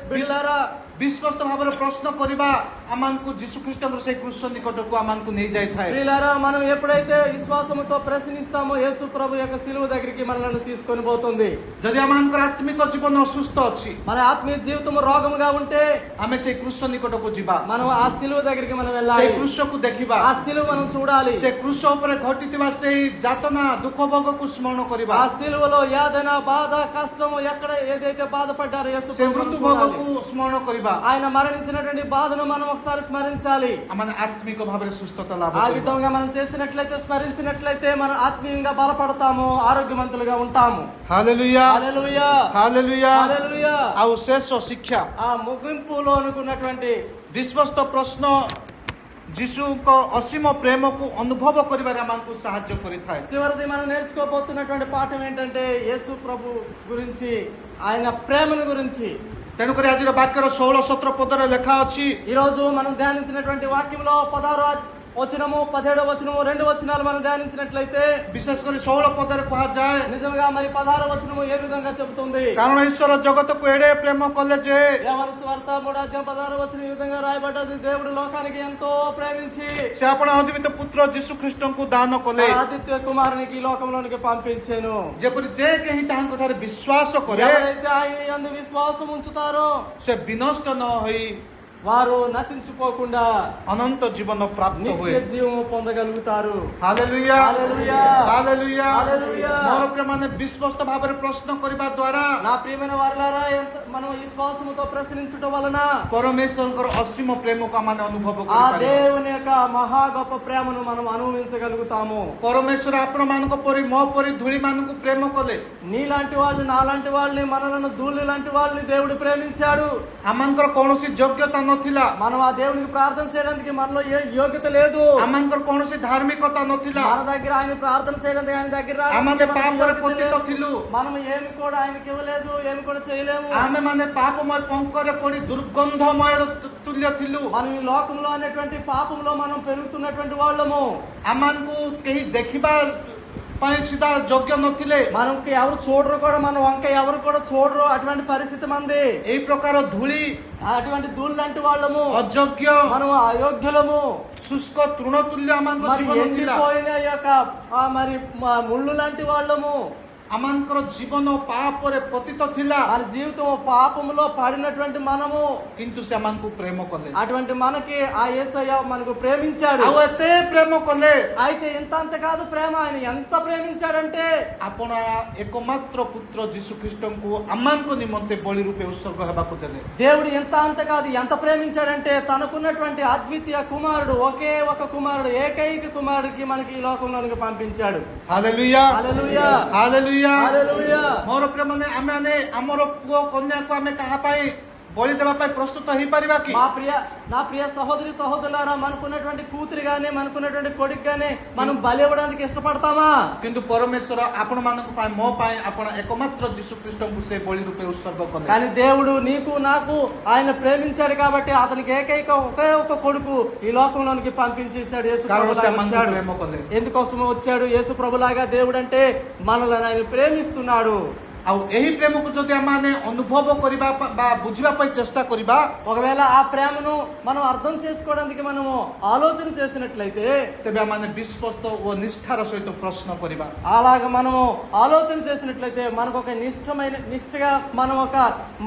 బిడ్డలారా, ବିଶ୍ୱସ୍ତ ଭାବରେ ପ୍ରଶ୍ନ କରିବା ଆମମାନଙ୍କୁ ଯୀଶୁଖ୍ରୀଷ୍ଟଙ୍କର ସେଇ କୃଷ ନିକଟକୁ ଆମମାନଙ୍କୁ ନେଇଯାଇଥାଏ। ప్రియులారా, మనం ఎప్పుడైతే విశ్వాసముతో ప్రశ్నిస్తామో యేసు ప్రభు యొక్క సిలువ దగ్గరికి మనల్ని తీసుకొని పోతుంది. ଯଦି ଆମମାନଙ୍କର ଆତ୍ମିକ ଜୀବନ ଅସୁସ୍ଥ ଅଛି, మన ఆత్మీయ జీవితం రోగముగా ఉంటే ଆମେ ସେଇ କୃଷ ନିକଟକୁ ଯିବା, మనం ఆ సిలువ దగ్గరికి మనం ସେଇ వెళ్ళాలి, କୃଷକୁ ଦେଖିବା, ఆ సిలువ మనం చూడాలి, ସେ କୃଷ ଉପରେ ଘଟିଥିବା ସେଇ ଯାତନା ଦୁଃଖ ଭୋଗକୁ ସ୍ମରଣ କରିବା, ఆ సిలువలో యాదన, బాధ, కష్టము ఎక్కడ ఏదైతే బాధపడ్డారో యేసు ସେ ప్రభు ମୃତ୍ୟు మనం చూడాలి. ଭୋଗକୁ ସ୍ମରଣ କରିବା। ఆయన మరణించినటువంటి బాధను మనం ఒకసారి స్మరించాలి. ଆମେ ଆତ୍ମିକ ଭାବରେ ସୁସ୍ଥତା ଲାଭ ఆ କରିବା। విధంగా మనం చేసినట్లయితే, స్మరించినట్లయితే మనం ఆత్మీయంగా బలపడతాము, ఆరోగ్యవంతులుగా ఉంటాము. ହାଲେଲୁୟା హల్లెలూయా, ହାଲେଲୁୟା। హల్లెలూయా. ଆଉ ଶେଷ ଶିକ୍ଷା, ఆ ముగింపులో అనుకున్నటువంటి ବିଶ୍ୱସ୍ତ ପ୍ରଶ୍ନ ଯୀଶୁଙ୍କ ଅସୀମ ପ୍ରେମକୁ ଅନୁଭବ କରିବାରେ ଆମକୁ ସାହାଯ୍ୟ କରିଥାଏ। చివరిది మనం నేర్చుకోబోతున్నటువంటి పాఠం ఏంటంటే యేసు ప్రభు గురించి, ఆయన ప్రేమను గురించి. ତେଣୁକରି ଆଜିର ବାକ୍ୟର 16-17 ପଦରେ ଲେଖା ଅଛି, ఈ రోజు మనం ధ్యానించినటువంటి వాక్యంలో 16వ వచనము, 17వ వచనము, 2 వచనాలు మనం ధ్యానించినట్లయితే ବିଶେଷ କରି 16 ପଦରେ କୁହାଯାଏ, నిజంగా మరి 16వ వచనము ఏ విధంగా చెబుతుంది? କାରଣ ଈଶ୍ୱର ଜଗତକୁ ଏଡ଼େ ପ୍ରେମ କଲେ ଯେ యోహాను సువార్త 3:16 వచనం ఈ విధంగా రాయబడ్డది. దేవుడు లోకానికి ఎంతో ప్రేమించి ସେ ଆପଣ ଅଦ୍ୱିତୀୟ ପୁତ୍ର ଯୀଶୁଖ୍ରୀଷ୍ଟଙ୍କୁ ଦାନ କଲେ, ఆదిత్య కుమారునికి ఈ లోకంలోనికి పంపించాను. ଯେପରି ଯେ କେହି ତାହାଙ୍କଠାରେ ବିଶ୍ୱାସ କରେ ఎవరైతే ఆయన యందు విశ్వాసం ఉంచుతారో ସେ ବିନଷ୍ଟ ନ ହୋଇ వారు నశించిపోకుండా ଅନନ୍ତ ଜୀବନ ପ୍ରାପ୍ତ నిత్య ହୁଏ। జీవము పొందగలుగుతారు. Hallelujah hallelujah, hallelujah. ହାଲେଲୁୟା। ମୋର ପ୍ରିୟମାନେ, ବିଶ୍ୱସ୍ତ ଭାବରେ ପ୍ରଶ୍ନ କରିବା ଦ୍ୱାରା నా ప్రియమైన వారలారా, మనం విశ్వాసముతో ప్రశ్నించుట వలన ପରମେଶ୍ୱରଙ୍କର ଅସୀମ ପ୍ରେମକୁ ଆମେ ଅନୁଭବ ఆ କରିପାରିବା। దేవుని యొక్క మహా గొప్ప ప్రేమను మనం అనుభవించగలుగుతాము. ପରମେଶ୍ୱର ଆପଣମାନଙ୍କ ପରି ମୋ ପରି ଧୂଳିମାନଙ୍କୁ ପ୍ରେମ କଲେ। నీలాంటి వాళ్ళు, నాలాంటి వాళ్ళని, మనలను ధూళి లాంటి వాళ్ళని దేవుడు ప్రేమించాడు. ଆମମାନଙ୍କର କୌଣସି ଯୋଗ୍ୟତା ନଥିଲା, మనం ఆ దేవునికి ప్రార్థన చేయడానికి మనలో ఏ యోగ్యత లేదు. ଆମମାନଙ୍କର କୌଣସି ଧାର୍ମିକତା ନଥିଲା, మన దగ్గర ఆయన ప్రార్థన చేయడానికి, ఆయన దగ్గర రావడానికి ଆମମାନେ మనకు ପାପରେ యోగ్యత ପତିତ లేదు. ଥିଲୁ। మనం ఏమి కూడా ఆయనకి ఇవ్వలేదు, ఏమి కూడా చేయలేము. ଆମେମାନେ ପାପମୟ ପଙ୍କରେ ପଡି ଦୁର୍ଗନ୍ଧମୟ ତୁଲ୍ୟ ଥିଲୁ। మనం ఈ లోకంలో అనేటువంటి పాపంలో మనం పెరుగుతున్నటువంటి వాళ్ళము. ଆମମାନଙ୍କୁ କେହି ଦେଖିବା ପାଇଁ ସିଧା ଯୋଗ୍ୟ ନଥିଲେ। మనకి ఎవరు చూడరు కూడా, మన వంక ఎవరు కూడా చూడరు, అటువంటి పరిస్థితి మంది. ଏହି ప్రକାର ଧୂଳି, అటువంటి ధూళి లాంటి వాళ్ళము, ଅଯୋଗ୍ୟ, మనం అయోగ్యులము, ଶୁଷ୍କ ତୃଣତୁଲ୍ୟ ଆମମାନଙ୍କ మరి ଜୀବନ ଥିଲା। ఎండిపోయిన యొక్క మరి ముళ్ళు లాంటి వాళ్ళము. आमानकर जीवन पाप रे पतित थिला మన జీవితం పాపములో పడినటువంటి మనము किंतु से आमानकु प्रेम कले అటువంటి మనకి ఆ యేసయ్య మనకు ప్రేమించాడు. आउ एते प्रेम कले అయితే ఇంత అంత కాదు ప్రేమ, ఆయన ఎంత ప్రేమించాడంటే आपण एकमात्र पुत्र जीशु ख्रीष्ट को आमानको निमंते बलि रूपे उत्सर्ग हेबाकु देले దేవుడు ఎంత అంత కాదు ఎంత ప్రేమించాడంటే తనకున్నటువంటి అద్వితీయ కుమారుడు, ఒకే ఒక కుమారుడు, ఏకైక కుమారుడికి మనకి ఈ లోకంలోనికి పంపించాడు. Hallelujah hallelujah hallelujah hallelujah. मोर प्रेम ने आमे हमर पुओ कन्या को आमे कहा पाई बलि देबा पाई प्रस्तुत होई परिबा कि నా ప్రియ సహోదరి సహోదరులారా, మనకున్నటువంటి కూతురు గానీ మనకున్నటువంటి కొడుకు గానీ మనం బలి ఇవ్వడానికి ఇష్టపడతామా? किंतु परमेश्वर आपण मानक पाई मो पाई आपण एकमात्र जीशु ख्रीष्ट को से बलि रूपे उत्सर्ग कले కానీ దేవుడు నీకు నాకు ఆయన ప్రేమించాడు కాబట్టి అతనికి ఏకైక ఒకే ఒక కొడుకు ఈ లోకంలోనికి పంపించేశాడు. యేసు कारण से ప్రభులాగా आमानकु వచ్చాడు. प्रेम कले ఎందుకోసమో వచ్చాడు? యేసు ప్రభులాగా దేవుడు అంటే మనల్ని ఆయన ప్రేమిస్తున్నాడు. आ एही प्रेम को जदि आमाने अनुभव करिबा बा बुझिबा पई चेष्टा करिबा ఒకవేళ ఆ ప్రేమను మనం అర్థం చేసుకోవడానికి మనము ఆలోచన చేసినట్లయితే तेबे आमाने विश्वस्त ओ निष्ठार सहित प्रश्न करिबा అలాగ మనము ఆలోచన చేసినట్లయితే మనకు ఒక నిష్ఠగా మనం ఒక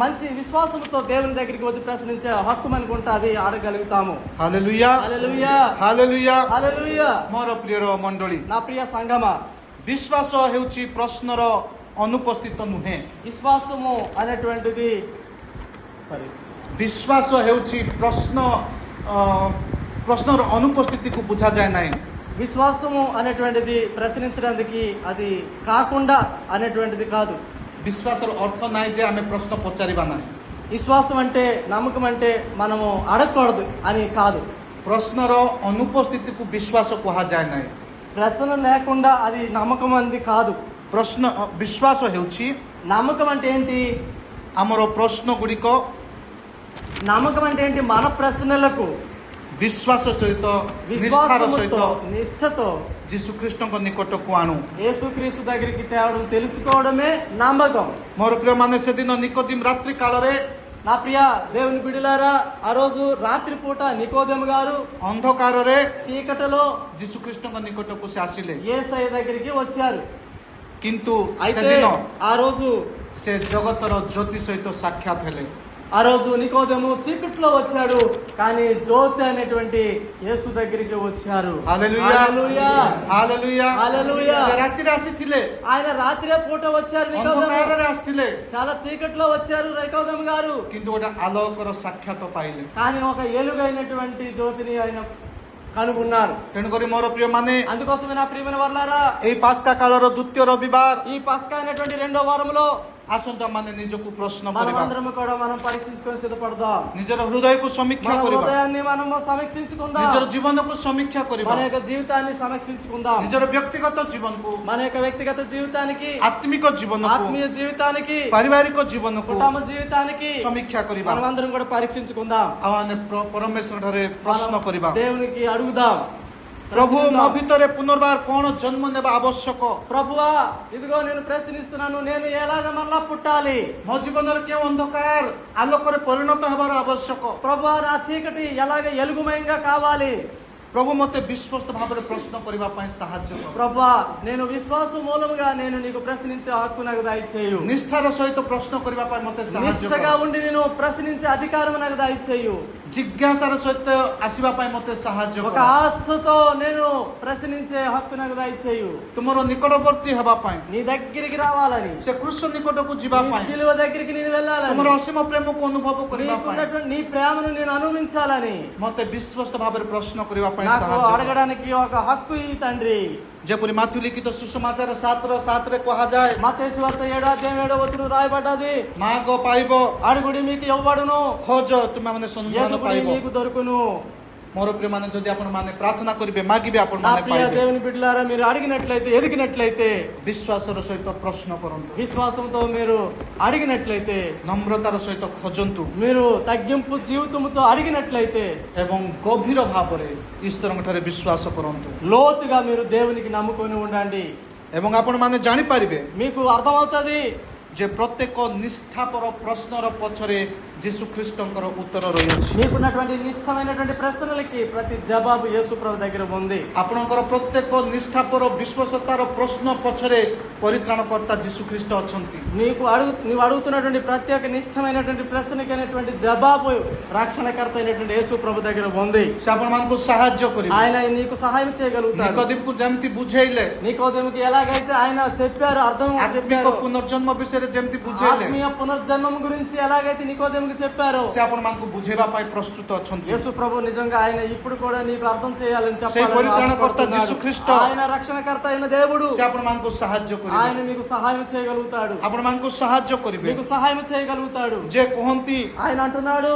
మంచి విశ్వాసంతో దేవుని దగ్గరికి వచ్చి ప్రశ్నించే హక్కు మనకు ఉంటుంది, అడగలుగుతాము. Hallelujah hallelujah hallelujah hallelujah. मोर प्रियर मंडली నా ప్రియ సంగమా, विश्वास हेउची प्रश्नर अनुपस्थित नुहे విశ్వాసము అనేటువంటిది विश्वास हेउची प्रश्नर अनुपस्थिति को बुझा जाए नाही విశ్వాసము అనేటువంటిది ప్రశ్నించడానికి అది కాకుండా అనేటువంటిది కాదు. विश्वासर अर्थ नाही जे आमे प्रश्न पचारिबा नाही విశ్వాసం అంటే నమ్మకం అంటే మనము అడగకూడదు అని కాదు. प्रश्नर अनुपस्थिति को विश्वास कहा जाए नाही ప్రశ్న లేకుండా అది నమ్మకం అనేది కాదు. प्रश्न विश्वास हेउची నమ్మకం అంటే ఏంటి? आमर प्रश्न गुड़िक నమ్మకం అంటే ఏంటి? మన ప్రశ్నలకు विश्वास सहित निष्ठार सहित విశ్వాసముతో నిష్ఠతో जीशु ख्रीष्ट निकट को आणु యేసుక్రీస్తు దగ్గరికి తేవడం తెలుసుకోవడమే నమ్మకం. मोर प्रिय माने से दिन निकोदिम रात्रि काल रे నా ప్రియ దేవుని బిడ్డలారా, ఆ రోజు రాత్రిపూట నికోదెము గారు अंधकार रे చీకటిలో जीशु ख्रीष्ट निकट को से आसिले యేసయ్య దగ్గరికి వచ్చారు. किंतु అయితే ఆ రోజు से जगतर ज्योति सहित साक्षात हेले ఆ రోజు నికోదెము చీకట్లో వచ్చాడు, కానీ జ్యోతి అనేటువంటి యేసు దగ్గరికి వచ్చారు. हालेलुया హల్లెలూయా हालेलुया హల్లెలూయా. से रात्रि आसीथिले ఆయన రాత్రే పూట వచ్చారు నికోదెము, अंधकार रे आसीथिले చాలా చీకట్లో వచ్చారు నికోదెము గారు, किंतु गोटे आलोकर साक्षात पाइले కానీ ఒక ఎలుగైనటువంటి జ్యోతిని ఆయన కనుగొన్నారు. तेणुकरी मोर प्रिय माने అందుకోసమే నా ప్రియమైన వర్లారా, एई पास्का कालर द्वितीय रविवार ఈ పస్కా అయినటువంటి రెండో వారంలో आसंत माने निजको प्रश्न करिबा మనమందరం కూడా మనం పరీక్షించుకొని సిద్ధపడదాం. निजर हृदय को समीक्षा మన करिबा హృదయాన్ని మనం సమీక్షించుకుందాం, निजर जीवन को समीक्षा करिबा మన యొక్క జీవితాన్ని సమీక్షించుకుందాం, निजर व्यक्तिगत जीवन को మన యొక్క వ్యక్తిగత జీవితానికి, आत्मिक जीवन को ఆత్మీయ జీవితానికి, पारिवारिक जीवन को కుటుంబ జీవితానికి समीक्षा करिबा మనమందరం కూడా పరీక్షించుకుందాం. आवाने परमेश्वर ठारे प्रश्न మనం करिबा దేవునికి అడుగుదాం, प्रभु मो ప్రశ్నిద్దాం. भितरे पुनर्बार कोन जन्म नेबा आवश्यक ప్రభువా ఇదిగో నేను ప్రశ్నిస్తున్నాను, నేను ఎలాగ మళ్ళా పుట్టాలి? मो जीवन रे केउ अंधकार आलोक रे परिणत हेबार आवश्यक ప్రభువా నా చీకటి ఎలాగ ఎలుగుమయంగా కావాలి? प्रभु मते विश्वस्त भाବରେ प्रश्न करिबा पई सहाय्य कर ప్రభువా నేను విశ్వాసం మూలముగా నేను నీకు ప్రశ్నించే హక్కు నాకు దయచేయు. निष्ठार सहित प्रश्न करिबा पई मते सहाय्य నిష్ఠగా कर ఉండి నేను ప్రశ్నించే అధికారం నాకు దయచేయు. जिज्ञासार सहित आसीबा पई मते सहाय्य ఒక कर ఆశతో నేను ప్రశ్నించే హక్కు నాకు దయచేయు. तुमरो निकटवर्ती हेबा पई నీ దగ్గరికి రావాలని, से कृष्ण निकट को जीवा నీ पई శిలువ దగ్గరికి నేను వెళ్ళాలని, तुमरो असीम प्रेम को अनुभव करिबा पई నీకున్నటువంటి నీ ప్రేమను నేను అనుభవించాలని मते विश्वस्त भाବରେ प्रश्न करिबा पई నాకు सहाय्य कर అడగడానికి ఒక హక్కు ఈ తండ్రి. जेपरि माथ्यू लिखित सुसमाचार 7 रे कहा जाए మత్తయి వార్త 7:7 రాయబడ్డది, माग पाइबो అడుగుడి మీకు ఇవ్వబడును, खोज तुमे माने सन्धान ఎదుగుడి पाइबो మీకు దొరుకును. मोर प्रिय माने जदि आपण माने प्रार्थना करिबे मागिबे आपण నా माने ప్రియ पाइबे దేవుని బిడ్డలారా, మీరు అడిగినట్లయితే ఎదిగినట్లయితే विश्वासर सहित प्रश्न करंतु విశ్వాసంతో మీరు అడిగినట్లయితే, नम्रतार सहित खोजंतु మీరు తగ్గింపు జీవితంతో అడిగినట్లయితే, एवं गभीर भावरे ईश्वर ठारे विश्वास करंतु లోతుగా మీరు దేవునికి నమ్ముకొని ఉండండి. एवं आपण माने जानि पारिबे మీకు అర్థమవుతుంది जे प्रत्येक निष्ठापर प्रश्नर पछरे ଯୀଶୁଖ୍ରୀଷ୍ଟଙ୍କର ଉତ୍ତର ରହିଅଛି। నీకున్నటువంటి నిష్టమైనటువంటి ప్రశ్నలకి ప్రతి జవాబు యేసు ప్రభు దగ్గర ఉంది। ଆପଣଙ୍କର ପ୍ରତ୍ୟେକ ନିଷ୍ଠାପର ବିଶ୍ୱାସତାର ପ୍ରଶ୍ନ ପଛରେ ପରିତ୍ରାଣକର୍ତ୍ତା ଯୀଶୁଖ୍ରୀଷ୍ଟ ଅଛନ୍ତି। నీవు అడుగుతున్నటువంటి ప్రతి ఒక్క నిష్టమైనటువంటి ప్రశ్నకి అనేటువంటి జవాబు రక్షణకర్త అయినటువంటి యేసు ప్రభు దగ్గర ఉంది। ସେ ଆପଣମାନଙ୍କୁ ସାହାଯ୍ୟ କରିବେ। ఆయన నీకు సహాయం చేయగలుగుతాడు। ନିକୋଦିମକୁ ଯେମିତି ବୁଝେଇଲେ, నీకోదేముకి ఎలాగైతే ఆయన చెప్పారు, అర్థం ଆତ୍ମିକ చెప్పారు, ପୁନର୍ଜନ୍ମ ବିଷୟରେ ଯେମିତି ବୁଝେଇଲେ, ఆత్మీయ పునర్జన్మం గురించి ఎలాగైతే నీకోదేముకి చెప్పారు, ସେ ଆପଣମାନଙ୍କୁ ବୁଝେଇବା ପାଇଁ ପ୍ରସ୍ତୁତ ଅଛନ୍ତି। యేసు ప్రభు నిజంగా ఆయన ఇప్పుడు కూడా నీకు అర్థం చేయాలని ସେଇ ପରିତ୍ରାଣକର୍ତ୍ତା చెప్పాలి। ଯୀଶୁଖ୍ରୀଷ୍ଟ ఆయన రక్షణకర్త అయిన దేవుడు ସେ ଆପଣମାନଙ୍କୁ ସାହାଯ୍ୟ ఆయన କରିବେ, మీకు సహాయం చేయగలుగుతాడు, ଆପଣମାନଙ୍କୁ ସାହାଯ୍ୟ କରିବେ। మీకు సహాయం చేయగలుగుతాడు। ଯେ କୁହନ୍ତି, ఆయన అంటున్నాడు,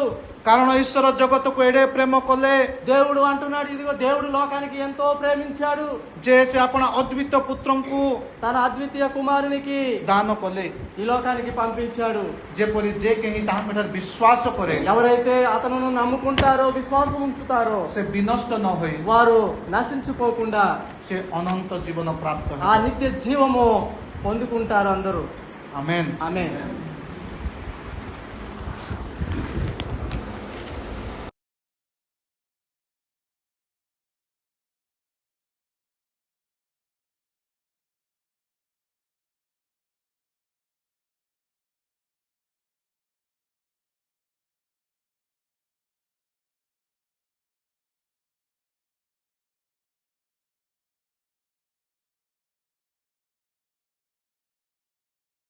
କାରଣ ଈଶ୍ୱର ଜଗତକୁ ଏଡ଼େ ପ୍ରେମ କଲେ దేవుడు అంటున్నాడు, ఇదిగో దేవుడు లోకానికి ఎంతో ప్రేమించాడు, ଯେ ସେ ଆପଣ ଅଦ୍ୱିତ ପୁତ୍ରଙ୍କୁ తన అద్వితీయ కుమారునికి ଦାନ କଲେ, ఈ లోకానికి పంపించాడు। ଯେପରି ଯେ କେହି ତାହାଙ୍କଠାରେ ବିଶ୍ୱାସ କରେ ఎవరైతే అతను నమ్ముకుంటారో, విశ్వాసం ఉంచుతారో, ସେ ବିନଷ୍ଟ ନ ହୋଇ వారు నశించుకోకుండా ସେ ଅନନ୍ତ ଜୀବନ ପ୍ରାପ୍ତ ఆ ହେବେ। నిత్య జీవము పొందుకుంటారు అందరూ। ଆମେନ୍। ఆమేన్।